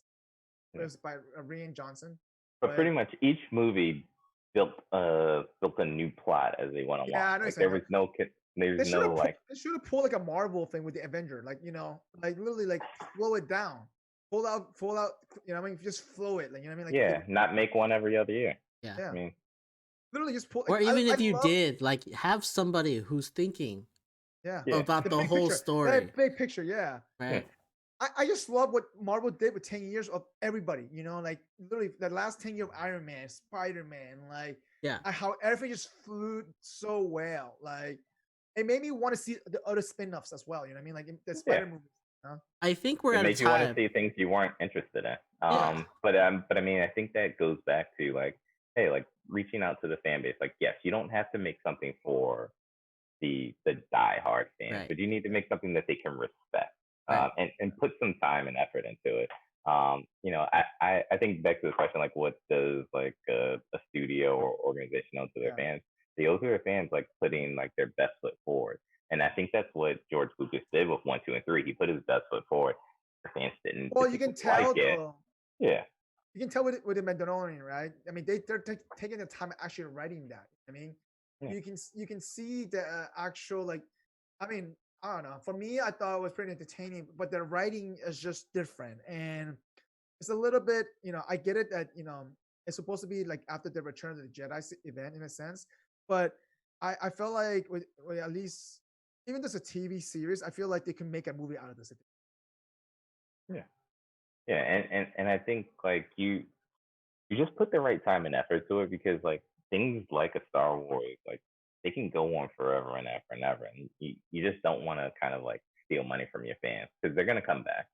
S1: It was by Rian Johnson.
S3: But pretty much each movie built a new plot as they went along.
S1: Yeah, I know
S3: like there was no
S1: they should have pulled like a Marvel thing with the Avenger, like like literally like slow it down, pull out, you know what I mean? Just flow it, like you know what I mean? Like
S3: not make one every other year.
S2: Yeah.
S3: I mean,
S1: literally just pull.
S2: Or even if you did, like, have somebody who's thinking about the whole
S1: picture.
S2: story.
S1: Big picture, yeah.
S2: Right.
S1: I just love what Marvel did with 10 years of everybody, like literally the last 10 years of Iron Man, Spider-Man, like how everything just flew so well. Like it made me want to see the other spin-offs as well. You know what I mean? Like the Spider movies.
S2: I think we're at a time.
S3: It made you want to see things you weren't interested in. But I mean, I think that goes back to like, hey, like reaching out to the fan base. Like, yes, you don't have to make something for the die-hard fans, but you need to make something that they can respect. And put some time and effort into it. I think back to the question, like, what does like a studio or organization owe to their fans? They owe to their fans like putting like their best foot forward. And I think that's what George Lucas did with 1, 2, and 3. He put his best foot forward. The fans didn't.
S1: Well, you can tell
S3: though. Yeah.
S1: You can tell with the Mandalorian, right? I mean, they're taking the time actually writing that. I mean, you can see the actual like. I mean, I don't know. For me, I thought it was pretty entertaining, but the writing is just different, and it's a little bit. I get it that it's supposed to be like after the Return of the Jedi event in a sense, but I felt like with at least even just a TV series, I feel like they can make a movie out of this.
S3: Yeah, and I think like you just put the right time and effort to it, because like things like a Star Wars, like they can go on forever and ever and ever, and you just don't want to kind of like steal money from your fans, because they're gonna come back,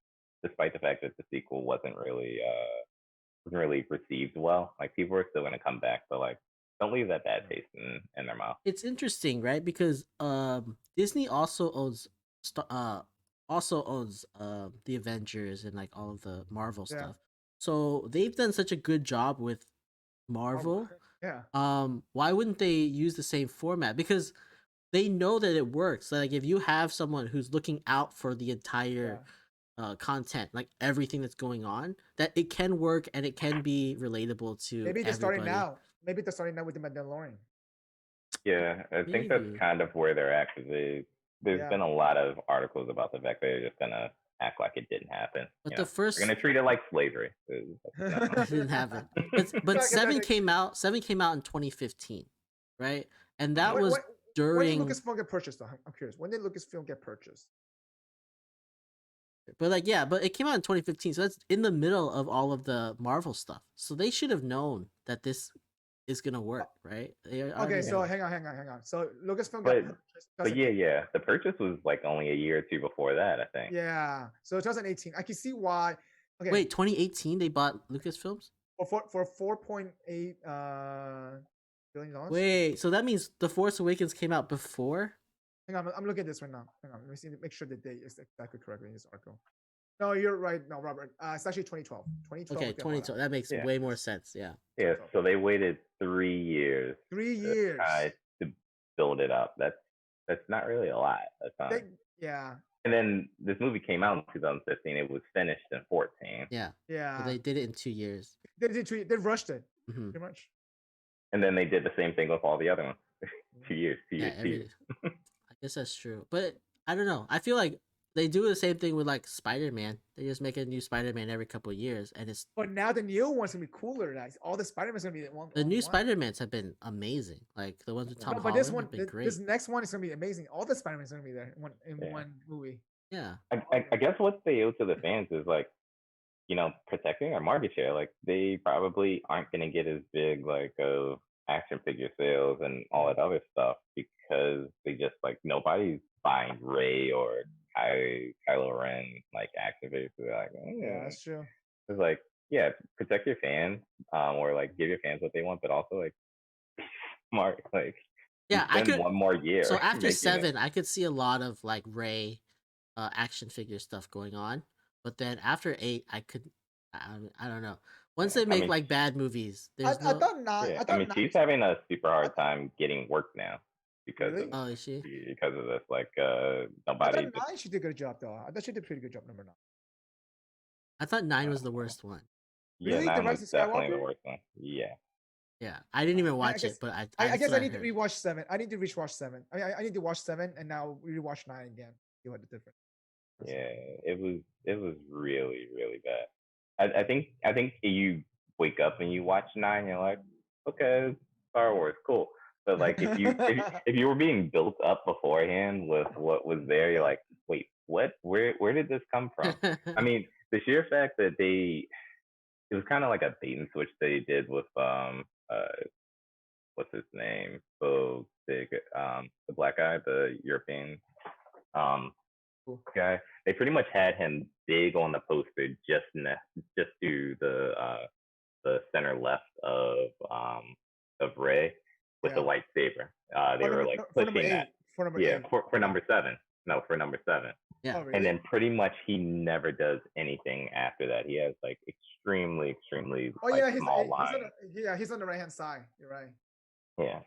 S3: despite the fact that the sequel wasn't really received well. Like people are still gonna come back, but like don't leave that bad taste in their mouth.
S2: It's interesting, right? Because Disney also owns the Avengers and like all of the Marvel stuff. So they've done such a good job with Marvel. Why wouldn't they use the same format? Because they know that it works. Like if you have someone who's looking out for the entire content, like everything that's going on, that it can work and it can be relatable to
S1: maybe they're
S2: everybody.
S1: starting now. Maybe they're starting now with the Mandalorian.
S3: Yeah, I think that's kind of where they're at, because there's been a lot of articles about the fact that they're just gonna act like it didn't happen.
S2: But
S3: they're gonna treat it like slavery.
S2: It didn't happen. But 7 came out. 7 came out in 2015, right? And that was during.
S1: When did Lucasfilm get purchased? Though I'm curious. When did Lucasfilm get purchased?
S2: But like, but it came out in 2015, so that's in the middle of all of the Marvel stuff. So they should have known that this is gonna work, right?
S1: Okay, so hang on. So Lucasfilm
S3: got
S1: purchased.
S3: But the purchase was like only a year or two before that, I think.
S1: Yeah, so 2018. I can see why. Okay.
S2: Wait, 2018 they bought Lucasfilms
S1: for $4.8 billion.
S2: Wait, so that means The Force Awakens came out before?
S1: Hang on, I'm looking at this right now. Hang on, let me see, make sure the date is exactly correct in this article. No, you're right. No, Robert. It's actually 2012. 2012.
S2: Okay, 2012. That makes way more sense. Yeah.
S3: Yeah. So they waited 3 years.
S1: 3 years.
S3: To build it up. That's not really a lot.
S1: Yeah.
S3: And then this movie came out in 2015. It was finished in 2014.
S2: Yeah.
S1: Yeah.
S2: So they did it in 2 years.
S1: They rushed it. Pretty much.
S3: And then they did the same thing with all the other ones. 2 years. 2 years.
S2: I guess that's true. But I don't know. I feel like they do the same thing with like Spider-Man. They just make a new Spider-Man every couple of years, and it's.
S1: But now the new one's gonna be cooler. Guys. All the Spider-Man's gonna be one.
S2: The new Spider-Mans have been amazing. Like the ones with Tom Holland have been great.
S1: This next one is gonna be amazing. All the Spider-Man's gonna be there in one movie.
S2: Yeah.
S3: I guess what they owe to the fans is like, protecting our market share. Like they probably aren't gonna get as big like of action figure sales and all that other stuff because they just like nobody's buying Ray or Kylo Ren like action figures. So they're like,
S1: Yeah, that's true.
S3: it's like, yeah, protect your fans, or like give your fans what they want, but also like smart. Like you
S2: Yeah, I
S3: spend
S2: could.
S3: one more year.
S2: So after
S3: making it.
S2: 7, I could see a lot of like Ray action figure stuff going on. But then after 8, I don't know. Once they make like bad movies,
S1: I
S2: there's no.
S1: thought not.
S3: Yeah,
S1: I thought
S3: she's
S1: nine.
S3: having a super hard time getting work now because
S1: Really?
S2: Oh, is she?
S3: because of this. Like
S1: I
S3: nobody.
S1: thought 9 she did a good job though. I thought she did a pretty good job. Number 9.
S2: I thought 9 was the worst one.
S3: Yeah,
S1: Really? The
S3: 9
S1: Rise
S3: was
S1: of
S3: definitely the
S1: Skywalker?
S3: worst one. Yeah.
S2: Yeah, I didn't even watch
S1: guess-
S2: it, but I
S1: I
S2: that's
S1: guess
S2: what
S1: I need to
S2: heard.
S1: rewatch 7. I need to rewatch 7. I need to watch 7 and now rewatch 9 again. See what the difference.
S3: Yeah, it was really really bad. I think you wake up and you watch 9, you're like, okay, Star Wars, cool. But like if you were being built up beforehand with what was there, you're like, wait, what? Where did this come from? I mean, the sheer fact that it was kind of like a bait and switch they did with what's his name, the big the black guy, the European guy. They pretty much had him big on the poster just to the center left of Ray with the lightsaber. They were like pushing that.
S1: For number 8.
S3: For number 7. No, for number 7.
S2: Yeah.
S1: Oh, really?
S3: And then pretty much he never does anything after that. He has like extremely like, small lines.
S1: He's on the right hand side. You're right.
S3: Yeah.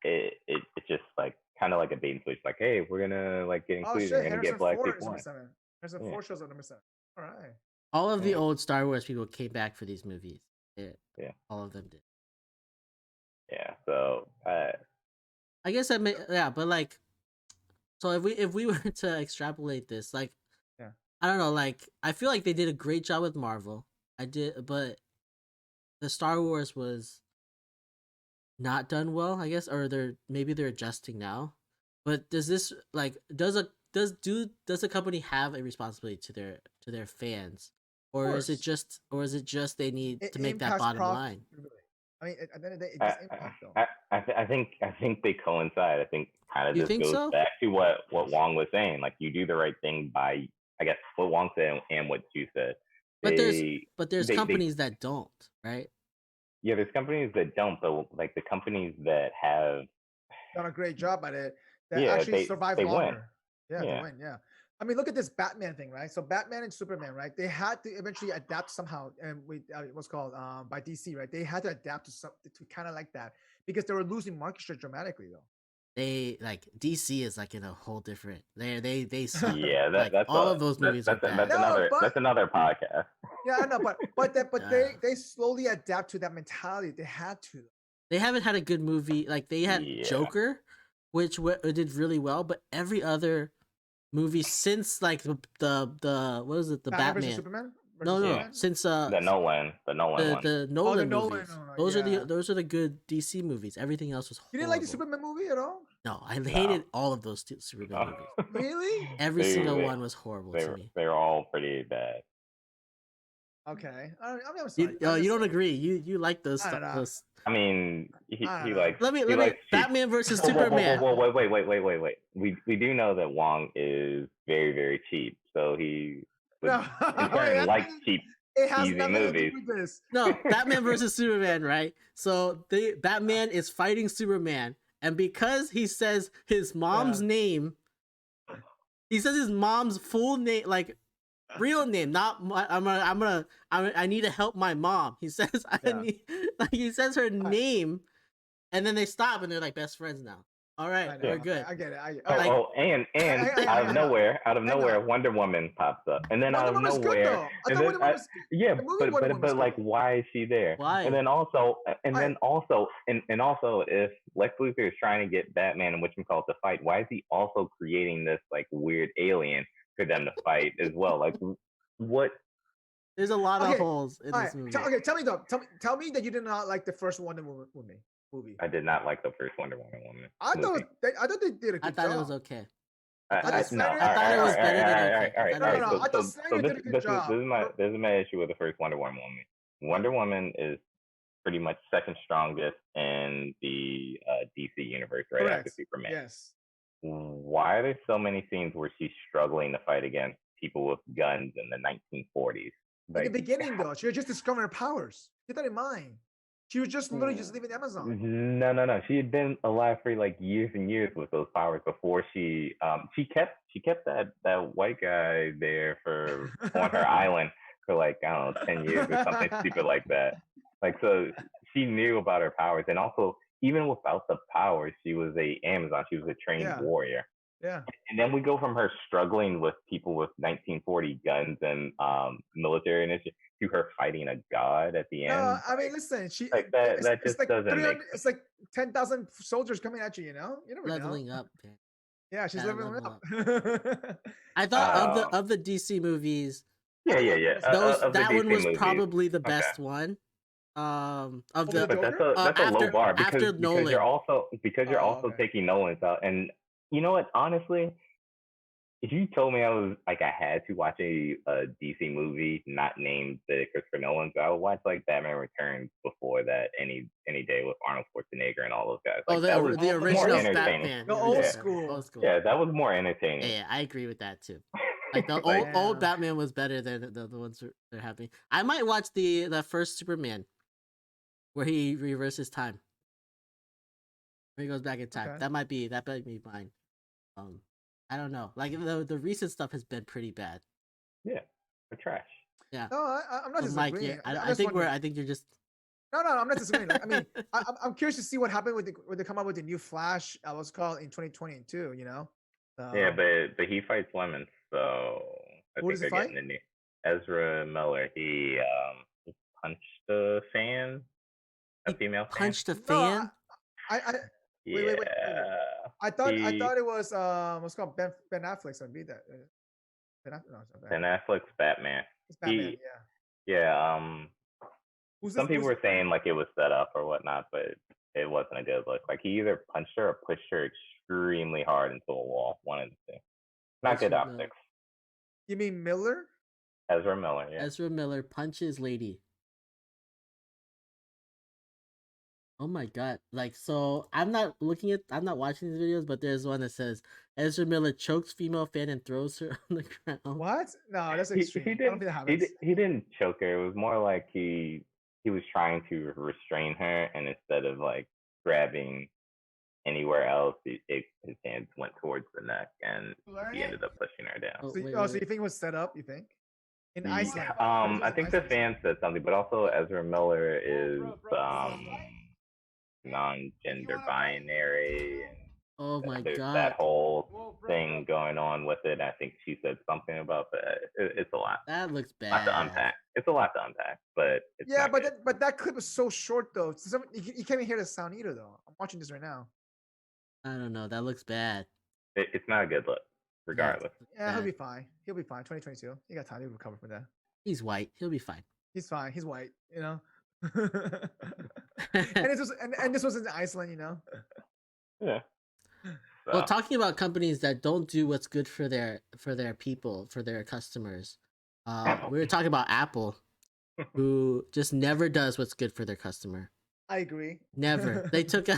S3: It's just like kind of like a bait and switch. Like, hey, we're gonna like get
S1: Oh
S3: included.
S1: shit!
S3: We're gonna
S1: Harrison
S3: get black
S1: Ford
S3: people.
S1: is number
S3: in.
S1: 7. Harrison Ford shows up number 7. All right.
S2: All of the old Star Wars people came back for these movies.
S3: Yeah.
S2: All of them did.
S3: Yeah. So
S2: I guess but like, so if we were to extrapolate this, like, I don't know, like, I feel like they did a great job with Marvel. But the Star Wars was not done well, I guess, or maybe they're adjusting now. But does this like does a company have a responsibility to their fans, or is it just they need to make that bottom line?
S1: I mean, at the end of the day, it does impact though.
S3: I think they coincide. I think kind of this goes back to what Wong was saying. Like you do the right thing by, I guess, what Wong said and what you said.
S2: But there's companies that don't, right?
S3: Yeah, there's companies that don't, but like the companies that have
S1: done a great job at it, that actually survive longer.
S3: Win.
S1: Yeah, they win. Yeah. I mean, look at this Batman thing, right? So Batman and Superman, right? They had to eventually adapt somehow, and what's called by DC, right? They had to adapt to kind of like that because they were losing market share dramatically, though.
S2: They like DC is like in a whole different. They
S3: yeah, that's
S2: all of those movies.
S3: That's another podcast.
S1: Yeah, I know, but they slowly adapt to that mentality. They had to.
S2: They haven't had a good movie. Like they had Joker, which did really well, but every other movie since like the what was it, the Batman
S1: versus Superman?
S2: No, since
S3: the Nolan one.
S2: The Nolan movies. Those are the good DC movies. Everything else was horrible.
S1: You didn't like the Superman movie at all?
S2: No, I hated all of those Superman movies.
S1: Really?
S2: Every single one was horrible to me.
S3: They were all pretty bad.
S1: Okay, I mean, I'm sorry.
S2: You don't agree. You like those.
S3: I mean, he likes.
S2: Let me Batman versus Superman.
S3: Wait. We do know that Wong is very, very cheap, so he likes cheap.
S1: It has
S3: easy
S1: nothing
S3: movies.
S1: to do with this.
S2: No, Batman versus Superman, right? So Batman is fighting Superman, and because he says his mom's name, he says his mom's full name, like real name, not I need to help my mom. He says he says her name, and then they stop and they're like best friends now. All right, we're good.
S1: I get it.
S3: And out of nowhere, Wonder Woman pops up, and then out of nowhere, but like, why is she there?
S2: Why?
S3: And then also, if Lex Luthor is trying to get Batman and whatchamacallit to fight, why is he also creating this like weird alien for them to fight as well? Like, what?
S2: There's a lot of holes in this movie.
S1: Tell me that you did not like the first Wonder Woman movie.
S3: I did not like the first Wonder Woman.
S1: I thought they did a good job.
S2: I thought it was okay. I
S1: Snyder-
S2: thought it was better than
S3: all
S2: okay.
S3: right.
S1: No, no, no. I
S3: So,
S1: thought Snyder did a good job.
S3: this is my issue with the first Wonder Woman movie. Wonder Woman is pretty much second strongest in the DC universe, right after
S1: Correct.
S3: Superman.
S1: Yes.
S3: Why are there so many scenes where she's struggling to fight against people with guns in the 1940s?
S1: In the beginning, though, she was just discovering her powers. Keep that in mind. She was just literally just leaving Amazon.
S3: No. She had been alive for like years and years with those powers before she kept that white guy there for on her island for like, I don't know, 10 years or something stupid like that. Like, so she knew about her powers, and also even without the powers, she was a Amazon. She was a trained warrior.
S1: Yeah.
S3: And then we go from her struggling with people with 1940 guns and military initiative to her fighting a god at the end.
S1: No, I mean, listen,
S3: Like that just
S1: like
S3: doesn't make sense.
S1: It's like 10,000 soldiers coming at you. You know, you never
S2: Leveling
S1: know.
S2: up. Man.
S1: Yeah, she's
S2: Gotta
S1: leveling
S2: level
S1: up.
S2: I thought of the DC movies.
S3: Yeah.
S2: That one was
S3: movies.
S2: probably the best one. Of the
S3: But that's a low bar because you're also taking Nolan's out. And you know what? Honestly, if you told me I had to watch a DC movie not named the Christopher Nolan's, I would watch like Batman Returns before that any day with Arnold Schwarzenegger and all those guys. Like,
S2: that
S3: was
S2: the
S3: more
S2: original
S3: entertaining.
S2: Batman,
S1: The old school.
S3: Yeah, that was more entertaining.
S2: Yeah, I agree with that too. Like the
S3: Like,
S2: old Batman was better than the ones they're having. I might watch the first Superman, where he reverses time. Where he goes back in time.
S1: Okay.
S2: That might be mine. I don't know. Like the recent stuff has been pretty bad.
S3: Yeah, they're trash.
S2: Yeah.
S1: No, I'm not
S2: Mike,
S1: disagreeing.
S2: I think you're just.
S1: No, I'm not disagreeing. Like, I mean, I'm curious to see what happened when they come up with the new Flash. I was called in 2022. You know.
S3: Yeah, but he fights women, so I think they're getting the new Ezra Miller. He punched a fan, a female fan.
S2: Punched a fan.
S1: Wait. I thought it was what's called Ben Affleck's gonna be that. Ben
S3: Affleck's Batman.
S1: It's Batman,
S3: Some people were saying like it was set up or whatnot, but it wasn't a good look. Like he either punched her or pushed her extremely hard into a wall. One of the two. Not good optics.
S1: You mean Miller?
S3: Ezra Miller, yeah.
S2: Ezra Miller punches lady. Oh my god! Like, so I'm not watching these videos, but there's one that says Ezra Miller chokes female fan and throws her on the ground.
S1: What? No, that's extreme. I don't think that happens.
S3: He didn't choke her. It was more like he was trying to restrain her, and instead of like grabbing anywhere else, his hands went towards the neck, and he ended up pushing her down.
S1: So you think it was set up? You think? In Iceland?
S3: I think the fan said something, but also Ezra Miller is non-gender binary. And
S2: oh my god!
S3: That whole thing going on with it. I think she said something about that. It's a lot.
S2: That looks bad.
S3: A lot to unpack. It's a lot to unpack, but it's
S1: but that clip was so short though. You can't even hear the sound either though. I'm watching this right now.
S2: I don't know. That looks bad.
S3: It's not a good look, regardless.
S1: Yeah, he'll be fine. 2022. He got time to recover from that.
S2: He's white. He'll be fine.
S1: He's fine. He's white. You know. and this was in Iceland. You know.
S3: Yeah. So.
S2: Well, talking about companies that don't do what's good for their people, for their customers, we were talking about Apple, who just never does what's good for their customer.
S1: I agree.
S2: Never. They took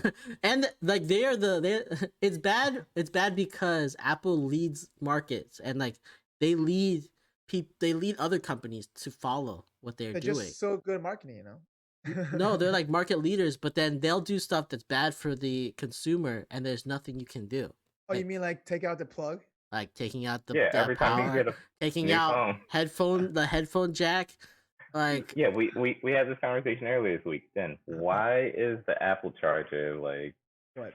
S2: and like it's bad. It's bad because Apple leads markets and like they lead other companies to follow what they're doing.
S1: Just so good at marketing, you know.
S2: No, they're like market leaders, but then they'll do stuff that's bad for the consumer, and there's nothing you can do.
S1: Oh, you mean like take out the plug?
S2: Like taking out the
S3: every
S2: power,
S3: time you get
S2: taking out
S3: phone.
S2: the headphone jack. Like
S3: we had this conversation earlier this week. Then why is the Apple charger like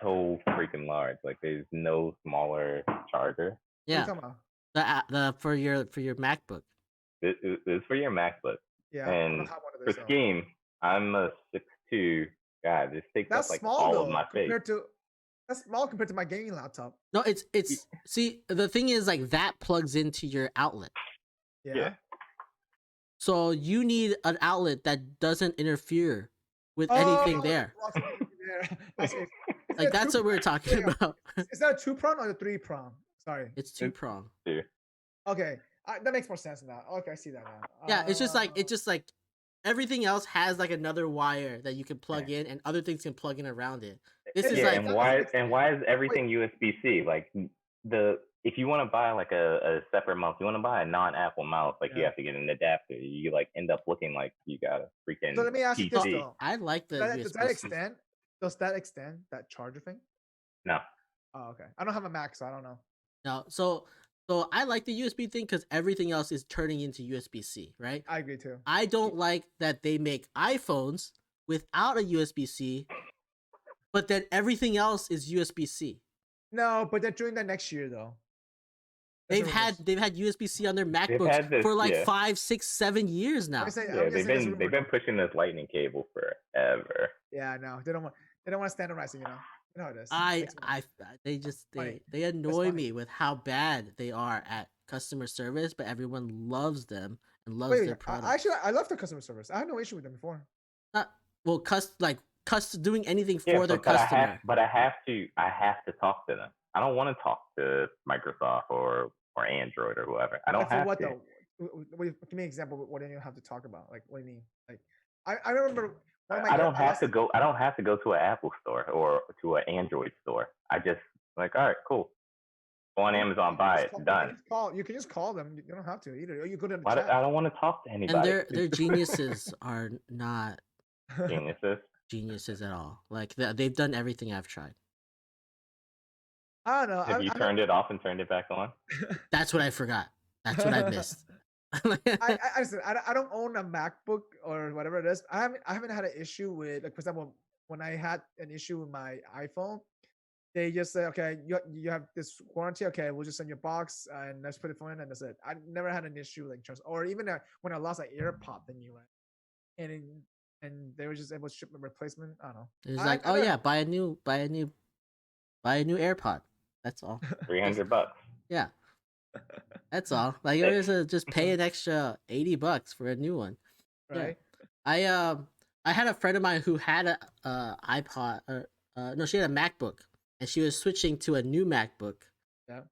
S3: so freaking large? Like there's no smaller charger.
S2: Yeah, the for your MacBook.
S3: This is for your MacBook.
S1: Yeah,
S3: and for Scheme, I'm a 6'2" guy. This takes up like all of my face.
S1: That's small compared to my gaming laptop.
S2: No, it's see, the thing is like that plugs into your outlet.
S1: Yeah.
S2: So you need an outlet that doesn't interfere with anything there.
S1: Like
S2: that's what we're talking about.
S1: Is that a 2-prong or a 3-prong? Sorry.
S2: It's two-prong.
S3: Two.
S1: Okay, that makes more sense now. Okay, I see that now.
S2: Yeah, it's just like everything else has like another wire that you can plug in, and other things can plug in around it. This is like,
S3: and why is everything USB-C? Like if you want to buy like a separate mouse, you want to buy a non-Apple mouse, like you have to get an adapter. You like end up looking like you got a freaking.
S1: So let me ask you this
S3: PC.
S1: though.
S2: I like the
S1: Does that
S2: USB-C.
S1: extend that charger thing?
S3: No.
S1: Oh, okay. I don't have a Mac, so I don't know.
S2: No, so I like the USB thing because everything else is turning into USB-C, right?
S1: I agree too.
S2: I don't like that they make iPhones without a USB-C, but then everything else is USB-C.
S1: No, but they're doing that next year though.
S2: They've had USB-C on their MacBooks for like 5, 6, 7 years now.
S3: They've been pushing this lightning cable forever.
S1: Yeah, no, they don't want standardizing, you know. You know how it is.
S2: They annoy me with how bad they are at customer service, but everyone loves them and loves their product.
S1: I love the customer service. I had no issue with them before.
S2: Doing anything for their customer.
S3: I have to talk to them. I don't want to talk to Microsoft or Android or whoever. I don't have
S1: what
S3: to.
S1: Though? Give me an example. What do you have to talk about? Like, what do you mean? Like, I remember.
S3: I don't have to go to an Apple store or to an Android store. I just like, all right, cool. Go on Amazon, buy it, done.
S1: You can just call them. You don't have to either. Or you go to the
S3: chat. I don't want to talk to anybody.
S2: And their geniuses are not
S3: geniuses
S2: at all. Like they've done everything I've tried.
S1: I don't know.
S3: Have you turned it off and turned it back on?
S2: That's what I forgot. That's what I missed.
S1: I don't own a MacBook or whatever it is. I haven't had an issue with, like, for example, when I had an issue with my iPhone, they just say, okay, you have this warranty. Okay, we'll just send you a box and let's put the phone in, and that's it. I never had an issue like or even when I lost an AirPod, the new one, and they were just able to ship a replacement. I don't know.
S2: It's like, oh yeah, buy a new AirPod. That's all.
S3: $300.
S2: Yeah. That's all. Like it was just pay an extra $80 for a new one.
S1: Right.
S2: Yeah. I had a friend of mine who had a iPod. She had a MacBook, and she was switching to a new MacBook.
S1: Yeah.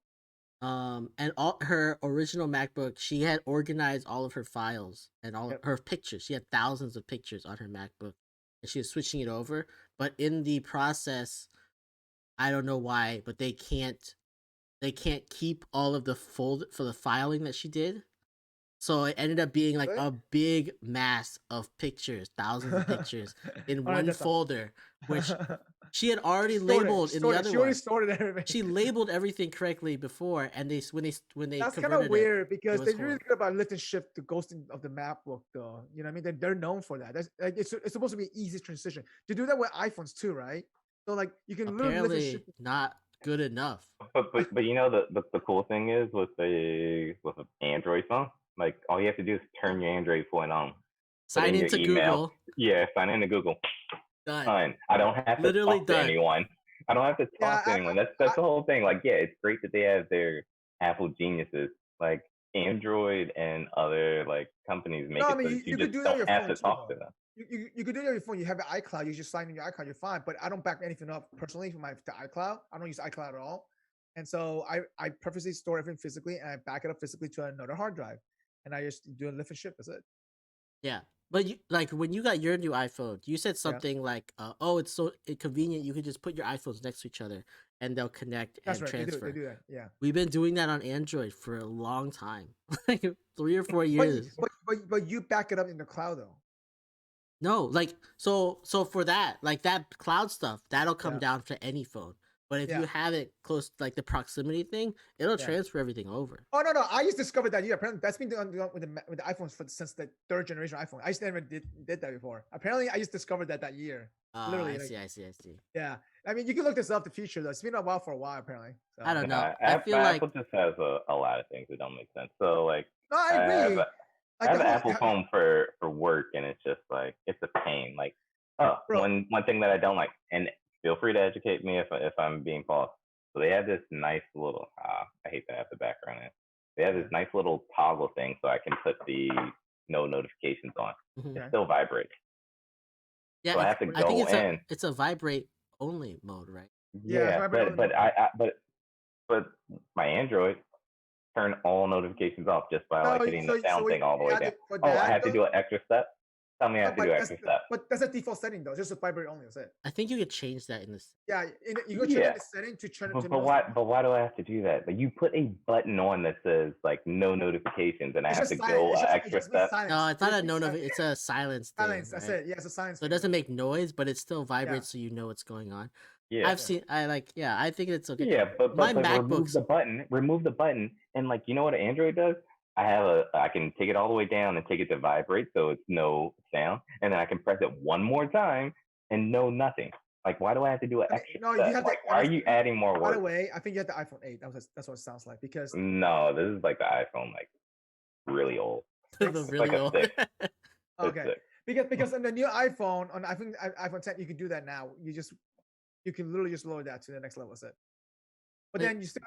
S2: And all her original MacBook, she had organized all of her files and all of her pictures. She had thousands of pictures on her MacBook, and she was switching it over. But in the process, I don't know why, but they can't keep all of the the filing that she did. So it ended up being like a big mass of pictures, thousands of pictures in one folder, which she had already labeled in the other one.
S1: She already sorted everything.
S2: She labeled everything correctly before, and when they
S1: that's kind of weird because they're really good about lift and shift the ghosting of the MacBook, though. You know what I mean? They're known for that. That's like it's supposed to be an easy transition. To do that with iPhones too, right? So like you can literally lift and shift.
S2: Not good enough.
S3: But you know the cool thing is with an Android phone, like all you have to do is turn your Android phone on.
S2: Sign into Google.
S3: Yeah, sign into Google.
S2: Done.
S3: I don't have to talk to anyone. I don't have to talk to anyone. That's the whole thing. Like, yeah, it's great that they have their Apple geniuses. Like Android and other like companies make so you just don't have to talk to them.
S1: You could do it on your phone. You have your iCloud. You just sign in your iCloud. You're fine. But I don't back anything up personally to iCloud. I don't use iCloud at all. And so I purposely store everything physically, and I back it up physically to another hard drive. And I just do a lift and ship. That's it.
S2: Yeah. But when you got your new iPhone, you said something like, "Oh, it's so convenient. You can just put your iPhones next to each other, and they'll connect and transfer."
S1: They do that. Yeah.
S2: We've been doing that on Android for a long time, like 3 or 4 years.
S1: But you back it up in the cloud though.
S2: No, like so for that, like that cloud stuff, that'll come down to any phone. But if you have it close, like the proximity thing, it'll transfer everything over.
S1: Oh no! I just discovered that year. Apparently, that's been done with the iPhones since the 3rd generation iPhone. I just never did that before. Apparently, I just discovered that year. Literally,
S2: I see.
S1: Yeah, I mean, you can look this up. The future though, it's been a while apparently. So.
S2: I don't know.
S3: I feel like Apple just has a lot of things that don't make sense. So like,
S1: no, I agree.
S3: I have an Apple phone for work, and it's just like it's a pain. Like, one thing that I don't like, and feel free to educate me if I'm being false. So they have this nice little, I hate to have the background in. They have this nice little toggle thing so I can put the no notifications on. It still vibrates.
S2: Yeah,
S3: so I have to go in.
S2: It's a vibrate only mode, right?
S3: Yeah, but my Android, turn all notifications off just by like hitting the sound thing all the way down.
S1: For
S3: Oh, I
S1: that,
S3: have to
S1: though?
S3: do an extra step. Tell me I
S1: No,
S3: have to do an extra step.
S1: but that's a default setting though. Just a vibrate only. That's it.
S2: I think you could change that in this.
S1: Yeah, you go change the setting to turn it to.
S3: But why do I have to do that? Like you put a button on that says like no notifications, and I have to go an extra step.
S2: No, it's not a no notification. It's a silence thing.
S1: Silence. That's it. Yeah, it's a silence.
S2: So it doesn't make noise, but it still vibrates, so you know what's going on.
S3: Yeah,
S2: I think it's okay.
S3: Yeah, but
S2: my
S3: MacBooks remove the button, and like you know what an Android does? I can take it all the way down and take it to vibrate, so it's no sound, and then I can press it one more time and no nothing. Like, why do I have to do an extra step?
S1: You have
S3: like, why are you adding more work?
S1: By the way, I think you have the iPhone 8. That's what it sounds like because.
S3: No, this is like the iPhone, like really old.
S2: Really
S3: like
S2: old.
S1: Okay, because on the new iPhone, on iPhone 10, you can do that now. You can literally just lower that to the next level. That's it. But then you still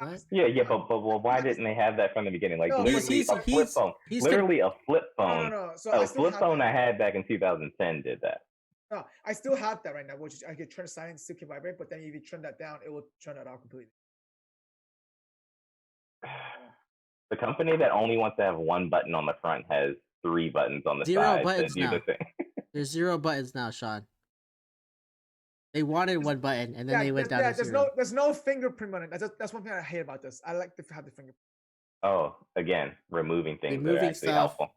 S3: but why didn't they have that from the beginning? Like literally a flip phone.
S2: Literally
S3: a flip phone.
S1: No. So
S3: a flip phone I had back in 2010 did that.
S1: No, I still have that right now, which I could turn silence, still can vibrate, but then if you turn that down, it will turn that off completely.
S3: The company that only wants to have one button on the front has 3 buttons on the side to do the thing.
S2: There's 0 buttons now, Sean. They wanted one button, and then they went down to 0.
S1: There's no fingerprint on it. That's one thing I hate about this. I like to have the fingerprint.
S3: Oh, again, removing things that are actually helpful.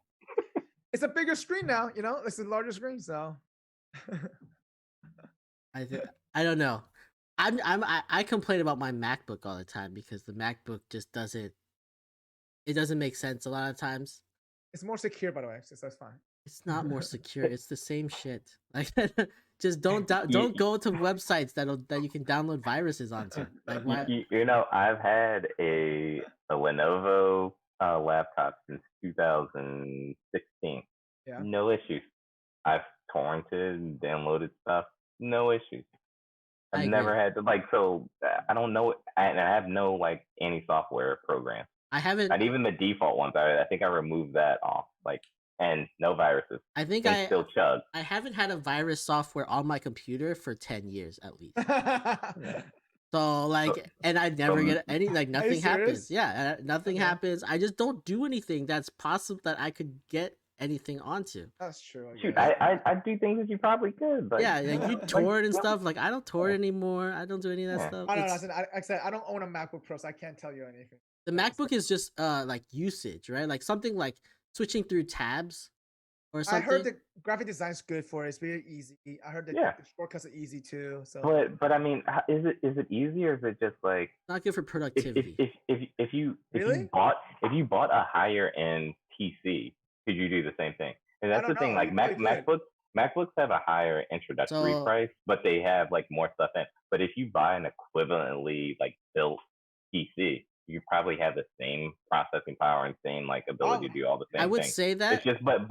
S1: It's a bigger screen now, it's a larger screen, so.
S2: I don't know. I complain about my MacBook all the time because the MacBook just doesn't make sense a lot of times.
S1: It's more secure, by the way, so that's fine.
S2: It's not more secure. It's the same shit. Like, just don't go to websites that you can download viruses onto. Like, why?
S3: I've had a Lenovo laptop since 2016.
S1: Yeah.
S3: No issues. I've torrented and downloaded stuff. No issues. I've never had to I don't know, and I have no like anti-software program.
S2: I haven't.
S3: Not even the default ones. I think I removed that off. And no viruses.
S2: I think
S3: I still chug.
S2: I haven't had a virus software on my computer for 10 years at least. So and I never get any nothing happens. Yeah, nothing happens. I just don't do anything that's possible that I could get anything onto.
S1: That's true.
S3: Shoot, I do things that you probably could.
S2: You torrent and stuff. I don't torrent anymore. I don't do any of that stuff.
S1: I don't know. Like I said, I don't own a MacBook Pro, so I can't tell you anything.
S2: The MacBook is just usage, right? Like something like switching through tabs or something.
S1: I heard the graphic design's good for it. It's very easy. I heard the shortcuts are easy too. So,
S3: but I mean, is it easy or is it just like
S2: not good for productivity?
S3: If you bought a higher end PC, could you do the same thing? And that's the thing. Like MacBooks have a higher introductory price, but they have like more stuff in. But if you buy an equivalently like built PC, you probably have the same processing power and same like ability to do all the same things.
S2: I would say that.
S3: It's just, but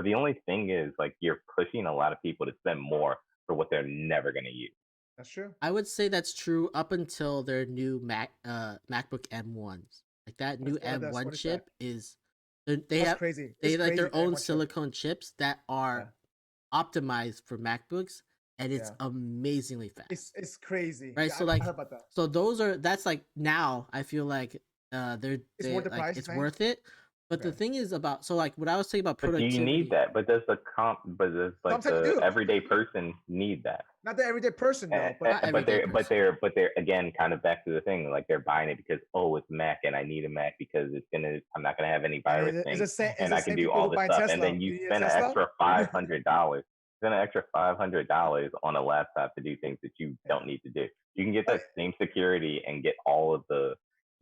S3: the only thing is like you're pushing a lot of people to spend more for what they're never going to use.
S1: That's true.
S2: I would say that's true up until their new MacBook M1s. Like that new M1 chip is they have
S1: crazy.
S2: They like their own silicone chips that are optimized for MacBooks. And it's amazingly fast.
S1: It's crazy,
S2: right?
S1: Yeah,
S2: so
S1: I heard about that.
S2: So that's like now I feel like it's
S1: worth the price.
S2: It's worth it. But the thing is about what I was saying about productivity.
S3: Do you need that? But does the everyday person need that?
S1: Not the everyday person though.
S3: But they're again kind of back to the thing. Like they're buying it because it's Mac and I need a Mac because I'm not gonna have any virus things and I can do all this stuff. And then you spend an extra $500. Spend an extra $500 on a laptop to do things that you don't need to do. You can get that same security and get all of the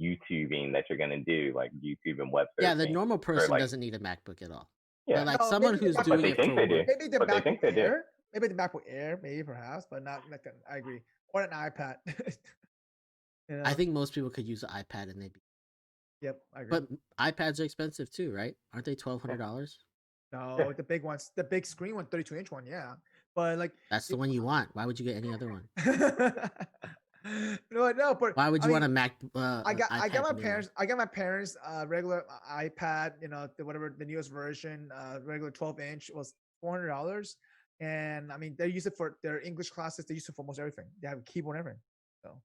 S3: YouTubing that you're gonna do, like YouTube and web searching.
S2: Yeah, the normal person doesn't need a MacBook at all.
S3: Yeah,
S2: but someone who's doing it for work.
S1: Maybe the MacBook Air, maybe the MacBook Air, maybe perhaps, but not like that. I agree. Or an iPad.
S2: I think most people could use an iPad and they'd be.
S1: Yep, I agree.
S2: But iPads are expensive too, right? Aren't they $1,200?
S1: No, the big ones, the big screen one, 32-inch one, yeah. But
S2: that's the one you want. Why would you get any other one?
S1: No, but
S2: why would you want a Mac?
S1: I got my parents regular iPad, whatever the newest version, regular 12-inch was $400, and I mean they use it for their English classes. They use it for almost everything. They have a keyboard and everything. So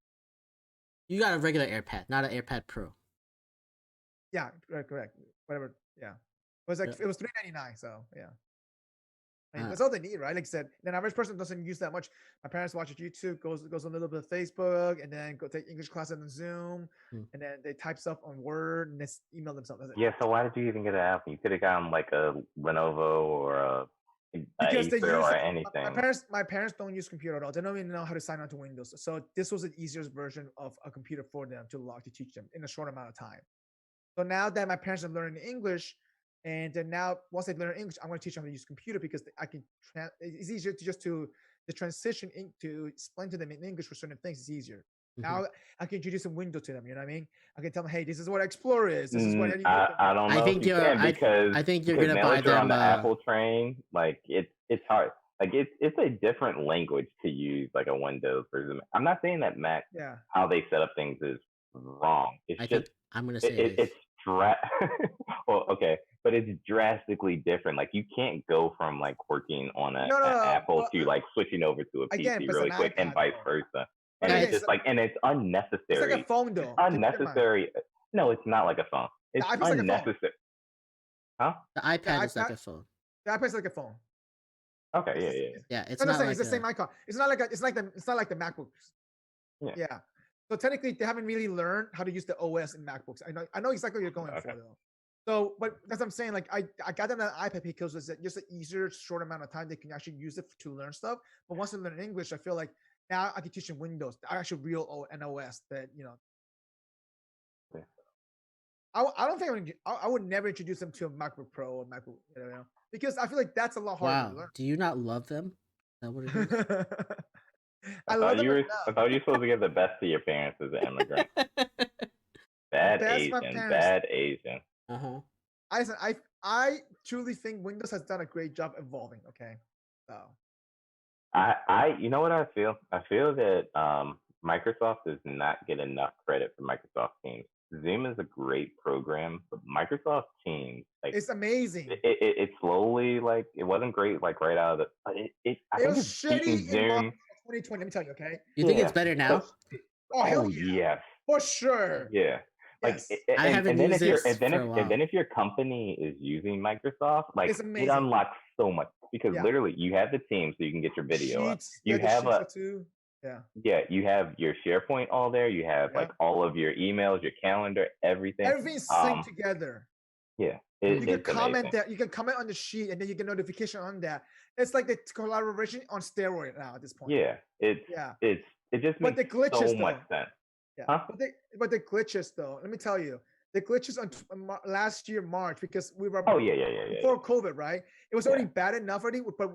S2: You got a regular AirPad, not an AirPad Pro.
S1: Yeah, correct. Whatever. Yeah, it was like
S2: Yeah.
S1: it was $3.99. So yeah. I mean,
S2: Uh,
S1: that's all they need, right? Like I said, the average person doesn't use that much. My parents watch YouTube, goes a little bit of Facebook, and then go take English class on Zoom, and then they type stuff on Word and they email themselves. That's it.
S3: Yeah, so why did you even get an Apple? You could have gotten like a Lenovo or a
S1: Because they
S3: Acer
S1: use
S3: or
S1: my
S3: anything.
S1: parents don't use computer at all. They don't even know how to sign on to Windows. So this was the easiest version of a computer for them to teach them in a short amount of time. So now that my parents are learning English, and then now once they learn English, I'm going to teach them how to use computer because I can. It's easier to the transition to explain to them in English for certain things is easier. Now I can introduce a window to them. You know what I mean? I can tell them, hey, this is what Explorer is. This is what
S3: I don't know.
S2: I think I think you're gonna
S3: now
S2: buy
S3: that you're on
S2: them.
S3: the Apple train, like it's hard. Like it's a different language to use like a Windows version. I'm not saying that Mac how they set up things is wrong. It's just
S2: I'm gonna say
S3: it's well, okay, but it's drastically different. Like you can't go from like working on an Apple to like switching over to a PC really quick, and vice versa. And it's just like, and it's unnecessary.
S1: It's like a phone, though.
S3: It's unnecessary. No, it's not like a phone. It's unnecessary. Huh?
S2: The iPad is like a phone.
S1: The iPad's like a phone.
S3: Okay,
S2: yeah. It's not like
S1: it's the same icon. It's not like the MacBooks. Yeah. So technically, they haven't really learned how to use the OS in MacBooks. I know exactly what you're going for, though. So, but that's what I'm saying. Like, I got them an iPad because it's just an easier, short amount of time they can actually use it to learn stuff. But once they learn English, I feel like now I can teach them Windows, actual real OS that I don't think I would never introduce them to a MacBook Pro or MacBook, because I feel like that's a lot harder to learn.
S2: Do you not love them? Is that what it is?
S3: I thought you were supposed to give the best to your parents as an immigrant. Bad Asian.
S1: I truly think Windows has done a great job evolving. Okay, so
S3: you know what I feel? I feel that Microsoft does not get enough credit for Microsoft Teams. Zoom is a great program, but Microsoft Teams, like,
S1: it's amazing.
S3: It slowly, like, it wasn't great, like right out of the. I think
S1: was
S3: it's
S1: shitty
S3: Zoom.
S1: 2020. Let me tell you, okay.
S2: You think it's better now?
S1: Oh hell yeah,
S3: yes,
S1: for sure.
S3: Yeah. Like,
S1: yes.
S2: I haven't used this for a while.
S3: And then if your company is using Microsoft, like,
S1: it's amazing.
S3: it unlocks so much because literally you have the team so you can get your video up. You have you have your SharePoint all there. You have like all of your emails, your calendar, everything.
S1: Everything's synced together.
S3: Yeah.
S1: You can comment that. You can comment on the sheet, and then you get notification on that. It's like the collaboration on steroid now at this point.
S3: Yeah. It just makes so much sense.
S1: Yeah.
S3: Huh?
S1: But the glitches, though, let me tell you, the glitches on last year March, because we were before COVID, right? It was already bad enough already, but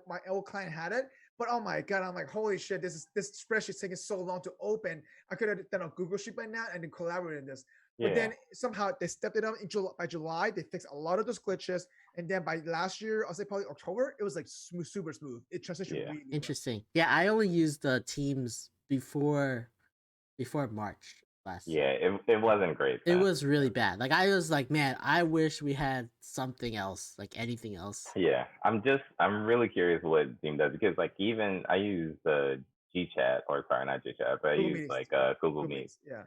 S1: my old client had it. But oh my god, I'm like, holy shit, this spreadsheet's taking so long to open. I could have done a Google Sheet by now and then collaborated this. But then somehow they stepped it up by July. They fixed a lot of those glitches, and then by last year, I'll say probably October, it was like super smooth. It transitioned really
S2: interesting. Well. Yeah, I only used the Teams before March last year.
S3: Yeah, it wasn't great.
S2: It was really bad. Like, I was like, man, I wish we had something else, like anything else.
S3: Yeah, I'm really curious what Zoom does, because like even I use GChat, or sorry, not GChat, but I use like Google Meet.
S1: Yeah,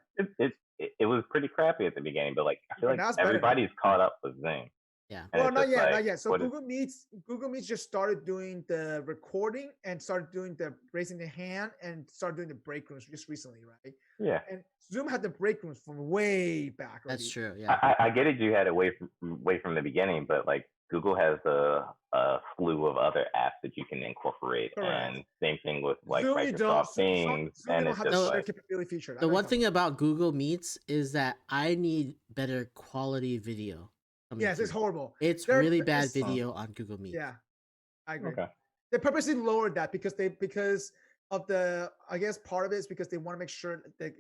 S3: it was pretty crappy at the beginning, but like I feel like everybody's caught up with Zoom.
S2: Yeah.
S3: And
S1: well, not yet. So Google Meets just started doing the recording and started doing the raising the hand and started doing the break rooms just recently, right?
S3: Yeah.
S1: And Zoom had the break rooms from way back.
S2: That's true. Yeah.
S3: I get it. You had it way from the beginning, but like Google has a slew of other apps that you can incorporate, and same thing with like
S1: Zoom,
S3: Microsoft Things. And it's just like
S1: capability feature.
S2: The one thing about Google Meets is that I need better quality video.
S1: Yes, it's horrible.
S2: It's really bad video on Google Meet.
S1: Yeah, I agree.
S3: Okay.
S1: They purposely lowered that because of the, I guess part of it is because they want to make sure that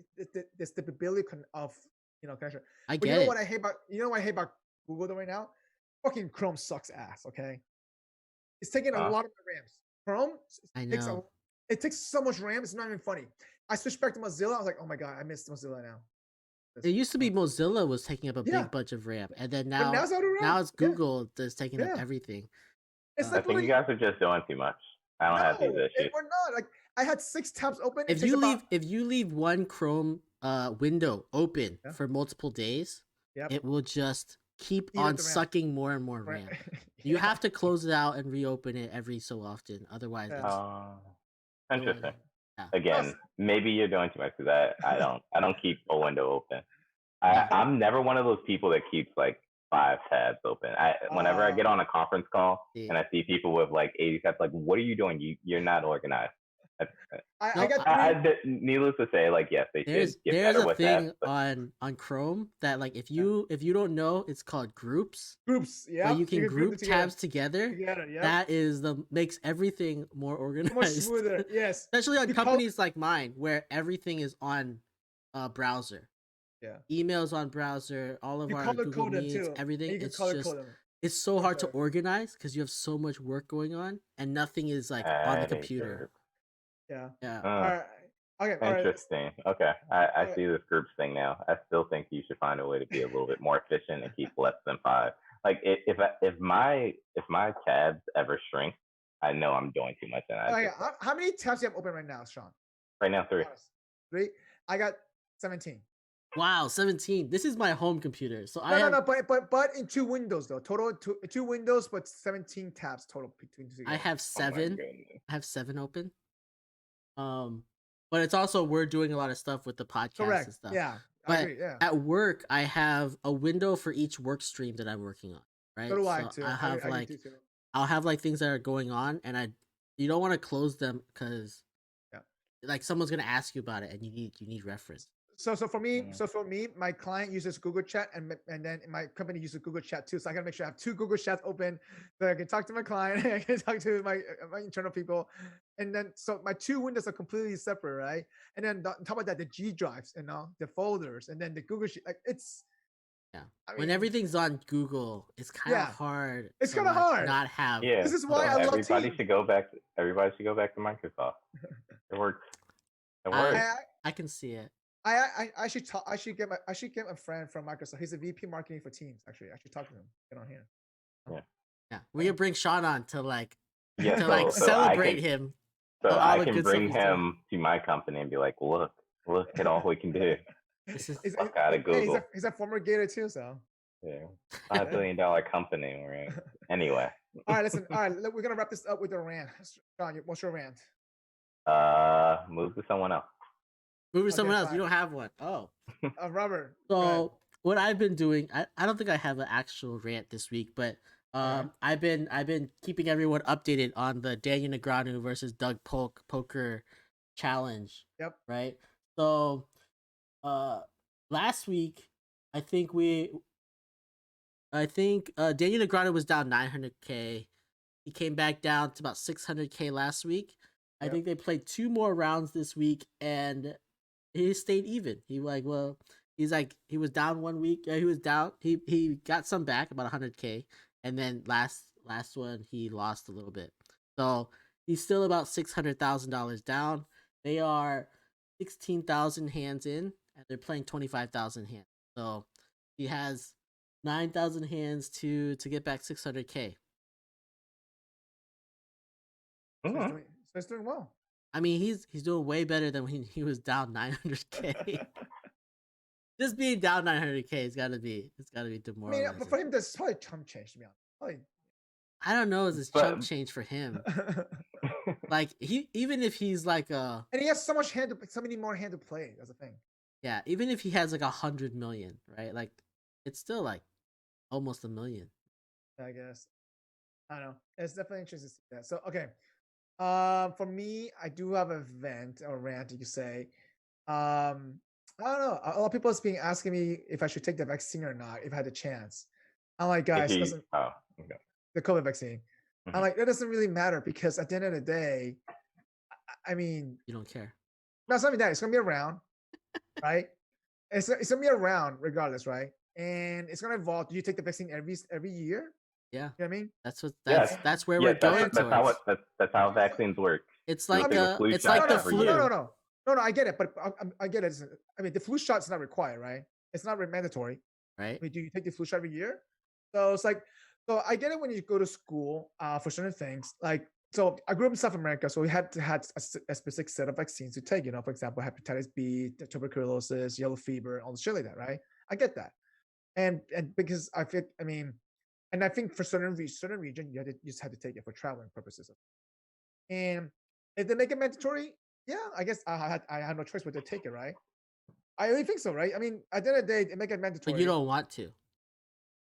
S1: the stability of connection.
S2: But you know
S1: what I hate about Google though right now? Fucking Chrome sucks ass. Okay, it's taking a lot of my RAMs. Chrome, it takes so much RAM. It's not even funny. I switched back to Mozilla. I was like, oh my god, I missed Mozilla now.
S2: It used to be Mozilla was taking up a big bunch of RAM, and then now it's Google that's taking up everything.
S3: I think you guys are just doing too much. I don't have these issues.
S1: We're not. Like, I had 6 tabs open.
S2: If you leave one Chrome window open
S1: Yeah.
S2: for multiple days,
S1: Yep.
S2: it will just keep
S1: Eat up
S2: on
S1: the RAM.
S2: sucking more and more
S1: Right.
S2: RAM. You have to close it out and reopen it every so often. Otherwise,
S1: Yeah.
S2: it's,
S3: Interesting.
S2: yeah.
S3: Again, maybe you're doing too much because I don't keep a window open.
S2: Yeah.
S3: I'm never one of those people that keeps like 5 tabs open. Whenever I get on a conference call
S2: Yeah.
S3: and I see people with like 80 tabs, like, what are you doing? You're not organized.
S1: I got three.
S3: Needless to say, like, yes, they should get
S2: There's
S3: better
S2: a
S3: with
S2: thing
S3: that. But
S2: on Chrome that like if you don't know, it's called groups.
S1: Groups. Yeah.
S2: Where you can group
S1: it
S2: tabs together.
S1: Yeah.
S2: That is makes everything more organized.
S1: Much smoother. Yes.
S2: Especially on
S1: You
S2: companies like mine where everything is on browser.
S1: Yeah.
S2: Emails on browser, all of
S1: You
S2: our
S1: color
S2: Google
S1: code them
S2: Meets,
S1: too.
S2: everything.
S1: You can
S2: It's
S1: color
S2: just
S1: code them.
S2: it's so hard to
S1: better.
S2: organize because you have so much work going on and nothing is like on the computer.
S1: Yeah.
S2: Yeah.
S1: All right. Okay. All right.
S3: Interesting. Okay, I see this groups thing now. I still think you should find a way to be a little bit more efficient and keep less than 5. Like if my tabs ever shrink, I know I'm doing too much. And
S1: How many tabs do you have open right now, Sean?
S3: right now 3.
S1: 3. I got 17.
S2: Wow, 17. This is my home computer. So
S1: But in 2 windows though. Total 2 windows, but 17 tabs total between the two.
S2: I have
S3: Oh my
S2: 7.
S3: goodness.
S2: I have 7 open. But it's also we're doing a lot of stuff with the podcast
S1: Correct.
S2: and stuff.
S1: Yeah. I
S2: But
S1: agree. Yeah.
S2: at work, I have a window for each work stream that I'm working on. Right.
S1: So do I
S2: So
S1: too.
S2: I have
S1: I
S2: like
S1: do too.
S2: I'll have like things that are going on, and you don't want to close them because like someone's gonna ask you about it, and you need reference.
S1: So for me, my client uses Google Chat, and then my company uses Google Chat too. So I gotta make sure I have 2 Google Chats open, so I can talk to my client, I can talk to my internal people, and then so my 2 windows are completely separate, right? And then on top of that, the G drives, the folders, and then the Google Sheet. Like it's
S2: when everything's on Google, it's kind of hard.
S1: It's kind of hard
S2: not have.
S3: Yeah.
S1: This is why I love
S3: everybody
S1: Teams.
S3: should go back. Everybody should go back to Microsoft. It works. It works.
S2: I can see it.
S1: I should get a friend from Microsoft. He's a VP marketing for Teams. Actually, I should talk to him. Get on here.
S2: Yeah, we're gonna bring Sean on to
S3: Yeah,
S2: to
S3: so
S2: celebrate him.
S3: So
S2: all
S3: I
S2: the
S3: can
S2: good stuff
S3: bring
S2: he's doing.
S3: him to my company and be like, look at all we can do.
S2: This is
S3: Fuck out of Google.
S1: He's a former Gator too, so.
S3: Yeah, $5 billion company. Right. Anyway.
S1: All right, listen. All right, we're gonna wrap this up with a rant. Sean, what's your rant?
S3: Move to someone else.
S2: move to someone else.
S1: fine.
S2: You don't have one. Oh.
S1: Robert.
S2: So what I've been doing, I don't think I have an actual rant this week, but I've been keeping everyone updated on the Daniel Negreanu versus Doug Polk poker challenge.
S1: Yep.
S2: Right. So, last week, I think Daniel Negreanu was down 900K. He came back down to about 600K last week. I
S1: Yep.
S2: think they played 2 more rounds this week, and he stayed even. He was down 1 week. He was down. He got some back, about 100K, and then last one he lost a little bit. So he's still about $600,000 down. They are 16,000 hands in, and they're playing 25,000 hands. So he has 9,000 hands to get back 600K.
S1: So he's doing well.
S2: I mean, he's doing way better than when he was down 900K. Just being down 900K, it's gotta be
S1: I mean,
S2: demoralizing.
S1: but for him, that's probably chump change to be honest. Probably.
S2: I don't know, is this chump change for him? Like even if he's like
S1: and he has so many more hand to play. That's the thing.
S2: yeah, even if he has like 100 million, right? Like it's still like almost $1 million.
S1: I guess. I don't know. It's definitely interesting to see that. So okay. For me, I do have a vent or rant, you could say. I don't know. A lot of people have been asking me if I should take the vaccine or not, if I had the chance. I'm like, guys,
S3: Okay.
S1: the COVID vaccine.
S3: Mhm.
S1: I'm like, that doesn't really matter because at the end of the day, I mean,
S2: You don't care.
S1: no, it's not even that. It's gonna be around, right? It's gonna be around regardless, right? And it's gonna evolve. Do you take the vaccine every year?
S2: Yeah,
S1: You know what I mean?
S2: that's where we're going towards.
S3: That's how vaccines work.
S2: It's
S3: You
S2: like
S3: take a flu
S2: it's
S3: shot
S2: like the
S3: every
S2: flu.
S3: year.
S1: No, I get it, but I get it. I mean, the flu shot's not required, right? It's not mandatory.
S2: Right?
S1: I mean, do you take the flu shot every year? So it's like, so I get it when you go to school for certain things. Like So I grew up in South America, so we had to had a specific set of vaccines to take. For example, hepatitis B, tuberculosis, yellow fever, all the shit like that, right? I get that, and because and I think for certain region, you just had to take it for traveling purposes. And if they make it mandatory, yeah, I guess I had no choice but to take it, right? I really think so, right? I mean, at the end of the day, they make it mandatory.
S2: But you don't want to.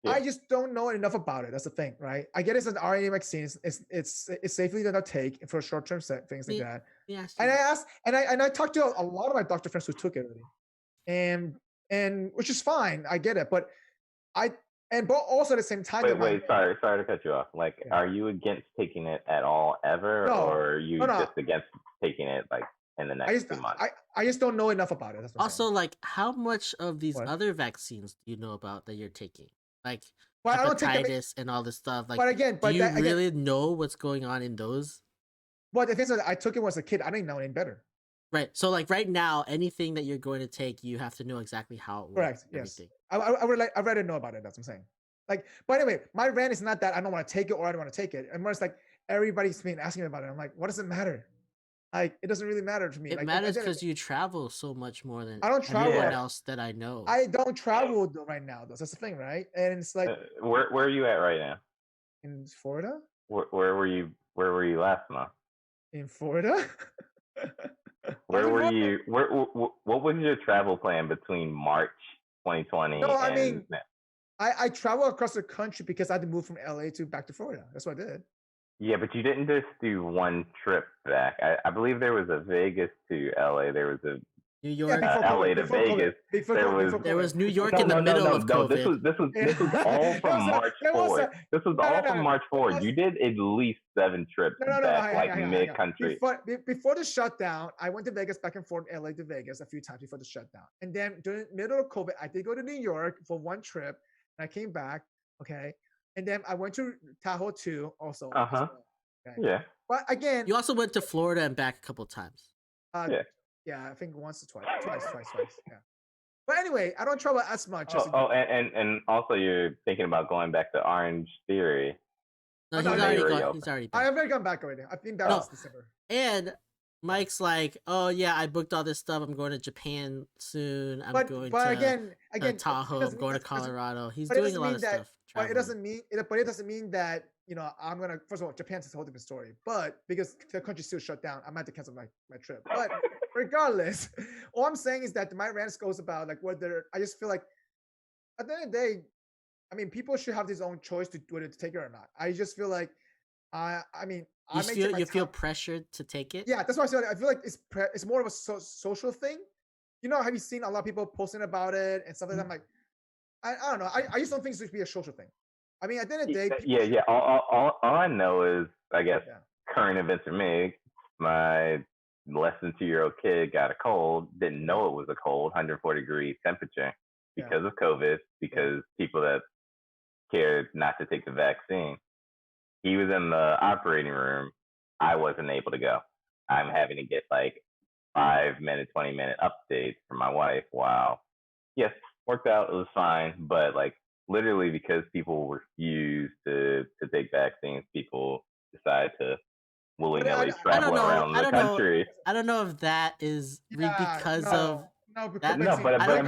S3: Yeah.
S1: I just don't know enough about it. That's the thing, right? I get it's an RNA vaccine. It's safely that I take for short-term things like that.
S2: Yes.
S1: And I asked, and I talked to a lot of my doctor friends who took it already, and which is fine. I get it, but but also at the same time.
S3: Wait, sorry to cut you off. Like, are you against taking it at all ever, or are you just against taking it like in the next 2 months?
S1: I just don't know enough about it. That's
S2: also, like, how much of these other vaccines do you know about that you're taking? Like hepatitis and all this stuff. Like, do you really know what's going on in those?
S1: Well, the thing is that I took it when I was a kid. I didn't know any better.
S2: Right. So, like, right now, anything that you're going to take, you have to know exactly how it works.
S1: Correct. Yes. I'd rather know about it. That's what I'm saying. Like, but anyway, my rant is not that I don't want to take it or I don't want to take it. And more it's like everybody's been asking me about it. I'm like, what does it matter? Like, it doesn't really matter to me.
S2: It matters because you travel so much more than anyone else that I know.
S1: I don't travel right now, though. That's the thing, right? And it's like,
S3: where are you at right now?
S1: In Florida.
S3: Where were you? Where were you last month?
S1: In Florida.
S3: Where were you? What was your travel plan between March 2020?
S1: No, I mean, I traveled across the country because I had to move from LA back to Florida. That's what I did.
S3: Yeah, but you didn't just do one trip back. I believe there was a Vegas to LA. There was a
S2: New York,
S3: LA to Vegas.
S2: There was New York in the middle of COVID.
S3: This was all from March forward. This was all from March forward. You did at least 7 trips back, mid-country.
S1: Before the shutdown, I went to Vegas back and forth, LA to Vegas a few times before the shutdown. And then during the middle of COVID, I did go to New York for one trip, and I came back. Okay. And then I went to Tahoe too, also.
S3: Okay. Yeah.
S1: But again,
S2: you also went to Florida and back a couple times.
S1: Yeah, I think once or twice. Yeah. But anyway, I don't travel as much.
S3: And also you're thinking about going back to Orange Theory.
S2: No, he's already back.
S1: I have already gone back already. I've been back since December.
S2: And Mike's like, oh yeah, I booked all this stuff. I'm going to Japan soon. I'm going to Tahoe. I'm going to Colorado. He's doing a lot of stuff.
S1: But it doesn't mean that I'm gonna. First of all, Japan's a whole different story. But because the country's still shut down, I might have to cancel my trip. But regardless, all I'm saying is that my rant goes about like whether I just feel like at the end of the day, I mean, people should have their own choice to whether to take it or not. I just feel like
S2: you feel pressured to take it.
S1: Yeah, that's why I feel like it's more of a social thing. Have you seen a lot of people posting about it and stuff like that? I'm like, I don't know. I just don't think it should be a social thing. I mean, at the end of the day,
S3: yeah. All I know is, I guess, current events for me. My less than 2-year-old kid got a cold. Didn't know it was a cold, 104-degree temperature because of COVID. Because people that cared not to take the vaccine. He was in the operating room. I wasn't able to go. I'm having to get like 5-minute, 20-minute updates from my wife. Wow. Yes, worked out. It was fine, but like. Literally because people refuse to take vaccines, people decide to willy-nilly travel around the country.
S2: I don't know if that is because of that.
S3: No, but I'm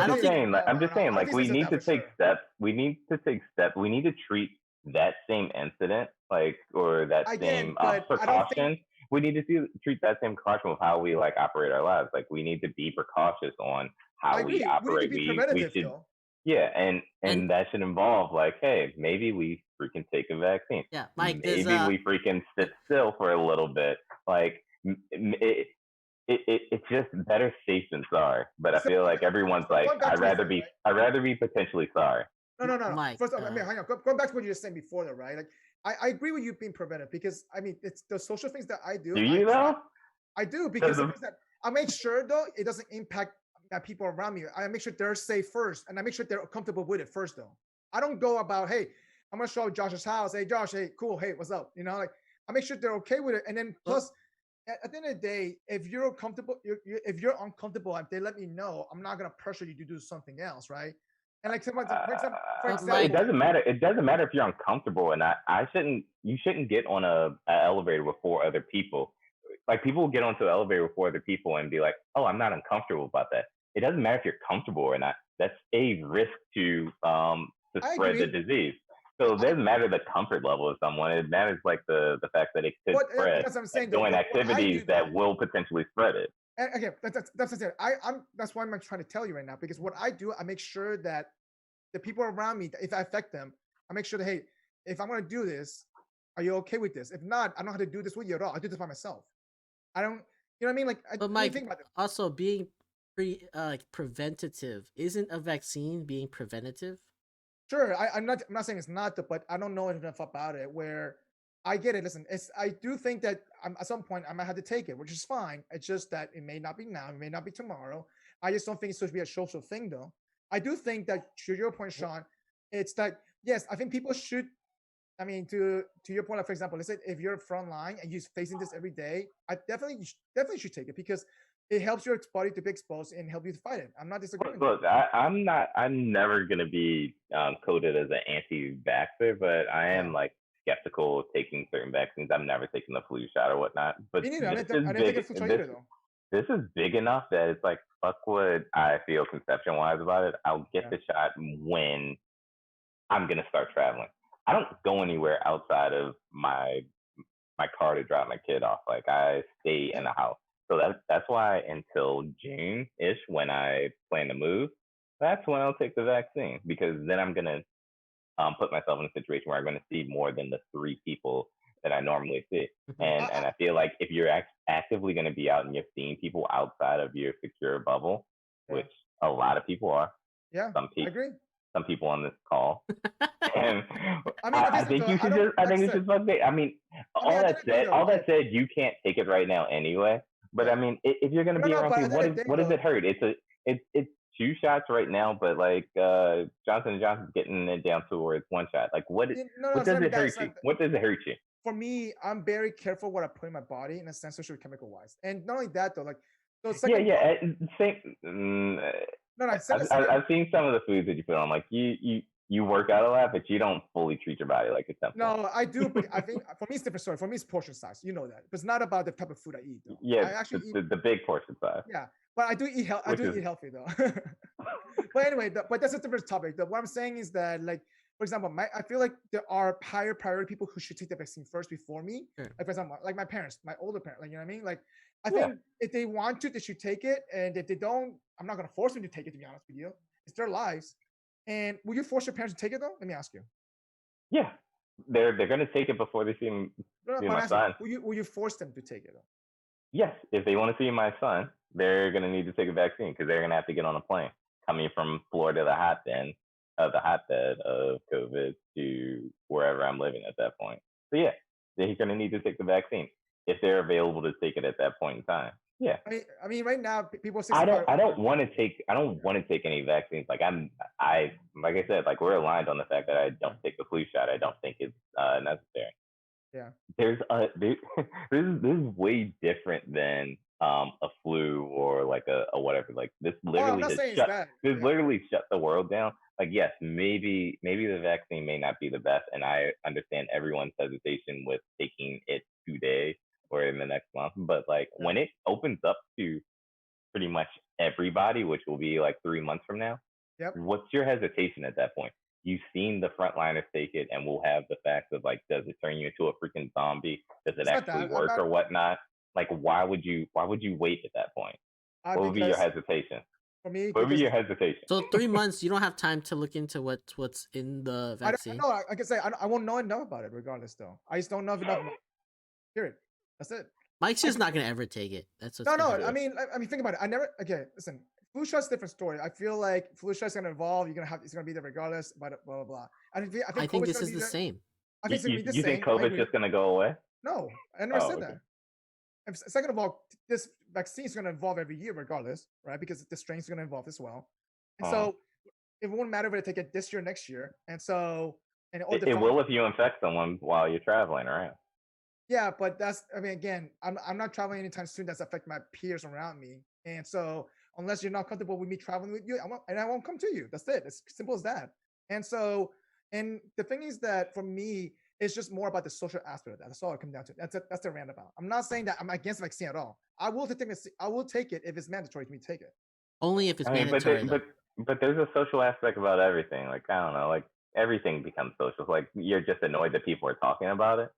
S3: just saying. Like, we need to take steps. We need to take steps. We need to treat that same incident, or that same precaution. We need to treat that same precaution with how we operate our lives. Like, we need to be precautious on how we operate. We should. Yeah, and that should involve hey, maybe we freaking take a vaccine.
S2: Yeah, Mike.
S3: Maybe we freaking sit still for a little bit. It's just better safe than sorry. But I feel like everyone's I'd rather be potentially sorry.
S1: No.
S2: Mike,
S1: first, hang on. Going back to what you were saying before, though, right? Like, I agree with you being preventive because I mean it's the social things that I do.
S3: Do you though?
S1: I do because I make sure though it doesn't impact people around me. I make sure they're safe first, and I make sure they're comfortable with it first. Though I don't go about, hey, I'm gonna show up Josh's house. Hey, Josh. Hey, cool. Hey, what's up? I make sure they're okay with it, and then plus, at the end of the day, if you're comfortable, if you're uncomfortable, if they let me know, I'm not gonna pressure you to do something else, right? And like for example,
S3: it doesn't matter. It doesn't matter if you're uncomfortable or not. You shouldn't get on an elevator with 4 other people. Like people will get onto an elevator with 4 other people and be like, "Oh, I'm not uncomfortable about that." It doesn't matter if you're comfortable or not. That's a risk to spread the disease. So it doesn't matter the comfort level of someone. It matters like the fact that it could spread.
S1: That's what I'm saying.
S3: Doing activities that will potentially spread it.
S1: And again, that's it. That's why I'm trying to tell you right now, because what I do, I make sure that the people around me, if I affect them, I make sure that, hey, if I'm going to do this, are you okay with this? If not, I don't have to do this with you at all. I do this by myself. I don't, you know what I mean? Like,
S2: but Mike, think about it. Also being preventative, isn't a vaccine being preventative?
S1: Sure, I'm not saying it's not, but I don't know enough about it. Where I get it. Listen, I do think that at some point I might have to take it, which is fine. It's just that it may not be now, it may not be tomorrow. I just don't think it's supposed to be a social thing, though. I do think that, to your point, Sean, it's that yes, I think people should. I mean, to your point, like, for example, let's say if you're front line and you're facing this every day, I definitely should take it, because it helps your body to be exposed and help you to fight it. I'm not disagreeing.
S3: Look, I'm never gonna be coded as an anti-vaxxer, but I am like skeptical of taking certain vaccines. I'm never taking the flu shot or whatnot. But
S1: me neither. I didn't take a flu shot either, though.
S3: This is big enough that it's like, fuck what I feel conception-wise about it. I'll get the shot when I'm gonna start traveling. I don't go anywhere outside of my car to drop my kid off. Like, I stay in the house. So that's why until June-ish, when I plan to move, that's when I'll take the vaccine, because then I'm gonna put myself in a situation where I'm gonna see more than the 3 people that I normally see. And I feel like if you're actively going to be out and you're seeing people outside of your secure bubble, which a lot of people are.
S1: Yeah, I agree.
S3: Some people on this call. And I think you should just, I think it's just fuck it. I mean, all that said, you can't take it right now anyway. But I mean, if you're going to be around people, what does it hurt? It's 2 shots right now, but like Johnson & Johnson's getting it down towards 1 shot. Like, what does it hurt you? What does it hurt you?
S1: For me, I'm very careful what I put in my body in a sense, social chemical wise. And not only that, though, like, so
S3: I've seen some of the foods that you put on. Like, you work out a lot, but you don't fully treat your body like it's something.
S1: No, I do, but I think for me it's different story. For me, it's portion size. You know that. But it's not about the type of food I eat, though.
S3: Yeah, I actually eat the big portion size.
S1: Yeah, but I do eat I do eat healthy, though. But anyway, but that's a different topic. What I'm saying is that, like, for example, I feel like there are higher priority people who should take the vaccine first before me. Like, for example, like my parents, my older parents, like, you know what I mean? Like, I think if they want to, they should take it. And if they don't, I'm not going to force them to take it, to be honest with you. It's their lives. And will you force your parents to take it, though? Let me ask you.
S3: Yeah. They're going to take it before they see my son.
S1: Will you force them to take it, though?
S3: Yes. If they want to see my son, they're going to need to take a vaccine, because they're going to have to get on a plane coming from Florida, the hotbed of COVID, to wherever I'm living at that point. So yeah, they're going to need to take the vaccine if they're available to take it at that point in time. Yeah.
S1: I mean, right now people say
S3: I don't want to take any vaccines. Like like I said, like, we're aligned on the fact that I don't take the flu shot. I don't think it's necessary.
S1: Yeah.
S3: This is way different than a flu or like a whatever. Like, this literally literally shut the world down. Like, yes, maybe the vaccine may not be the best, and I understand everyone's hesitation with taking it today or in the next month. But like, when it opens up to pretty much everybody, which will be like 3 months from now, what's your hesitation at that point? You've seen the frontliners take it, and we'll have the facts of, like, does it turn you into a freaking zombie? Does it actually work or whatnot? Like, why would you wait at that point? What would be your hesitation?
S1: For me,
S3: what would be your hesitation?
S2: So 3 months, you don't have time to look into what's in the vaccine.
S1: No, I can say I won't know enough about it regardless, though. I just don't know enough. Period. That's it.
S2: Mike's just not gonna ever take it. That's what's
S1: no. I mean, think about it. Listen. Flu shot's a different story. I feel like flu shot's gonna evolve. It's gonna be there regardless. Blah blah blah. I think
S2: this is the same.
S1: I think it's gonna be the same.
S3: You think COVID's just gonna go away?
S1: No, I never said that. And second of all, this vaccine is gonna evolve every year regardless, right? Because the strain's gonna evolve as well. And so it won't matter whether they take it this year or next year. And so
S3: it will if you infect someone while you're traveling around.
S1: Yeah, but again, I'm not traveling anytime soon. That's affect my peers around me. And so unless you're not comfortable with me traveling with you, I won't come to you. That's it. It's simple as that. And so, and the thing is that for me, it's just more about the social aspect of that. That's all it comes down to. That's the roundabout. I'm not saying that I'm against vaccine at all. I will take it if it's mandatory for me to take it.
S2: Only if it's
S3: I mean,
S2: mandatory.
S3: but there's a social aspect about everything. Like, I don't know, like everything becomes social. Like, you're just annoyed that people are talking about it.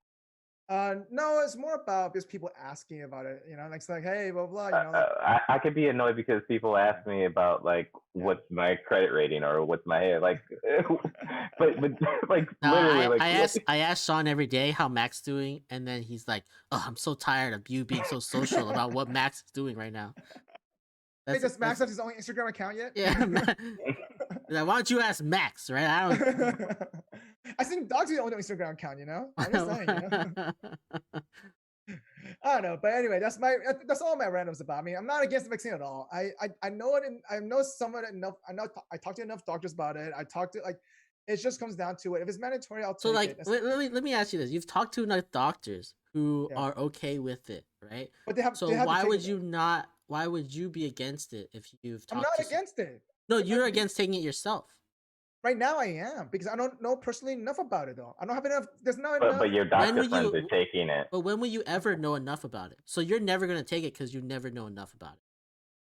S1: No, it's more about just people asking about it. Like it's like, hey, blah blah. Like,
S3: I could be annoyed because people ask me about like what's my credit rating or what's my hair. Like, but like
S2: No,
S3: literally,
S2: I ask Sean every day how Mac's doing, and then he's like, "Oh, I'm so tired of you being so social about what Max is doing right now."
S1: Hey, does Max have his own Instagram account yet?
S2: Yeah. Like, why don't you ask Max, right? I don't.
S1: I think dogs don't own an Instagram account. I'm just saying. I don't know, but anyway, that's all my randoms about. I mean, I'm not against the vaccine at all. I know it, and I know somewhat enough. I talked to enough doctors about it. I talked to it just comes down to it. If it's mandatory, I'll take it.
S2: Let me ask you this: you've talked to enough doctors who are okay with it, right?
S1: But they have.
S2: So why would you not? Why would you be against it if you've talked?
S1: I'm not against it.
S2: No, you're against taking it yourself.
S1: Right now, I am because I don't know personally enough about it though. I don't have enough. There's not enough.
S3: But your doctor friends are taking it.
S2: But when will you ever know enough about it? So you're never gonna take it because you never know enough about it.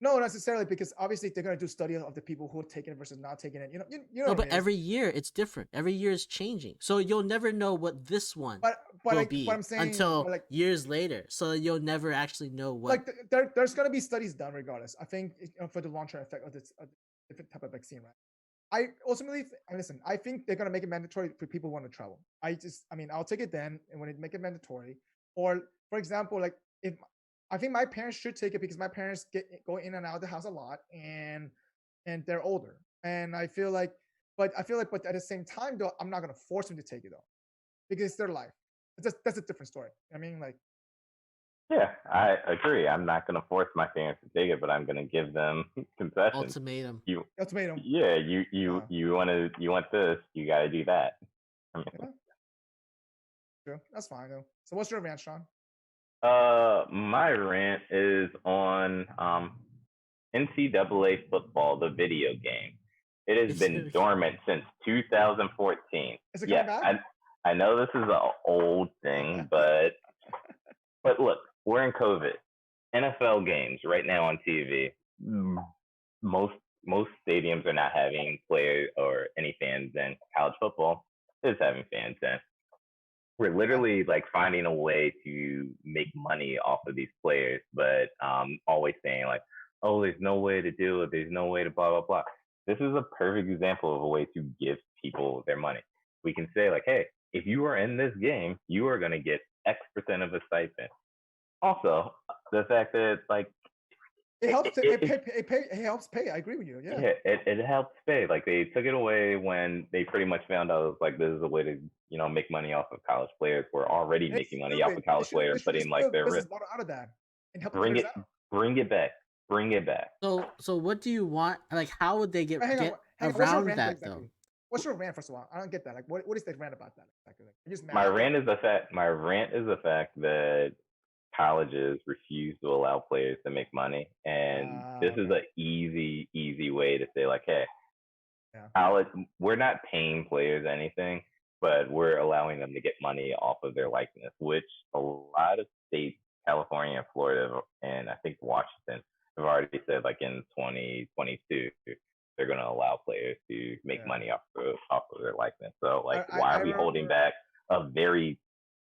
S1: No, necessarily, because obviously they're gonna do study of the people who are taking it versus not taking it.
S2: No, but every year it's different. Every year is changing, so you'll never know what this one will be until years later. So you'll never actually know what.
S1: There's gonna be studies done regardless. I think for the long-term effect of this different type of vaccine, right? I ultimately listen. I think they're gonna make it mandatory for people who want to travel. I'll take it then, and when they make it mandatory, or for example, like if I think my parents should take it because my parents go in and out of the house a lot, and they're older, and I feel like, but at the same time though, I'm not gonna force them to take it though, because it's their life. That's a different story.
S3: Yeah, I agree. I'm not going to force my parents to take it, but I'm going to give them concessions.
S2: Ultimatum.
S1: Ultimatum.
S3: Yeah, you want this, you got to do that.
S1: True. That's fine though. So what's your rant, Sean?
S3: My rant is on NCAA Football, the video game. It has been dormant since 2014.
S1: Is it coming back?
S3: I know this is an old thing, but look, we're in COVID. NFL games right now on TV. Most stadiums are not having players or any fans in. College football is having fans in. We're literally like finding a way to make money off of these players, but always saying like, oh, there's no way to do it. There's no way to blah, blah, blah. This is a perfect example of a way to give people their money. We can say like, hey, if you are in this game, you are going to get X% of a stipend. Also, the fact that like
S1: it helps. It helps pay. I agree with you. Yeah.
S3: It helps pay. Like they took it away when they pretty much found out like this is a way to make money off of college players. We're already making money off of college players, putting like their risk
S1: out of that. And help
S3: bring it back.
S2: So what do you want? Like, how would they get around that exactly? Though?
S1: What's your rant, first of all? I don't get that. Like, what is the rant about that exactly?
S3: My rant is the fact that colleges refuse to allow players to make money, and this is an easy way to say like, hey, college, we're not paying players anything, but we're allowing them to get money off of their likeness, which a lot of states, California and Florida, and I think Washington, have already said like in 2022 they're going to allow players to make money off of their likeness. So like, why are we holding back a very,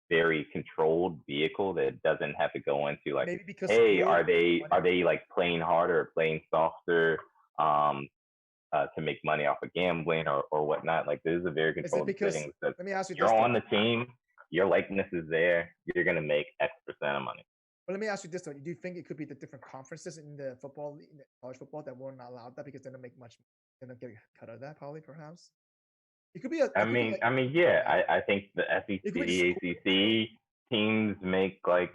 S3: very controlled vehicle that doesn't have to go into like, hey, are they like playing harder or playing softer to make money off of gambling or whatnot? Like, this is a very controlled thing.
S1: Let me ask you,
S3: you're on the team, your likeness is there, you're going to make X% of money.
S1: But let me ask you this though: do you think it could be the different conferences in the football, in the college football, that will not allow that because they don't make much? They don't get a cut of that, probably, perhaps. It could be.
S3: Yeah. I think the SEC, ACC teams make like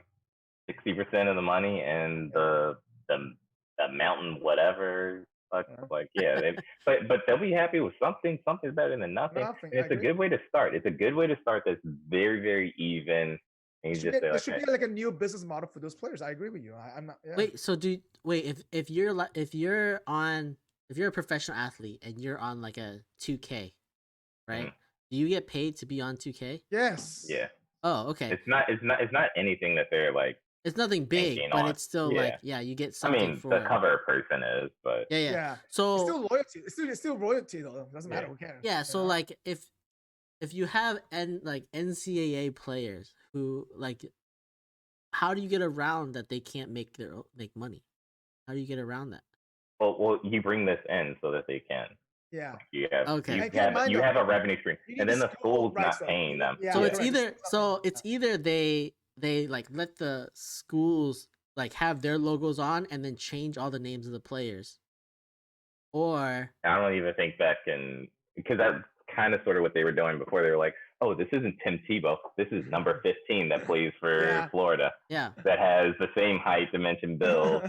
S3: 60% of the money, and the mountain whatever. But they'll be happy with something. Something's better than nothing. And it's a good way to start. It's a good way to start. That's very, very even And you
S1: Should
S3: just
S1: be,
S3: say
S1: there
S3: like,
S1: should be like a new business model for those players. I agree with you. I'm not. Yeah.
S2: Wait, so if you're a professional athlete and you're on like a 2K, right?
S3: Mhm.
S2: Do you get paid to be on 2K?
S1: Yes.
S3: yeah,
S2: Oh, okay.
S3: it's not anything that they're like
S2: It's nothing big,
S3: thinking
S2: but
S3: on.
S2: it's still
S3: Yeah.
S2: like you get
S3: I
S2: something
S3: mean,
S2: for
S3: the cover person is, but
S2: Yeah, yeah.
S1: Yeah. It's
S2: So
S1: still loyalty. It's still royalty though. It doesn't matter.
S3: Yeah.
S1: Who cares?
S2: yeah,
S1: you
S2: so
S1: know?
S2: like if you have NCAA players who like, how do you get around that they can't make money? How do you get around that?
S3: well, you bring this in so that they can.
S1: Yeah.
S3: You have
S2: Okay.
S1: And keep in mind,
S3: you
S1: though,
S3: have a revenue stream,
S1: you need
S3: and then the
S1: school
S3: school's
S1: rights,
S3: not
S1: though.
S3: paying them.
S1: Yeah,
S2: So
S1: yeah,
S2: it's
S1: right.
S2: either
S1: The school's not paying them.
S2: they like let the schools like have their logos on and then change all the names of the players, or
S3: I don't even think that can, because that's kind of sort of what they were doing before. They were like, oh, this isn't Tim Tebow. This is number 15 that plays for
S1: Yeah.
S3: Florida
S2: yeah.
S3: that has the same height, dimension, build.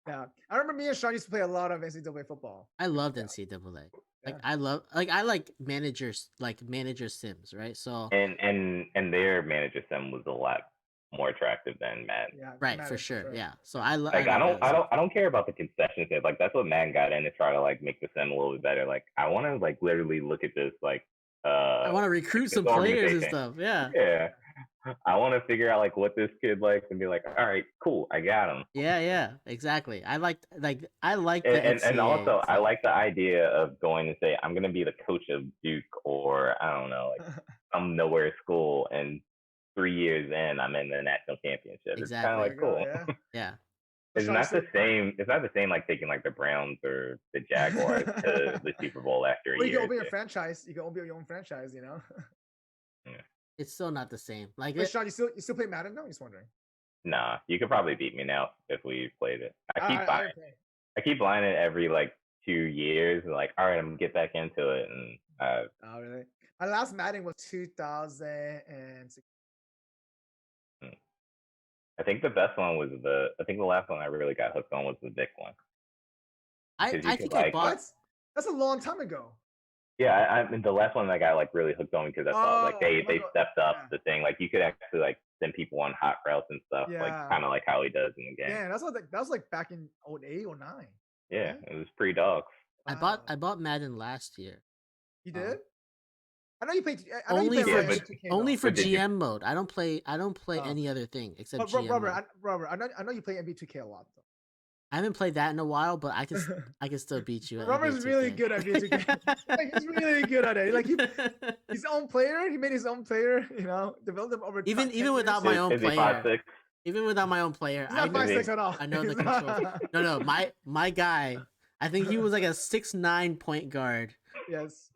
S1: Yeah, I remember me and Sean used to play a lot of NCAA football.
S2: I loved
S1: Yeah.
S2: NCAA. Like
S1: Yeah.
S2: I like manager sims, right? So
S3: and their manager sim was a lot more attractive than Madden.
S1: Yeah,
S2: right,
S1: Madden,
S2: for sure.
S1: sure.
S2: Yeah. So I
S3: Like I don't care about the concessions. Like that's what Madden got in to try to like make the sim a little bit better. Like I want to like literally look at this like
S2: I want to recruit
S3: this
S2: some players and
S3: organization.
S2: stuff. Yeah.
S3: Yeah. I want to figure out like what this kid likes and be like, all right, cool, I got him.
S2: Yeah, exactly. I like the
S3: And
S2: NCAA,
S3: also I
S2: so-
S3: like the idea of going and say I'm gonna be the coach of Duke or I don't know, like some nowhere school, and 3 years in I'm in the national championship. It's kind of
S2: Exactly.
S3: like cool.
S1: Yeah.
S2: Yeah.
S3: It's
S1: Sean,
S3: not
S1: so-
S3: the same. It's not the same like taking like the Browns or the Jaguars to the Super Bowl after a
S1: Or you
S3: year.
S1: can open
S3: or
S1: your
S3: two.
S1: franchise. You can open your own franchise. You know.
S2: It's still not the same. Like
S1: Wait, Sean, you still play Madden? No, I'm just wondering.
S3: Nah, you could probably beat me now if we played it. I
S1: I
S3: keep buying it every like 2 years. Like, all right, I'm gonna get back into it, and
S1: Oh really? My last Madden was 2006.
S3: I think the best one was I think the last one I really got hooked on was the Vic one.
S2: I
S3: Because you
S2: think
S3: could,
S2: I
S3: like-
S2: bought.
S1: That's a long time ago.
S3: Yeah, I mean the last one I got like really hooked on because I thought like they
S1: Oh,
S3: stepped up
S1: yeah.
S3: the thing. Like you could actually like send people on hot routes and stuff, like
S1: Yeah.
S3: kind of like how he does in the game.
S1: Yeah, that was like back in 08, 09.
S3: Yeah,
S1: right?
S3: it was pretty dogs.
S2: I
S1: Wow.
S2: bought Madden last year.
S1: You
S2: Oh.
S1: did? I know you played. I know
S2: Only
S1: you played
S3: for-
S1: around
S3: but-
S1: 2K,
S2: Only
S1: though.
S2: for
S3: But did you-
S2: GM mode. I don't play
S1: Oh.
S2: any other thing except
S1: But
S2: GM
S1: Robert,
S2: mode.
S1: I know you play NBA2K a lot though.
S2: I haven't played that in a while, but I can still beat you. At
S1: Robert's
S2: NBA
S1: really
S2: 2K.
S1: good at NBA2K. Like, he's really good at it. Like his own player, he made his own player. You know, developed him over
S2: Even
S1: 10
S2: without
S1: years.
S2: my own
S3: Is he
S2: player.
S3: 5'6"?
S2: Even without my own player,
S1: He's not
S2: know,
S1: 5'6" at all.
S2: I know the
S1: He's not-
S2: controls. No, my guy. I think he was like a 6'9" point guard,
S1: Yes.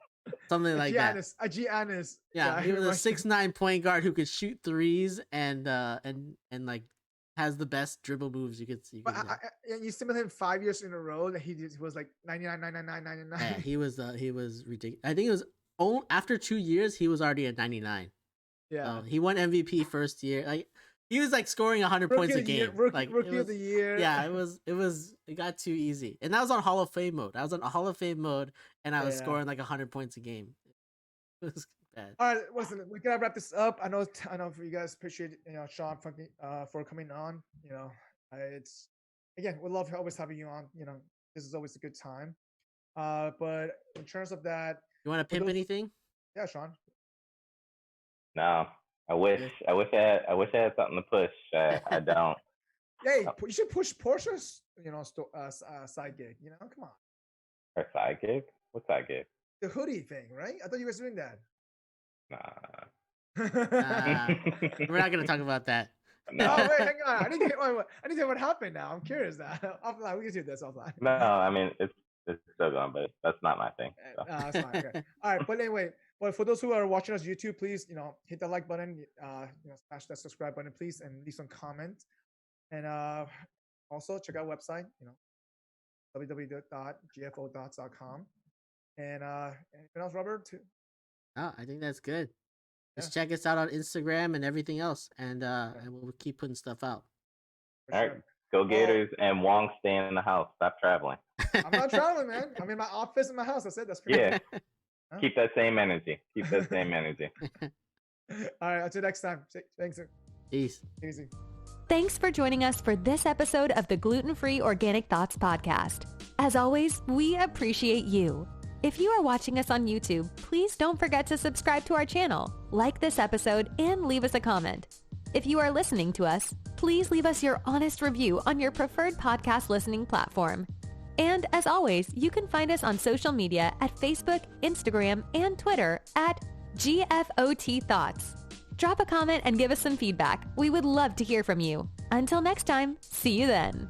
S2: something like that.
S1: Giannis.
S2: Yeah, he was a
S1: reminds me.
S2: 6'9" point guard who could shoot threes and like has the best dribble moves you could see.
S1: But and you simulate him 5 years in a row that he was like 99, 99, 99.
S2: Yeah, he was ridiculous. I think it was after 2 years he was already at 99.
S1: Yeah.
S2: He won MVP first year. Like he was like scoring 100 points a game. Like
S1: Rookie
S2: it was,
S1: of the year.
S2: yeah, it got too easy. And that was on Hall of Fame mode. I was on Hall of Fame mode and I was
S1: Yeah.
S2: scoring like 100 points a game. It was bad.
S1: All right, listen, we gotta wrap this up. I know for you guys appreciate Sean for coming on. It's again we love always having you on. This is always a good time. But in terms of that,
S2: You want to pimp
S1: those-
S2: anything?
S1: yeah, Sean.
S3: No, I wish I had something to push. I don't.
S1: Hey, you should push Porsche's side gig. Come on,
S3: Her side gig? What side gig?
S1: the hoodie thing, right? I thought you guys were doing that.
S3: Nah.
S2: We're not gonna talk about that.
S3: No.
S1: Oh wait, hang on. I need to hear what happened now. I'm curious now. Offline, we can do this offline.
S3: No, I mean it's still going, but that's not my thing. So.
S1: That's fine. Okay. All right, but anyway, for those who are watching us YouTube, please hit the like button, smash that subscribe button, please, and leave some comments. And also check out our website, www.gfothoughts.com. And anything else, Robert?
S2: Oh, I think that's good. Just check us out on Instagram and everything else, and we'll keep putting stuff out.
S1: For
S3: All right.
S1: sure.
S3: Go Gators and Wong stay in the house. Stop traveling.
S1: I'm not traveling, man. I'm in my office in my house. I said that's pretty
S3: Yeah.
S1: Huh?
S3: Keep that same energy. Keep that same energy.
S1: All right, until next time. Thanks.
S2: Peace.
S1: Easy.
S4: Thanks for joining us for this episode of the Gluten-Free Organic Thoughts podcast. As always, we appreciate you. If you are watching us on YouTube, please don't forget to subscribe to our channel, like this episode, and leave us a comment. If you are listening to us, please leave us your honest review on your preferred podcast listening platform. And as always, you can find us on social media at Facebook, Instagram, and Twitter at GFOT Thoughts. Drop a comment and give us some feedback. We would love to hear from you. Until next time, see you then.